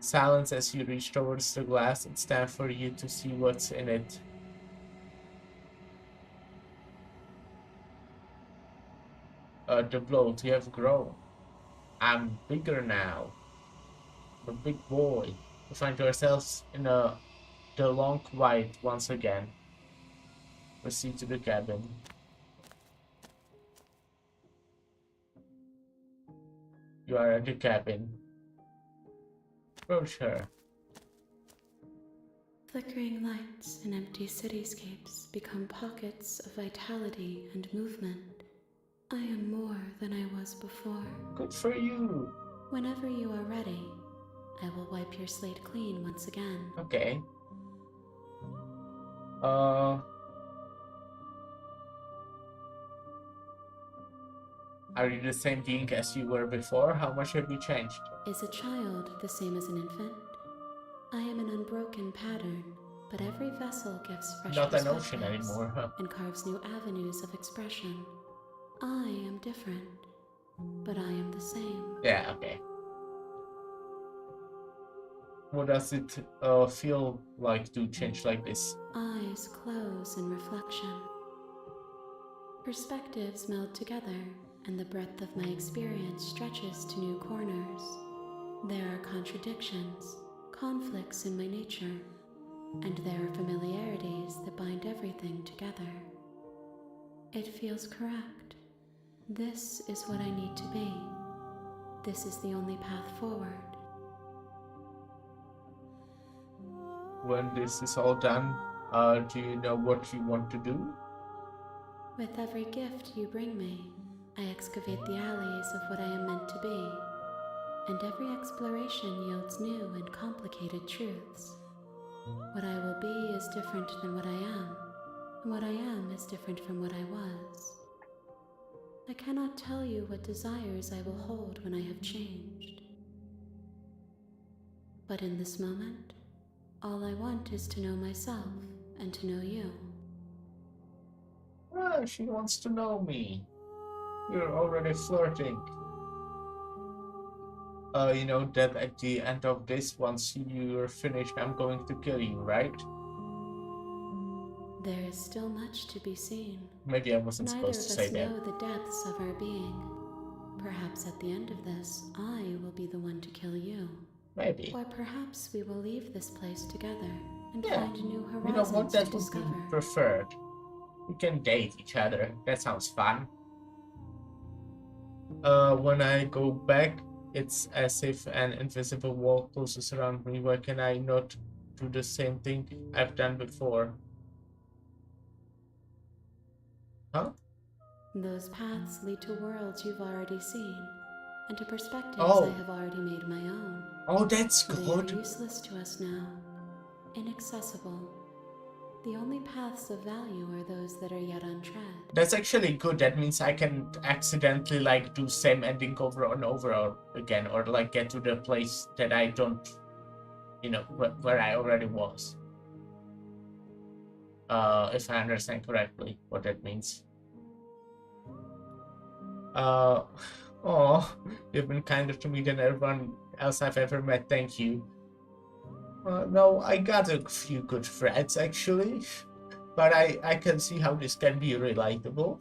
Silence as you reach towards the glass. It's time for you to see what's in it. The bloat, you have grown. I'm bigger now. I'm a big boy. You find yourselves in the long quiet once again. Proceed to the cabin. You are at the cabin. Approach her. Flickering lights and empty cityscapes become pockets of vitality and movement. I am more than I was before. Good for you. Whenever you are ready, I will wipe your slate clean once again. Okay. Are you the same being as you were before? How much have you changed? Is a child the same as an infant? I am an unbroken pattern, but every vessel gives fresh Not an perspectives ocean anymore, huh? and carves new avenues of expression. I am different, but I am the same. Yeah, okay. What does it feel like to change like this? Eyes close in reflection. Perspectives meld together, and the breadth of my experience stretches to new corners. There are contradictions, conflicts in my nature, and there are familiarities that bind everything together. It feels correct. This is what I need to be. This is the only path forward. When this is all done, do you know what you want to do? With every gift you bring me, I excavate the alleys of what I am meant to be, and every exploration yields new and complicated truths. What I will be is different than what I am, and what I am is different from what I was. I cannot tell you what desires I will hold when I have changed. But in this moment, all I want is to know myself and to know you. Ah, she wants to know me. You're already flirting. You know that at the end of this, once you're finished, I'm going to kill you, right? There is still much to be seen. Maybe I wasn't Neither of supposed to us say that. know the depths of our being. Perhaps at the end of this, I will be the one to kill you. Maybe. Or perhaps we will leave this place together and Yeah. find new You know what? horizons That to would discover. be preferred. We can date each other. That sounds fun. When I go back, it's as if an invisible wall closes around me. Why can I not do the same thing I've done before? Huh? Those paths lead to worlds you've already seen, and to perspectives Oh. I have already made my own. Oh, that's They good. are useless to us now, inaccessible. The only paths of value are those that are yet untread. That's actually good. That means I can accidentally like do same ending over and over again, or like get to the place that I don't, you know, where I already was. If I understand correctly, what that means. Oh, you've been kinder to me than everyone else I've ever met. Thank you. No, I got a few good friends actually, but I can see how this can be relatable.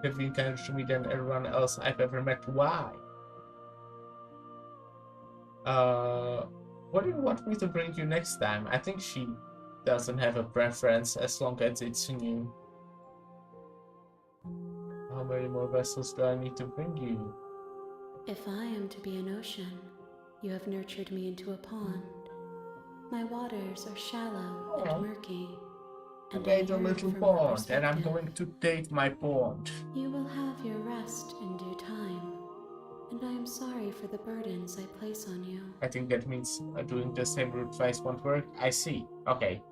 You've been kinder to me than everyone else I've ever met. Why? What do you want me to bring you next time? I think she doesn't have a preference as long as it's new. How many more vessels do I need to bring you? If I am to be an ocean, you have nurtured me into a pond. My waters are shallow Oh. and murky, I and made a yearn little for more pond, and I'm perspective. going to date my pond. You will have your rest in due time, and I am sorry for the burdens I place on you. I think that means doing the same route twice won't work. I see. Okay.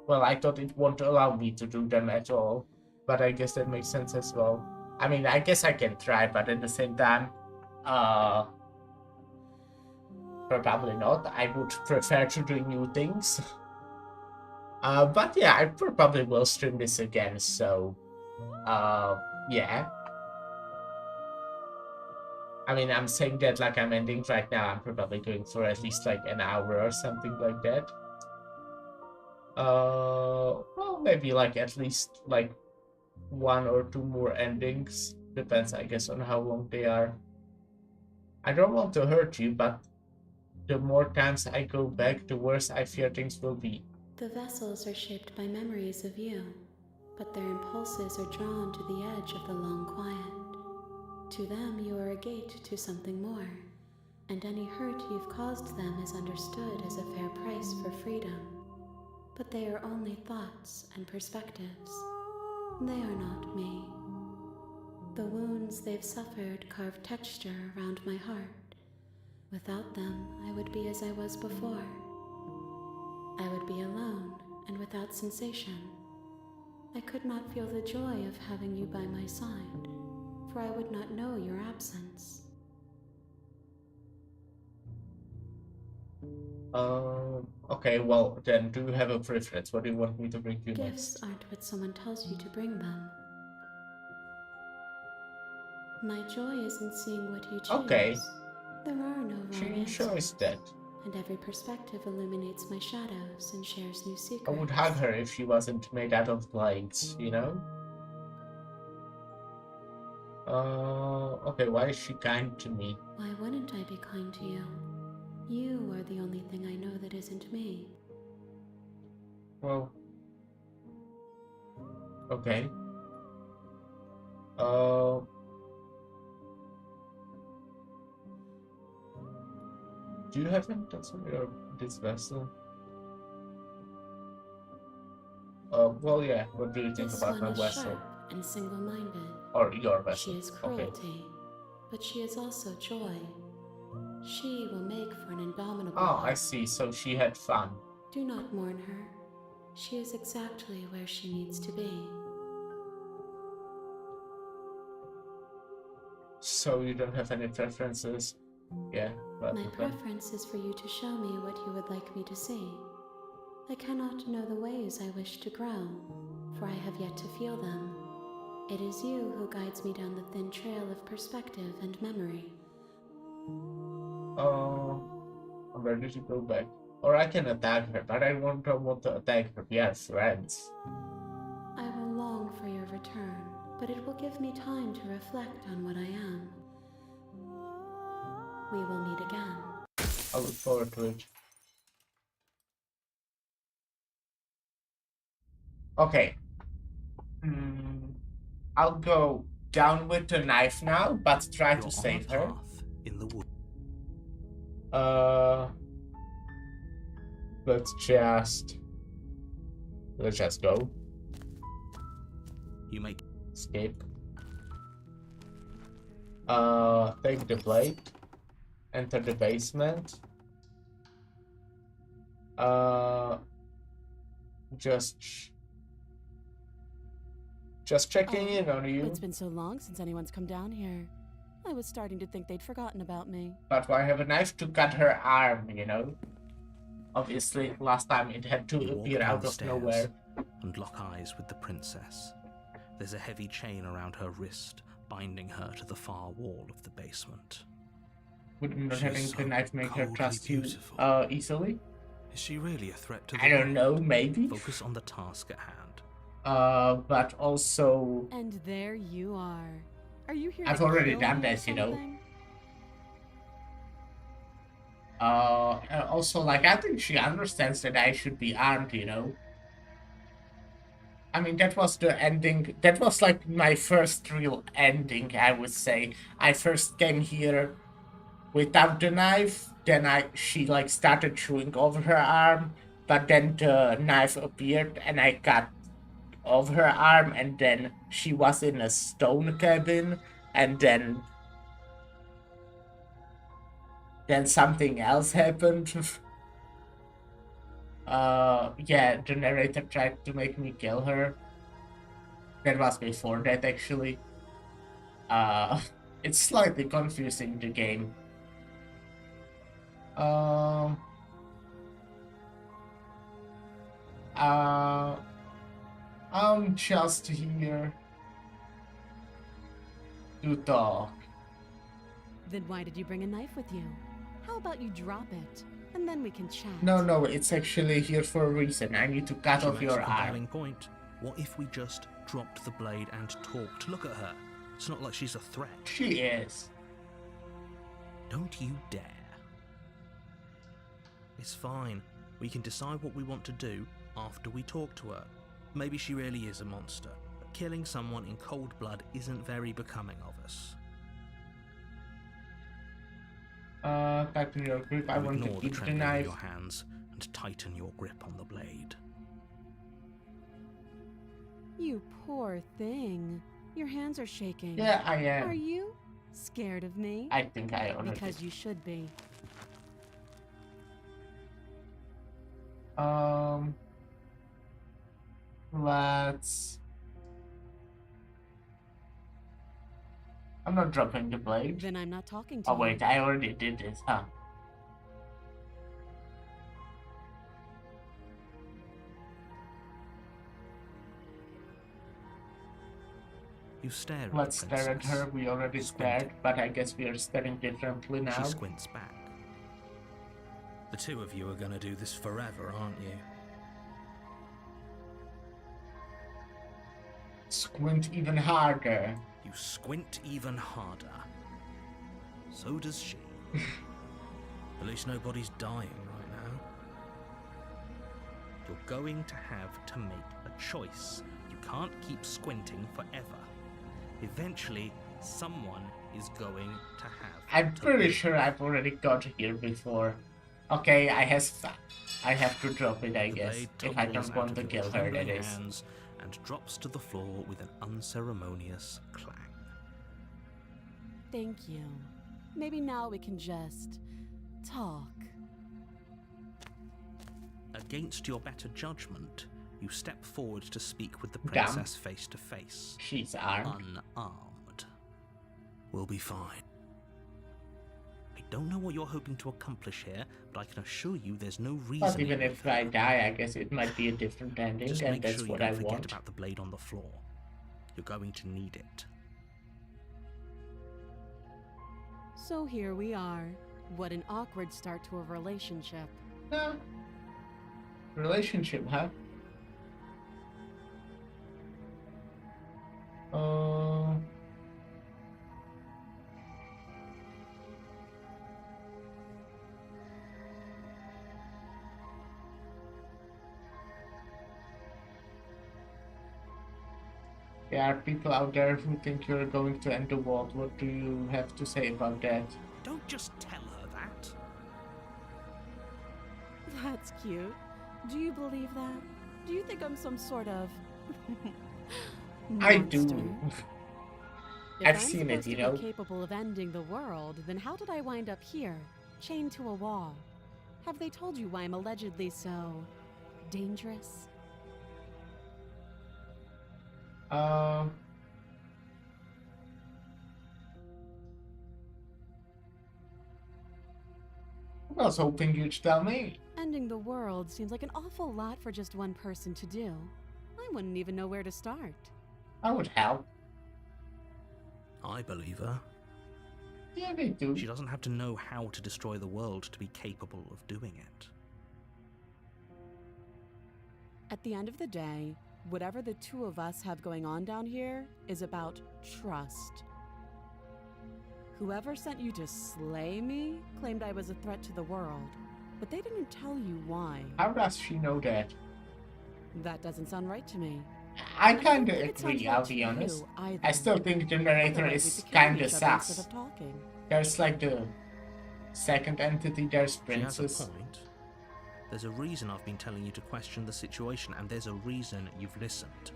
Well, I thought it won't allow me to do them at all, but I guess that makes sense as well. I mean, I guess I can try, but at the same time, probably not. I would prefer to do new things. But yeah, I probably will stream this again, so, yeah. I mean, I'm saying that like I'm ending right now. I'm probably going for at least like an hour or something like that. Well, maybe like at least like 1 or 2 more endings. Depends, I guess, on how long they are. I don't want to hurt you, but the more times I go back, the worse I fear things will be. The vessels are shaped by memories of you, but their impulses are drawn to the edge of the long quiet. To them, you are a gate to something more, and any hurt you've caused them is understood as a fair price for freedom. But they are only thoughts and perspectives. They are not me. The wounds they've suffered carve texture around my heart. Without them, I would be as I was before. I would be alone and without sensation. I could not feel the joy of having you by my side, for I would not know your absence. Okay, well, then do you have a preference? What do you want me to bring you Gifts next? aren't what someone tells you to bring them. My joy is in seeing what you Okay, choose. There are no she wrong enjoys answers, that. and every perspective illuminates my shadows and shares new I would hug secrets. her if she wasn't made out of blades, you know? Okay, why is she kind to me? Why wouldn't I be kind to you? You are the only thing I know that isn't me. Well, okay. Uh, do you have intentions on your this vessel? Well, yeah. What do you think This about one my is vessel sharp and single-minded. or your She vessel? is Okay. cruelty, but she is also joy. She will make for an indomitable Oh, I heart. see. So she had fun. Do not mourn her. She is exactly where she needs to be. So you don't have any preferences? Yeah, but My of them. preference is for you to show me what you would like me to see. I cannot know the ways I wish to grow, for I have yet to feel them. It is you who guides me down the thin trail of perspective and memory. Oh, I'm ready to go back. Or I can attack her, but I don't want to attack her. We are friends. I will long for your return, but it will give me time to reflect on what I am. We will meet again. I look forward to it. Okay. I'll go down with the knife now, but try You're to on a save her. path in the wood. Uh, let's just go. You make Escape. Take the blade. Enter the basement. Just checking Oh, in on you. it's been so long since anyone's come down here. I was starting to think they'd forgotten about me. But I have a knife to cut her arm, you know? Obviously, last time it had to You walk appear down out the of stairs nowhere. and lock eyes with the princess. There's a heavy chain around her wrist, binding her to the far wall of the basement. Would not She's having so the knife make her coldly trust you beautiful. easily? Is she really a threat to the I don't know, world? maybe. Focus on the task at hand. But also, And there you are. Are you here I've to already kill done me or that, you know. something? Also, like, I think she understands that I should be armed, you know. I mean, that was the ending. That was like my first real ending, I would say. I first came here without the knife, then she like started chewing over her arm, but then the knife appeared and I cut off her arm, and then she was in a stone cabin, and then something else happened. Yeah, the narrator tried to make me kill her. That was before that, actually. Uh, it's slightly confusing, the game. Um, uh, I'm just here to talk. Then why did you bring a knife with you? How about you drop it, and then we can chat? No, it's actually here for a reason. I need to cut She off makes your a arm. compelling point. What if we just dropped the blade and talked? Look at her. It's not like she's a threat. She is. Don't you dare. It's fine. We can decide what we want to do after we talk to her. Maybe she really is a monster, but killing someone in cold blood isn't very becoming of us. Tighten your grip. I You want to ignore the keep the trembling of knife. your hands and tighten your grip on the blade. You poor thing. Your hands are shaking. Yeah, I Are am. you scared of me? I think I already. Because you should be. Let's. I'm not dropping the blade. Then I'm not talking to Oh you. wait, I already did this, huh? You stare at Let's the stare at princess. her. We already stared, Squinting. but I guess we are staring differently now. She squints back. The two of you are going to do this forever, aren't you? Squint even harder. You squint even harder. So does she. At least nobody's dying right now. You're going to have to make a choice. You can't keep squinting forever. Eventually, someone is going to have I'm to pretty leave. sure I've already got here before. Okay, I have to drop it, I The guess. blade If I tumbles don't out want to of your kill her, that trembling is. hands and drops to the floor with an unceremonious clang. Thank you. Maybe now we can just talk. Against your better judgment, you step forward to speak with the Damn. princess face to face. She's armed. Unarmed. We'll be fine. I don't know what you're hoping to accomplish here, but I can assure you there's no reason. But even if I die, I guess it might be a different ending, Just and make that's sure you what don't I forget want. about the blade on the floor. You're going to need it. So here we are. What an awkward start to a relationship. No. Relationship, huh? There are people out there who think you're going to end the world. What do you have to say about that? Don't just tell her that. That's cute. Do you believe that? Do you think I'm some sort of I do. monster? If I've I'm seen it, supposed you to know. be capable of ending the world, then how did I wind up here, chained to a wall? Have they told you why I'm allegedly so dangerous? I was hoping you'd tell me. Ending the world seems like an awful lot for just one person to do. I wouldn't even know where to start. I would help. I believe her. Yeah, they do. She doesn't have to know how to destroy the world to be capable of doing it. At the end of the day, whatever the two of us have going on down here is about trust. Whoever sent you to slay me claimed I was a threat to the world, but they didn't tell you why. How does she know that? That doesn't sound right to me. I And kinda don't think it sounds agree, right I'll to be you honest. either. I still think the narrator Otherwise, is we'd be killing kinda each other instead sus. of talking. There's like the second entity, there's She has Princess. a point. There's a reason I've been telling you to question the situation, and there's a reason you've listened.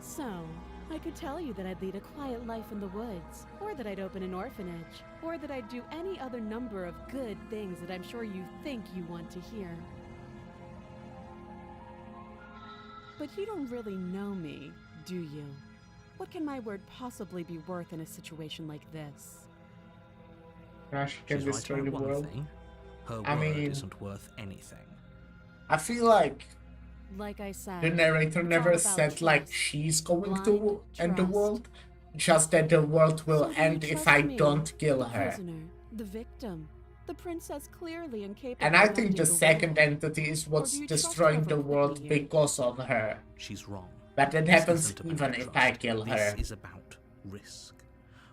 So, I could tell you that I'd lead a quiet life in the woods, or that I'd open an orphanage, or that I'd do any other number of good things that I'm sure you think you want to hear. But you don't really know me, do you? What can my word possibly be worth in a situation like this? Crash can She's right destroy the about one world. thing. Her I word mean- isn't worth anything. I feel like Like I said, the narrator it's never all about said like trust. she's going Blind to end the trust. world. Just that the world will So do you end if trust I me, don't kill the her. prisoner, the victim, the princess clearly incapable And I of think ending the second world. entity is what's do you trust destroying the whoever put world me here? because of her. She's wrong. But that This happens isn't about even if trust. I kill This her. is about risk.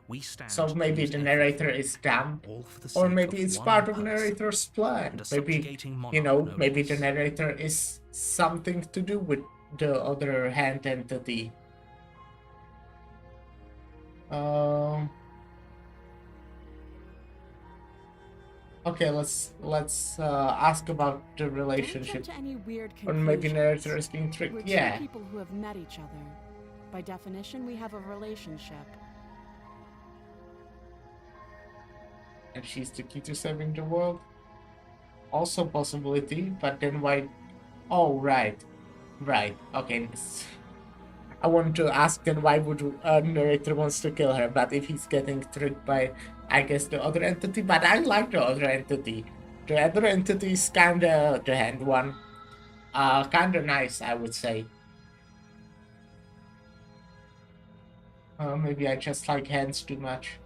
We stand So to maybe lose the everything, narrator is dumb. all for the Or sake maybe of it's one part of person narrator's plan. and a Maybe, subjugating you monarch, know, no maybe the less. narrator is something to do with the other hand entity. Okay, let's ask about the Don't relationship. jump to any weird Or maybe conclusions. narrator is being We're tricked. two Yeah. people who have met each other. By definition, we have a relationship. And she's the key to saving the world. Also possibility, but then why? Oh, right. Right. Okay. I wanted to ask then why would a narrator wants to kill her, but if he's getting tricked by, I guess, the other entity. But I like the other entity. The other entity is kinda the hand one. Kinda nice, I would say. Maybe I just like hands too much.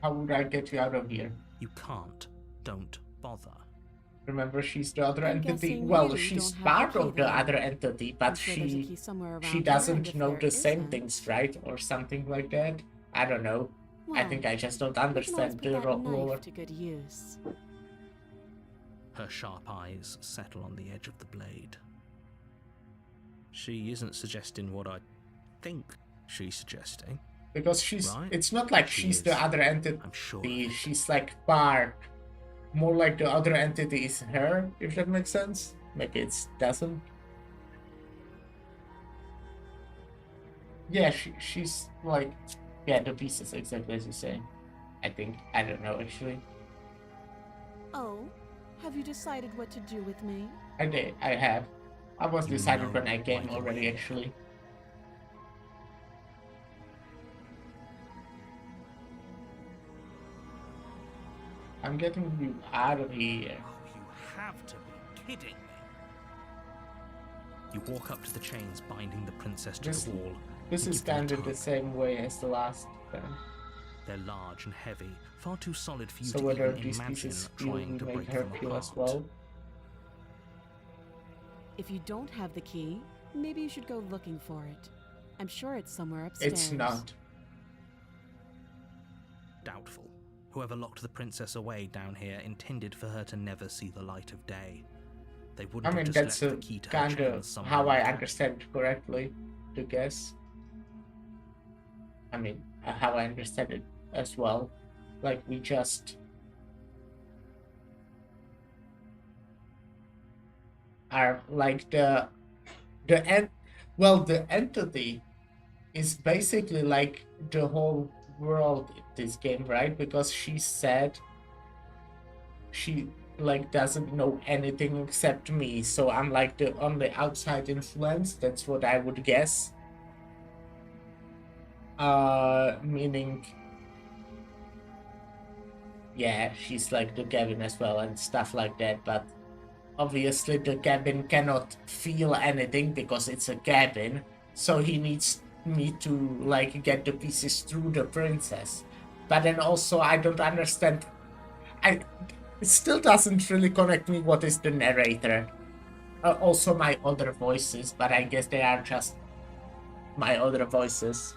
How would I get you out of here? You can't. Don't bother. Remember, she's the other I'm entity. guessing Well, you she's don't have the part key, of the then. other entity, but I'm sure there's a key somewhere she around here, and doesn't if know there the same isn't- things, right? Or something like that. I don't know. I Well, think I just don't we can always understand put the that roller. knife to good use. Her sharp eyes settle on the edge of the blade. She isn't suggesting what I think she's suggesting. Because she's, Right? it's not like She she's is. the other entity. I'm sure of it. She's like part. More like the other entity is her, if that makes sense. Maybe it doesn't. Yeah, she's like, yeah, the pieces exactly as you say. I think. I don't know actually. Oh, have you decided what to do with me? I did. I have. I was You decided know when I came why you're already here. actually. I'm getting you out of here. Oh, you have to be kidding me. You walk up to the chains binding the princess to This- the wall. This and is give them a kind of the tug. same way as the last time. They're large and heavy, far too solid for you So to whether even these imagine pieces feel trying will to make break her them feel apart. as well. If you don't have the key, maybe you should go looking for it. I'm sure it's somewhere upstairs. It's not. Doubtful. Whoever locked the princess away down here intended for her to never see the light of day. They wouldn't I mean, have just that's left the key to her kind chains of somewhere how I like that. understand it correctly, to guess. I mean, how I understand it as well. Like, we just are like the entity is basically like the whole world in this game, right? Because she said she like doesn't know anything except me, so I'm like the only outside influence. That's what I would guess. Meaning, yeah, she's like the cabin as well and stuff like that, but obviously the cabin cannot feel anything because it's a cabin, so he needs me to like get the pieces through the princess. But then also I don't understand. It still doesn't really connect me what is the narrator. Also my other voices, but I guess they are just my other voices.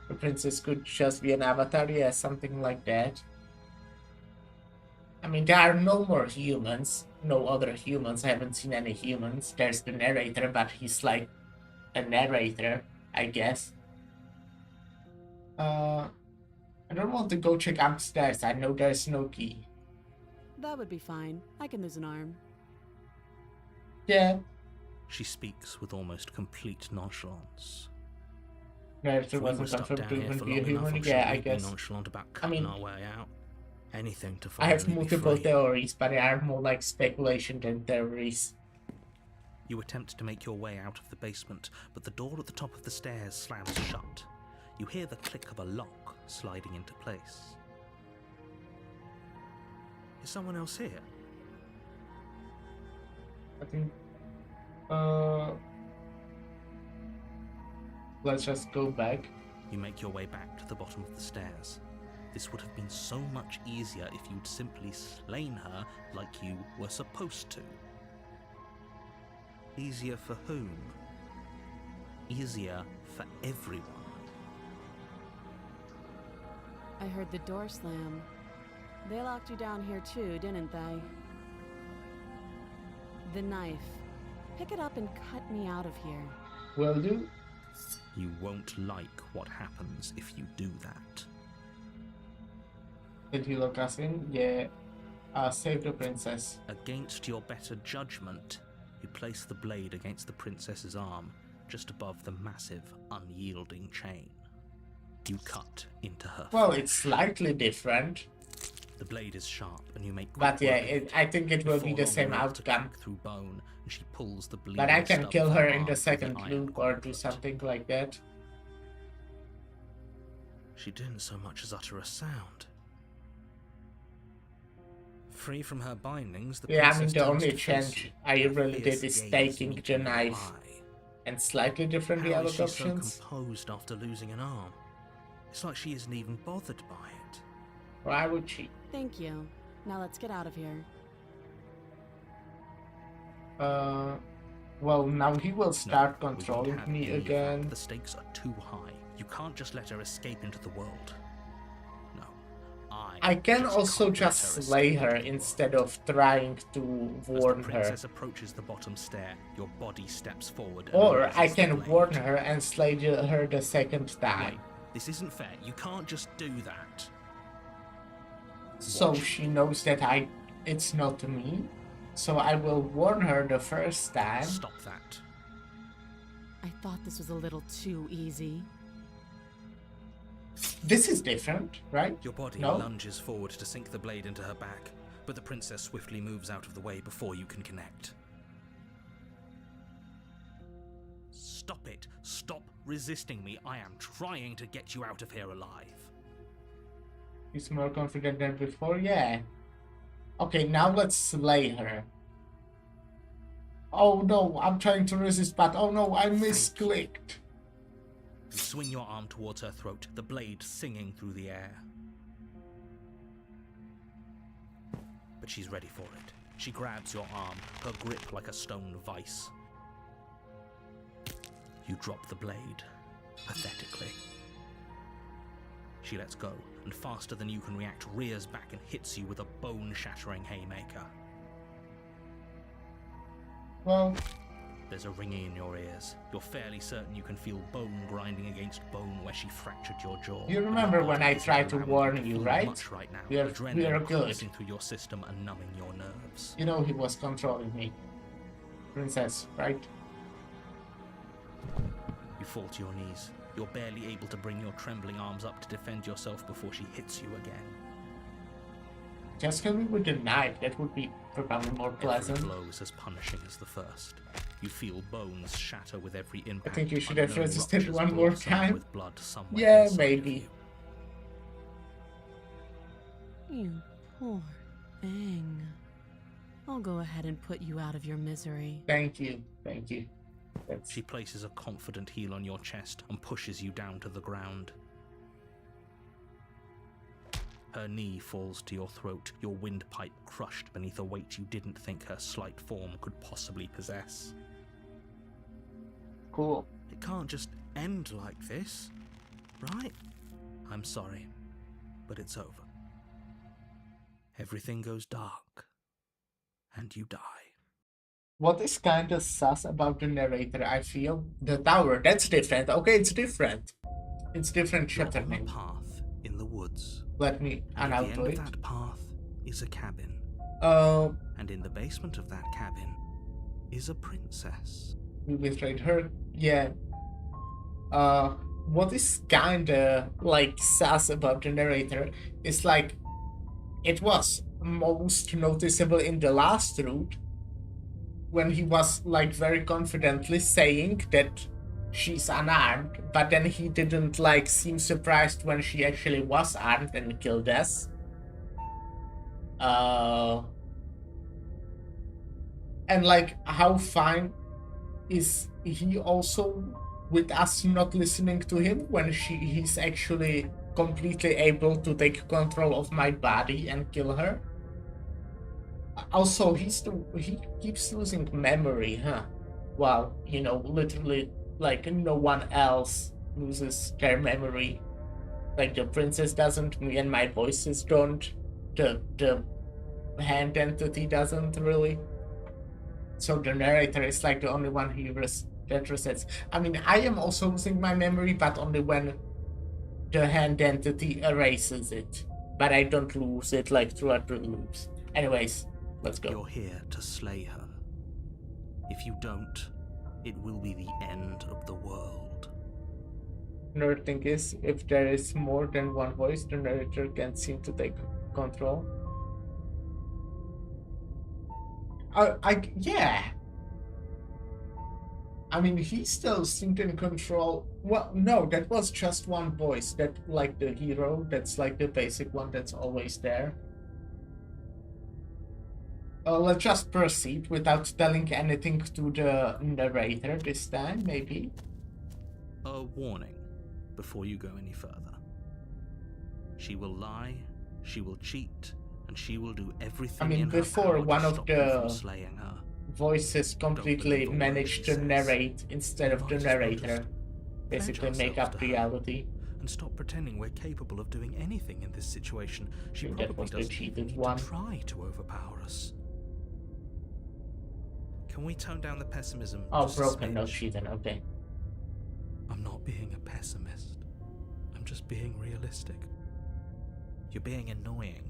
The princess could just be an avatar, yeah, something like that. I mean, there are no more humans, no other humans. I haven't seen any humans. There's the narrator, but he's like a narrator, I guess. I don't want to go check upstairs. I know there's no key. That would be fine. I can lose an arm. Yeah, She speaks with almost complete nonchalance. narrator If we were wasn't stuck confirmed down to here even for be a long enough, human. I'm sure Yeah, I we'd be guess. nonchalant about cutting mean, our way out. Anything to I have finally be multiple free. theories, but they are more like speculation than theories. You attempt to make your way out of the basement, but the door at the top of the stairs slams shut. You hear the click of a lock sliding into place. Is someone else here? I think. Let's just go back. You make your way back to the bottom of the stairs. This would have been so much easier if you'd simply slain her like you were supposed to. Easier for whom? Easier for everyone. I heard the door slam. They locked you down here too, didn't they? The knife. Pick it up and cut me out of here. Will do. You won't like what happens if you do that. Did he lock us in? Yeah. Save the princess. Against your better judgment, you place the blade against the princess's arm, just above the massive, unyielding chain. You cut into her Well, flesh. it's slightly different, The blade is sharp, and you make quick but yeah, work of it. I think it will be Before the long, same you're able to outcome. crack through bone, and she pulls the bleeding But I can stub kill of her arm in the through second iron loop or do gauntlet. something like that. She didn't so much as utter a sound. Free from her bindings, the Yeah, I mean, princess the turns only to face change you, I her really fierce did is gaze taking meeting the your knife eye. and slightly different How dialogue is she options. so composed after losing an arm? It's like she isn't even bothered by it. Why would she? Thank you. Now let's get out of here. Well, now he will start No, we won't controlling have me any of that. again. The stakes are too high. You can't just let her escape into the world. No, I can just also can't let just her slay escape her into the instead world. of trying to As the warn her. princess approaches the bottom stair, your body steps forward and Or raises I the can blade. warn her and slay her the second time. Wait, this isn't fair. You can't just do that. So Watch. she knows that it's not me. So I will warn her the first time. Stop that. I thought this was a little too easy. This is different, right? Your body No? lunges forward to sink the blade into her back, but the princess swiftly moves out of the way before you can connect. Stop it. Stop resisting me. I am trying to get you out of here alive. He's more confident than before, yeah. Okay, now let's slay her. Oh no, I'm trying to resist, but oh no, I misclicked. You swing your arm towards her throat, the blade singing through the air. But she's ready for it. She grabs your arm, her grip like a stone vice. You drop the blade, pathetically. She lets go, and faster than you can react, rears back and hits you with a bone-shattering haymaker. Well, There's a ringing in your ears. You're fairly certain you can feel bone grinding against bone where she fractured your jaw. you But remember your when body I isn't tried to allowing warn to you, feel right? much right now. We are Adrenaline good. coursing through your system and numbing your nerves. You know he was controlling me. Princess, right? You fall to your knees. You're barely able to bring your trembling arms up to defend yourself before she hits you again. Just kill me with a knife, that would be probably more pleasant. Every blow is as punishing as the first. You feel bones shatter with every impact. think you should have unknown resisted ruptures one more blossom time. With blood somewhere Yeah, inside of maybe. you. You poor thing. I'll go ahead and put you out of your misery. Thank you, thank you. That's... She places a confident heel on your chest and pushes you down to the ground. Her knee falls to your throat, your windpipe crushed beneath a weight you didn't think her slight form could possibly possess. Cool. It can't just end like this, right? I'm sorry, but it's over. Everything goes dark, and you die. What is kind of sus about the narrator, I feel? The tower, that's different. Okay, it's different. It's different You're on a shuttering. path in the woods. Let me And at the unauto end it. of that path is a cabin. Uh, And in the basement of that cabin is a princess. we betrayed her. Yeah. What is kinda like sus about the narrator is like it was most noticeable in the last route when he was like very confidently saying that she's unarmed, but then he didn't like seem surprised when she actually was armed and killed us. And like how fine is he also with us not listening to him when he's actually completely able to take control of my body and kill her? Also, he keeps losing memory, huh? Well, you know, literally, like no one else loses their memory. Like the princess doesn't, me and my voices don't. The hand entity doesn't really. So the narrator is like the only one that resets. I mean, I am also losing my memory, but only when the hand entity erases it. But I don't lose it like throughout the loops. Anyways, let's go. You're here to slay her. If you don't, it will be the end of the world. Another thing is, if there is more than one voice, the narrator can seem to take control. Yeah. I mean, he still seemed in control. Well, no, that was just one voice. That, like, the hero, that's like the basic one that's always there. Let's just proceed without telling anything to the narrator this time, maybe. A warning before you go any further. She will lie, she will cheat, and she will do everything in her before power one to of stop you from the slaying her. voices completely believe a word managed she to says. narrate instead of the Might as well narrator. just Basically pledge make ourselves up to her. reality. And stop pretending we're capable of doing anything in this situation. She That probably was the doesn't cheated even need one. to try to overpower us. Can we tone down the pessimism Oh, just a broken, no smidge? cheating, okay. I'm not being a pessimist. I'm just being realistic. You're being annoying.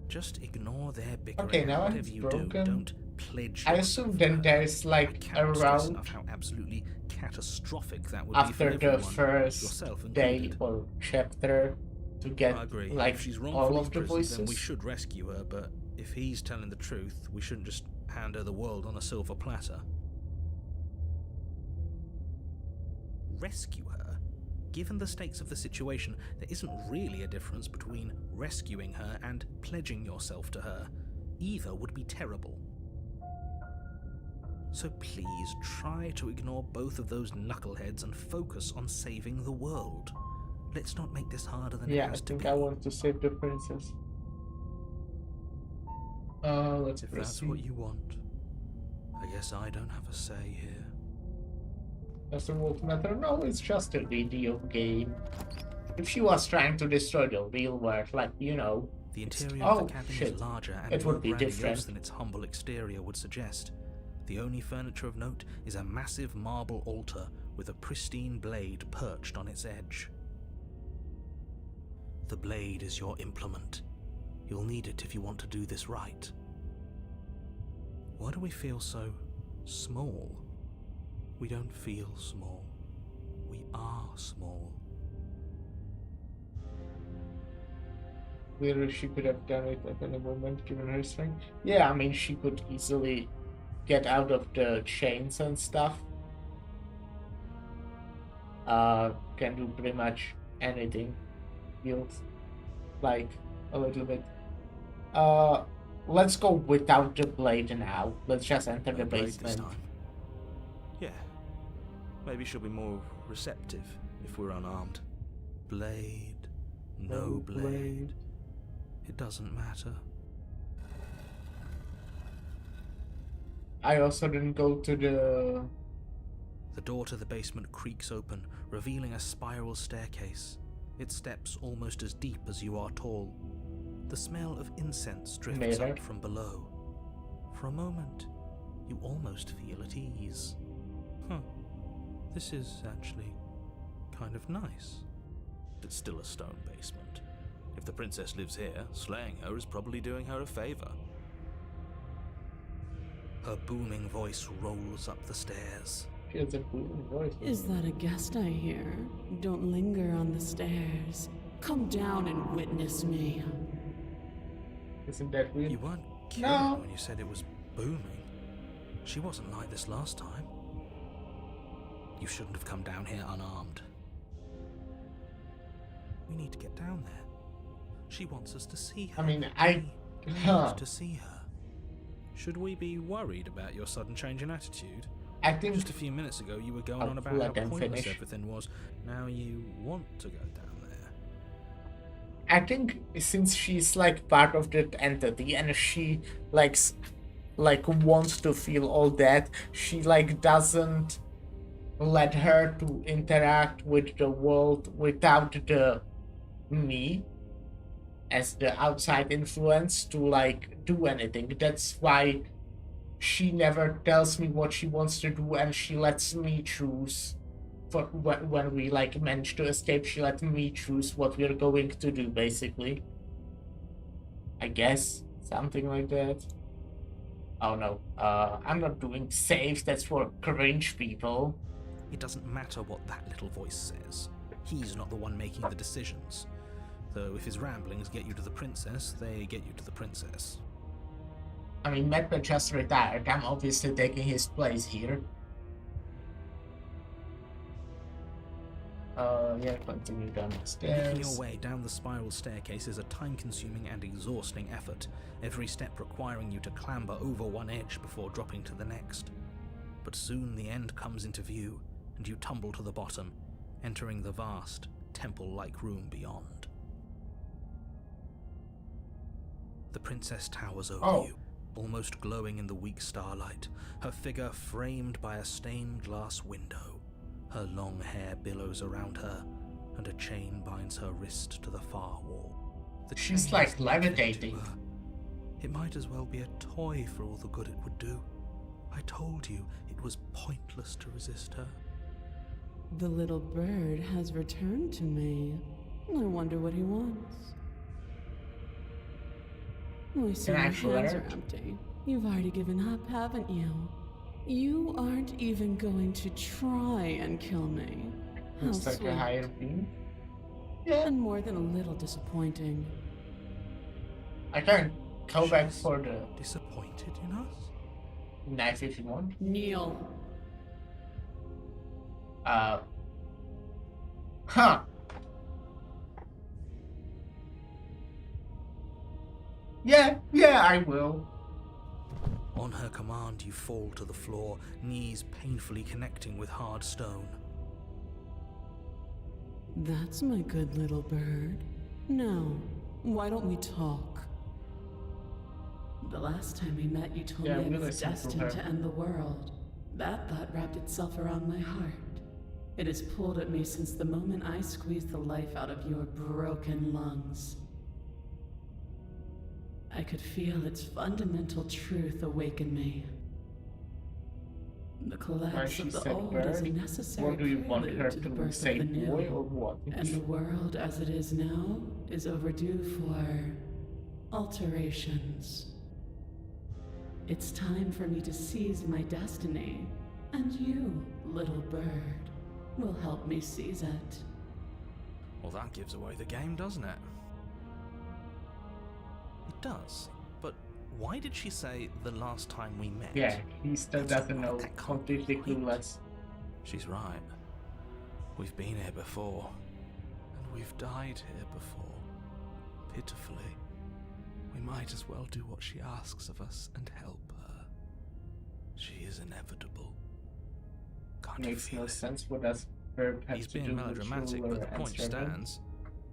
Just ignore their bickering. Okay, now Whatever it's you broken. do, don't pledge I yourself assume to then her. there's I like a cannot stress route enough how absolutely catastrophic that would be for after the everyone, first yourself day included. or chapter to get I agree. like If she's all wrongfully of the imprisoned, then we voices. should rescue her, but if he's telling the truth, we shouldn't just hand her the world on a silver platter. Rescue her? Given the stakes of the situation, there isn't really a difference between rescuing her and pledging yourself to her. Either would be terrible. So please try to ignore both of those knuckleheads and focus on saving the world. Let's not make this harder than it Yeah, I has to think be. I want to save the princess. Let's If proceed. that's what you want, I guess I don't have a say here. Does the world matter? No, it's just a video game. If she was trying to destroy the real world, like, you know... The interior Oh, of the cabin shit. is larger and It more would be grandiose different. than its humble exterior would suggest. The only furniture of note is a massive marble altar with a pristine blade perched on its edge. The blade is your implement. You'll need it if you want to do this right. Why do we feel so small? We don't feel small. We are small. Clearly she could have done it at any moment given her strength. Yeah, I mean, she could easily get out of the chains and stuff. Can do pretty much anything. Feels like a little bit. Let's go without the blade now. Let's just enter the No blade this basement. time. Yeah. Maybe she'll be more receptive if we're unarmed. Blade, no blade. It doesn't matter. I also didn't go to the... The door to the basement creaks open, revealing a spiral staircase. Its steps almost as deep as you are tall. The smell of incense drifts Mirror. up from below. For a moment, you almost feel at ease. This is actually kind of nice. It's still a stone basement. If the princess lives here, slaying her is probably doing her a favor. Her booming voice rolls up the stairs. She has a booming voice. Is that a guest I hear? Don't linger on the stairs. Come down and witness me. Isn't that weird? You weren't kidding No. when you said it was booming. She wasn't like this last time. You shouldn't have come down here unarmed. We need to get down there. She wants us to see her. I mean, We Huh. need to see her. Should we be worried about your sudden change in attitude? I think Just a few minutes ago you were going I'll on about let how them pointless finish. everything was. Now you want to go down there. I think since she's like part of that entity and she like wants to feel all that, she like doesn't let her to interact with the world without the me as the outside influence to like do anything. That's why she never tells me what she wants to do and she lets me choose. For when we like manage to escape, she let me choose what we're going to do, basically. I guess something like that. Oh no, I'm not doing saves. That's for cringe people. It doesn't matter what that little voice says. He's not the one making the decisions. Though if his ramblings get you to the princess, they get you to the princess. I mean, Medved just retired. I'm obviously taking his place here. Yeah, continue down the Making stairs. your way down the spiral staircase is a time-consuming and exhausting effort, every step requiring you to clamber over one edge before dropping to the next. But soon the end comes into view, and you tumble to the bottom, entering the vast, temple-like room beyond. The princess towers over you, almost glowing in the weak starlight, her figure framed by a stained glass window. Her long hair billows around her, and a chain binds her wrist to the far wall. The She's chain like is nothing to levitating. her. It might as well be a toy for all the good it would do. I told you it was pointless to resist her. The little bird has returned to me. I wonder what he wants. I see Can I your hands are flirt? empty. You've already given up, haven't you? You aren't even going to try and kill me. How Looks like sweet. a higher beam. Yeah, And more than a little disappointing. I can go back She's for the disappointed in us? knife if you want. Kneel. Huh. Yeah, I will. On her command, you fall to the floor, knees painfully connecting with hard stone. That's my good little bird. Now, why don't we talk? The last time we met, you told Yeah, me I we was listened to destined her. to end the world. That thought wrapped itself around my heart. It has pulled at me since the moment I squeezed the life out of your broken lungs. I could feel its fundamental truth awaken me. The Why collapse she of the said old is a bird? necessary What do you want prelude her to the to birth say, of the new. boy or what? And the world as it is now is overdue for alterations. It's time for me to seize my destiny, and you, little bird, will help me seize it. Well, that gives away the game, doesn't it? It does. But why did she say the last time we met? Yeah, he still doesn't know. That can't be Completely right. clueless. She's right. We've been here before. And we've died here before. Pitifully. We might as well do what she asks of us and help her. She is inevitable. Can't you Makes feel no it? sense. What does verb have He's to being do with melodramatic, ruler but the and point servant? stands.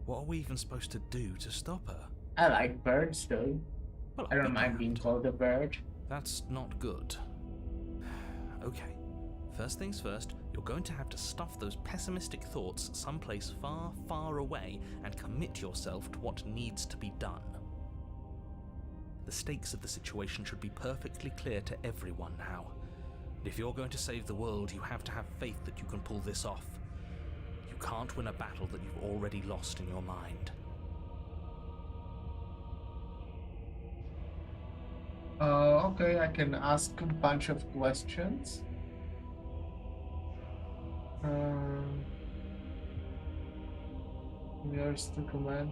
What are we even supposed to do to stop her? I like birds though. Well, I don't we mind being can't. called a bird. That's not good. Okay, first things first, you're going to have to stuff those pessimistic thoughts someplace far, far away and commit yourself to what needs to be done. The stakes of the situation should be perfectly clear to everyone now. And if you're going to save the world, you have to have faith that you can pull this off. You can't win a battle that you've already lost in your mind. Okay, I can ask a bunch of questions. Here's the command.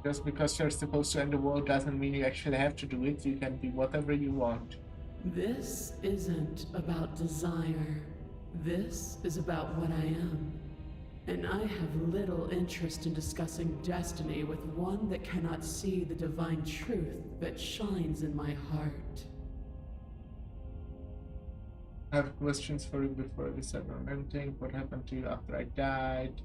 Just because you're supposed to end the world doesn't mean you actually have to do it. You can be whatever you want. This isn't about desire. This is about what I am. And I have little interest in discussing destiny with one that cannot see the divine truth that shines in my heart. I have questions for you before this ever ending. What happened to you after I died?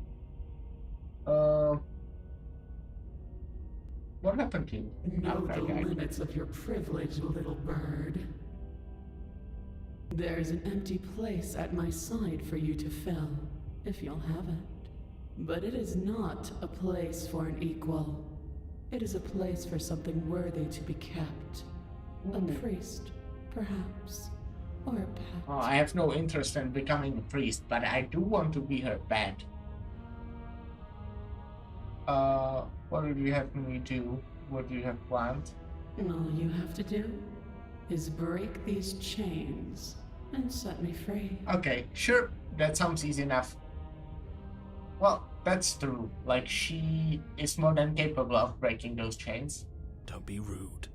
What happened to you Know after I the died? limits of your privilege, little bird. There's an empty place at my side for you to fill, if you'll have it. But it is not a place for an equal. It is a place for something worthy to be kept. A priest, perhaps. Or a pet. Oh, I have no interest in becoming a priest, but I do want to be her pet. What do you have me do? What do you have planned? And all you have to do is break these chains and set me free. Okay, sure. That sounds easy enough. Well, that's true. Like, she is more than capable of breaking those chains. Don't be rude.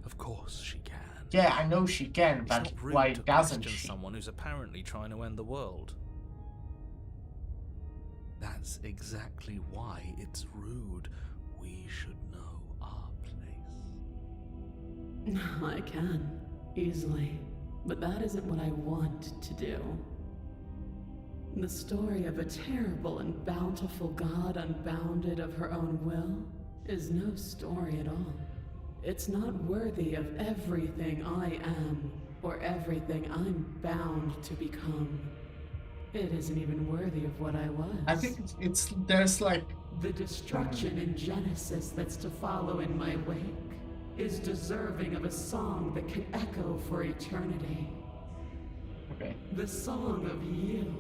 Of course she can. Yeah, I know she can, It's but not rude why to doesn't question she? someone who's apparently trying to end the world. That's exactly why it's rude. We should know our place. I can, easily. But that isn't what I want to do. The story of a terrible and bountiful god unbounded of her own will is no story at all. It's not worthy of everything I am, or everything I'm bound to become. It isn't even worthy of what I was. I think there's like The destruction in Genesis that's to follow in my wake is deserving of a song that can echo for eternity. okay. The song of you,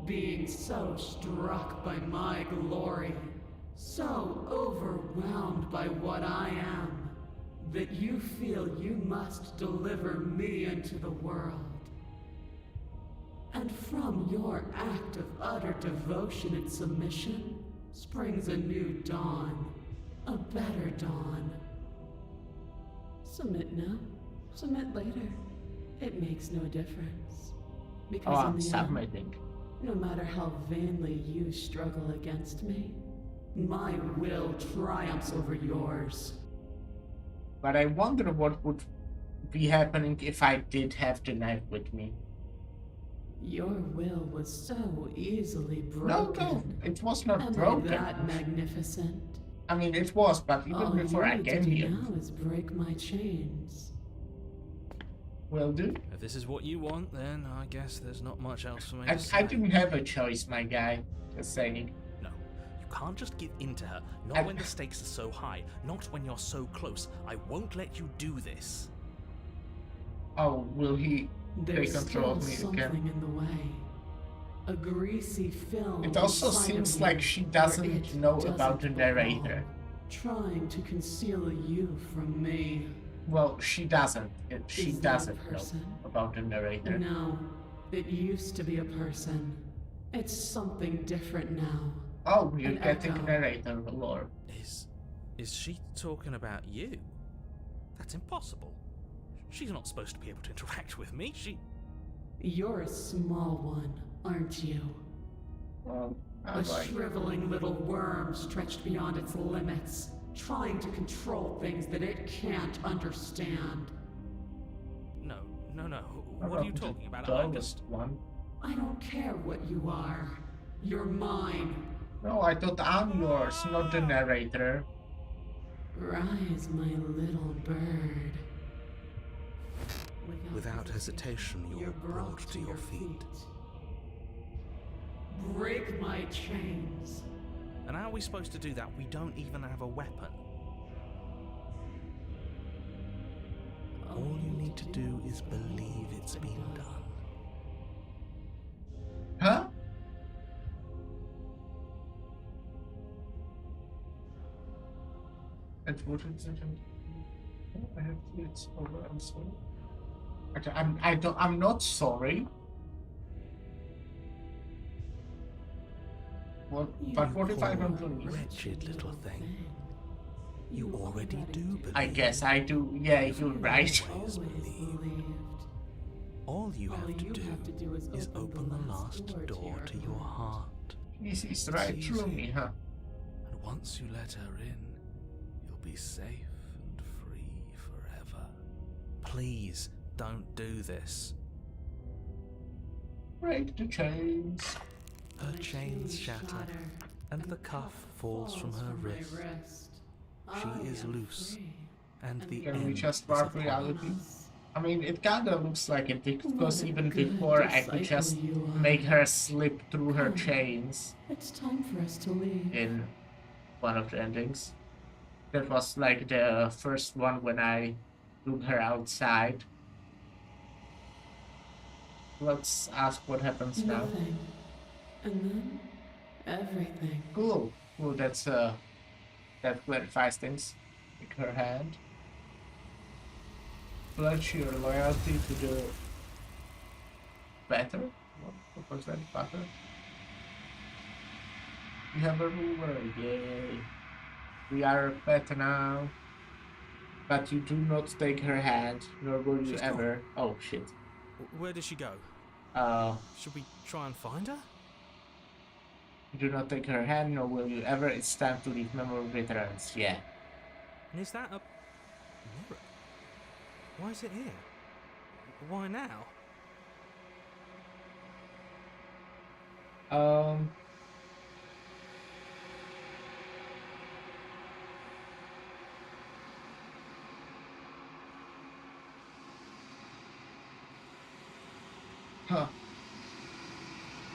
being so struck by my glory, so overwhelmed by what I am, that you feel you must deliver me into the world. And from your act of utter devotion and submission springs a new dawn, a better dawn. Submit now, submit later. It makes no difference. Because Oh, in I'm the submitting. end, no matter how vainly you struggle against me, my will triumphs over yours. But I wonder what would be happening if I did have the knife with me. Your will was so easily No, broken. it was not Am I broken. that magnificent? I mean, it was, but even All before you I need to came do here. now is break my chains. Will do. If this is what you want, then I guess there's not much else for me to say. I didn't have a choice, my guy. Just saying. No, you can't just give in to her. Not I- when the stakes are so high. Not when you're so close. I won't let you do this. Oh, will he There's take control still of me something again? in the way. A greasy film. It also inside seems of like you she where doesn't it know doesn't about the narrator. belong, trying to conceal you from me. Well, she doesn't. She Is that a doesn't know person? about the narrator. No, it used to be a person. It's something different now. Oh, you're An getting echo. narrator lore. Is she talking about you? That's impossible. She's not supposed to be able to interact with me. You're a small one, aren't you? Well, A shriveling little worm stretched beyond its limits, trying to control things that it can't understand. No. What are you talking about? I'm just... one. I don't care what you are. You're mine. No, I thought I'm yours, not the narrator. Rise, my little bird. Without hesitation, you're brought to your feet. Break my chains. And how are we supposed to do that? We don't even have a weapon. All you need to do is believe it's been done. Huh? It wouldn't. I have it's over. I'm sorry. I'm not sorry. What if I don't believe? Wretched little thing. You already do believe. I guess I do. Yeah, you're right. Always believe. All you have to do is open the last door to your heart. He sees right through me, huh? And once you let her in, you'll be safe and free forever. Please don't do this. Break the chains. Her chains shatter, and the cuff falls from her wrist. She is loose, and the Can we end just is warp upon reality? us. I mean, it kinda looks like it because even before I could just make her slip through her chains It's time for us to leave. in one of the endings. That was like the first one when I took her outside. Let's ask what happens now. Nothing. And then everything. Cool. Well, that clarifies things. Take her hand. Pledge your loyalty to the better. What was that? Better. We have a ruler, yay. We are better now. But you do not take her hand, nor will you She's ever. Oh shit. Where did she go? Uh, Should we try and find her? you do not take her hand, nor will you ever. It's time to leave. Memory returns. Yeah. And is that a mirror? Why is it here? Why now? Um. Huh.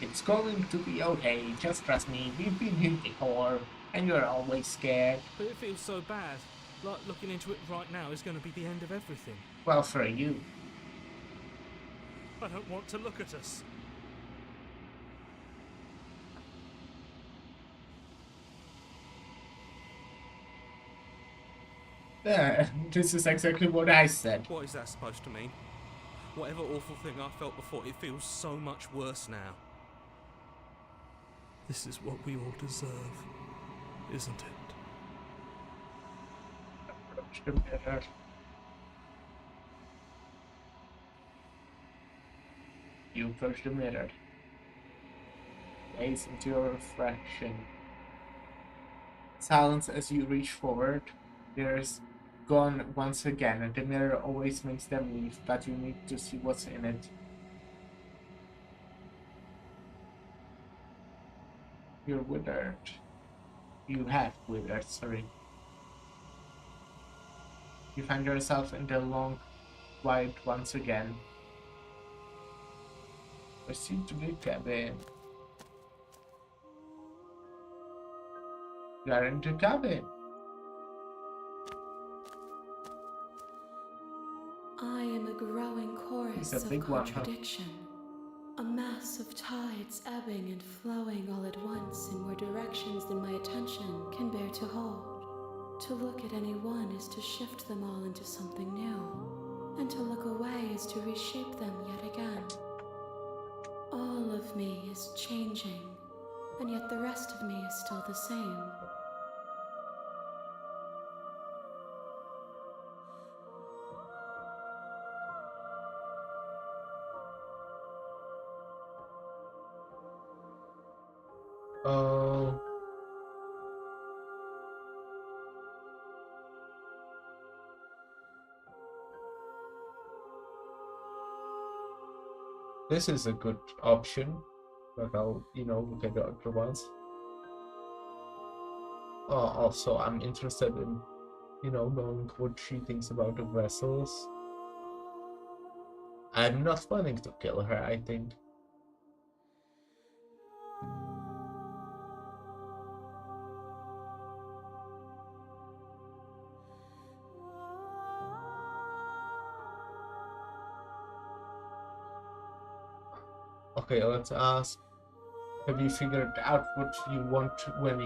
It's going to be okay. Just trust me. We've been here before, and you're always scared. But it feels so bad. Like looking into it right now is going to be the end of everything. Well, for you. I don't want to look at us. Yeah, this is exactly what I said. What is that supposed to mean? Whatever awful thing I felt before, it feels so much worse now. This is what we all deserve, isn't it? Approach the mirror. You approach the mirror. Gaze into your reflection. Silence as you reach forward. There's gone once again, and the mirror always makes them leave, but you need to see what's in it. You're withered. You have withered, sorry. You find yourself in the long white once again. Proceed to the cabin. You are in the cabin. I am a growing chorus It's a of big one, huh? contradiction. A mass of tides ebbing and flowing all at once in more directions than my attention can bear to hold. To look at any one is to shift them all into something new, and to look away is to reshape them yet again. All of me is changing, and yet the rest of me is still the same. Oh. This is a good option, but I'll, look at the other ones. Also, I'm interested in, knowing what she thinks about the vessels. I'm not planning to kill her, I think. Okay, let's ask. Have you figured out what you want when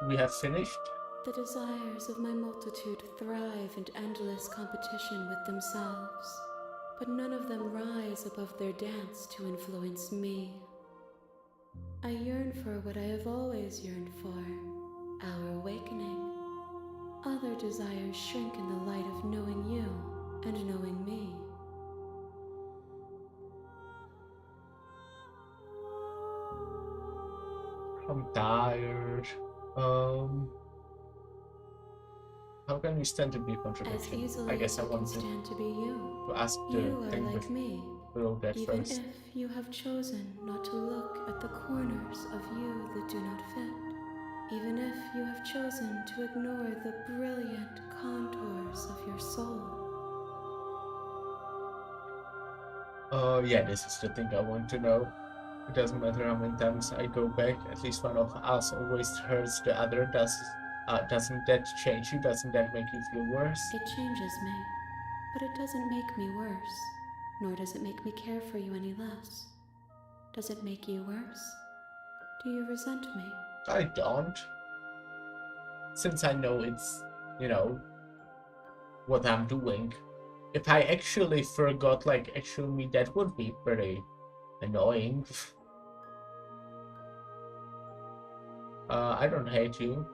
we have finished? The desires of my multitude thrive in endless competition with themselves, but none of them rise above their dance to influence me. I yearn for what I have always yearned for, our awakening. Other desires shrink in the light of knowing you and knowing me. I'm tired. How can we stand to be As contradiction? easily I guess as I I can wanted stand to be you. to ask the You are thing like me, below that even first. if you have chosen not to look at the corners of you that do not fit. Even if you have chosen to ignore the brilliant contours of your soul. Yeah, this is the thing I want to know. It doesn't matter how many times I go back, at least one of us always hurts the other. Doesn't that change you? Doesn't that make you feel worse? It changes me, but it doesn't make me worse, nor does it make me care for you any less. Does it make you worse? Do you resent me? I don't. Since I know it's, what I'm doing. If I actually forgot, like, actual me, that would be pretty annoying. I don't hate you.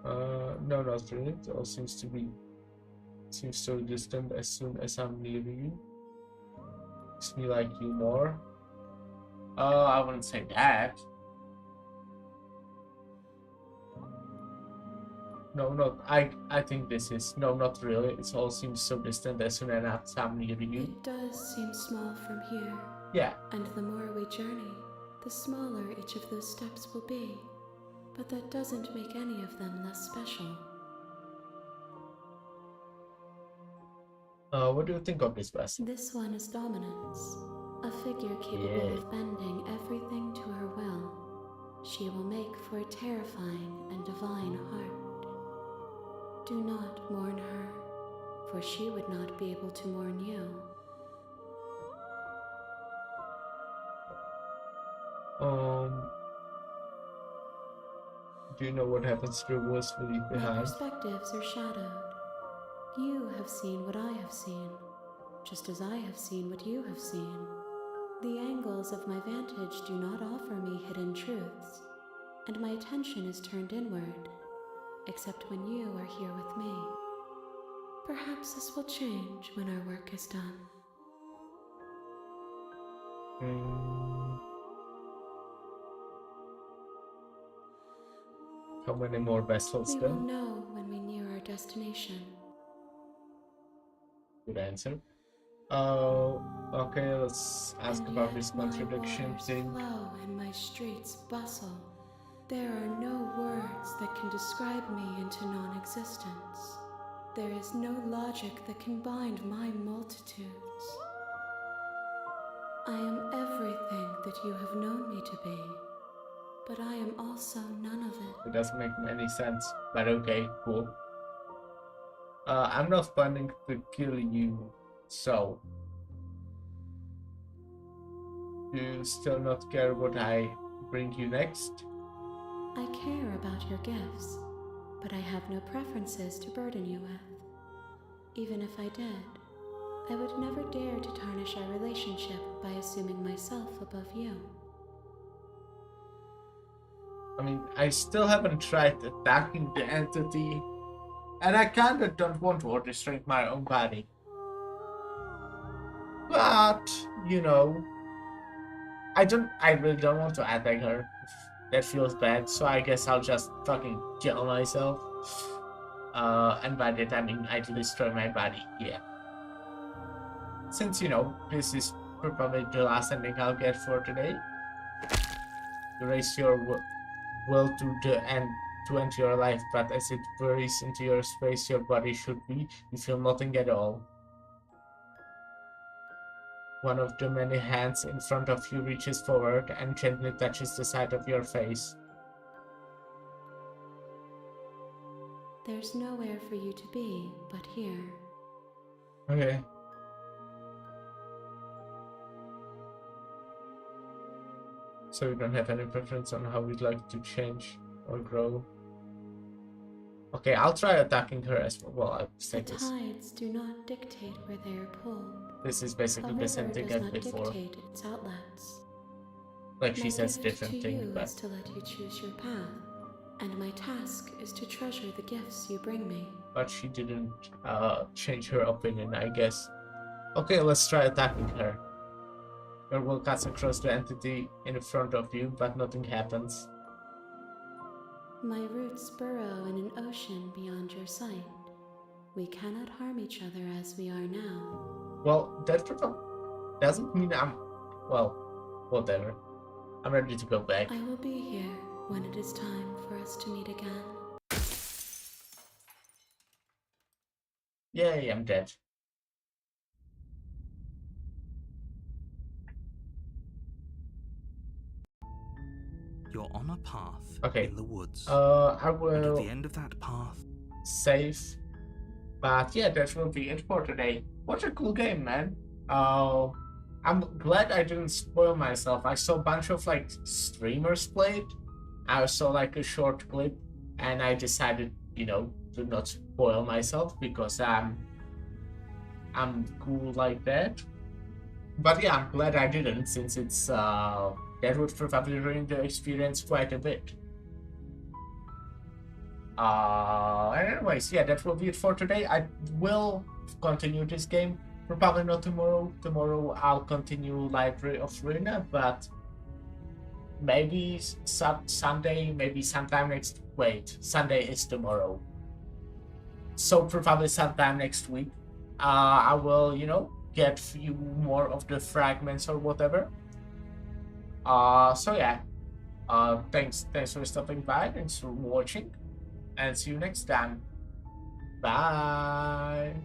No, not really. It all seems so distant as soon as I'm near you. Makes me like you more. I wouldn't say that. No, not I think this is no, not really. It all seems so distant as soon as I'm near you. It does seem small from here. Yeah. And the more we journey, the smaller each of those steps will be. But that doesn't make any of them less special. What do you think of this vessel? This one is Dominance, a figure capable of bending everything to her will. She will make for a terrifying and divine heart. Do not mourn her, for she would not be able to mourn you. Do you know what happens to the worlds we leave My behind? perspectives are shadowed. You have seen what I have seen, just as I have seen what you have seen. The angles of my vantage do not offer me hidden truths, and my attention is turned inward, except when you are here with me. Perhaps this will change when our work is done. How many more vessels We will then? know when we near our destination. Good answer. Oh, okay, let's ask And about yet this my contradiction waters thing. flow and my streets bustle. There are no words that can describe me into non-existence. There is no logic that can bind my multitudes. I am everything that you have known me to be, but I am also none of it. It doesn't make any sense, but okay, cool. I'm not planning to kill you, so do you still not care what I bring you next? I care about your gifts, but I have no preferences to burden you with. Even if I did, I would never dare to tarnish our relationship by assuming myself above you. I mean, I still haven't tried attacking the entity, and I kinda don't want to orchestrate my own body. But, you know, I really don't want to attack her. That feels bad, so I guess I'll just fucking kill myself. And by that I mean I destroy my body, yeah. Since, you know, this is probably the last ending I'll get for today. Erase your will to the end to end your life, but as it buries into your space your body should be, you feel nothing at all. One of the many hands in front of you reaches forward and gently touches the side of your face. There's nowhere for you to be but here. Okay. So you don't have any preference on how we'd like to change or grow? Okay, I'll try attacking her as well. Well, I'll say The this. tides do not dictate where they are pulled. This is A basically the same river thing does as not before. dictate its outlets. Like she My says gift different to thing, you but is to let you choose your path, and my task is to treasure the gifts you bring me. she didn't change her opinion, I guess. Okay, let's try attacking her. Your will cuts across the entity in front of you, but nothing happens. My roots burrow in an ocean beyond your sight. We cannot harm each other as we are now. Well, that doesn't mean I'm... Well, whatever. I'm ready to go back. I will be here when it is time for us to meet again. Yay, I'm dead. You're on a path Okay. in the woods. I And at will the end of that path, save. But yeah, that will be it for today. What a cool game, man. I'm glad I didn't spoil myself. I saw a bunch of like streamers play it. I saw like a short clip and I decided, you know, to not spoil myself because I'm cool like that. But yeah, I'm glad I didn't since it's that would probably ruin the experience quite a bit. Anyways, yeah, that will be it for today. I will continue this game. Probably not tomorrow. Tomorrow I'll continue Library of Ruina, but maybe Sunday, maybe sometime next. Wait, Sunday is tomorrow. So probably sometime next week, I will, get few more of the fragments or whatever. So yeah. Thanks for stopping by. Thanks for watching, and see you next time. Bye.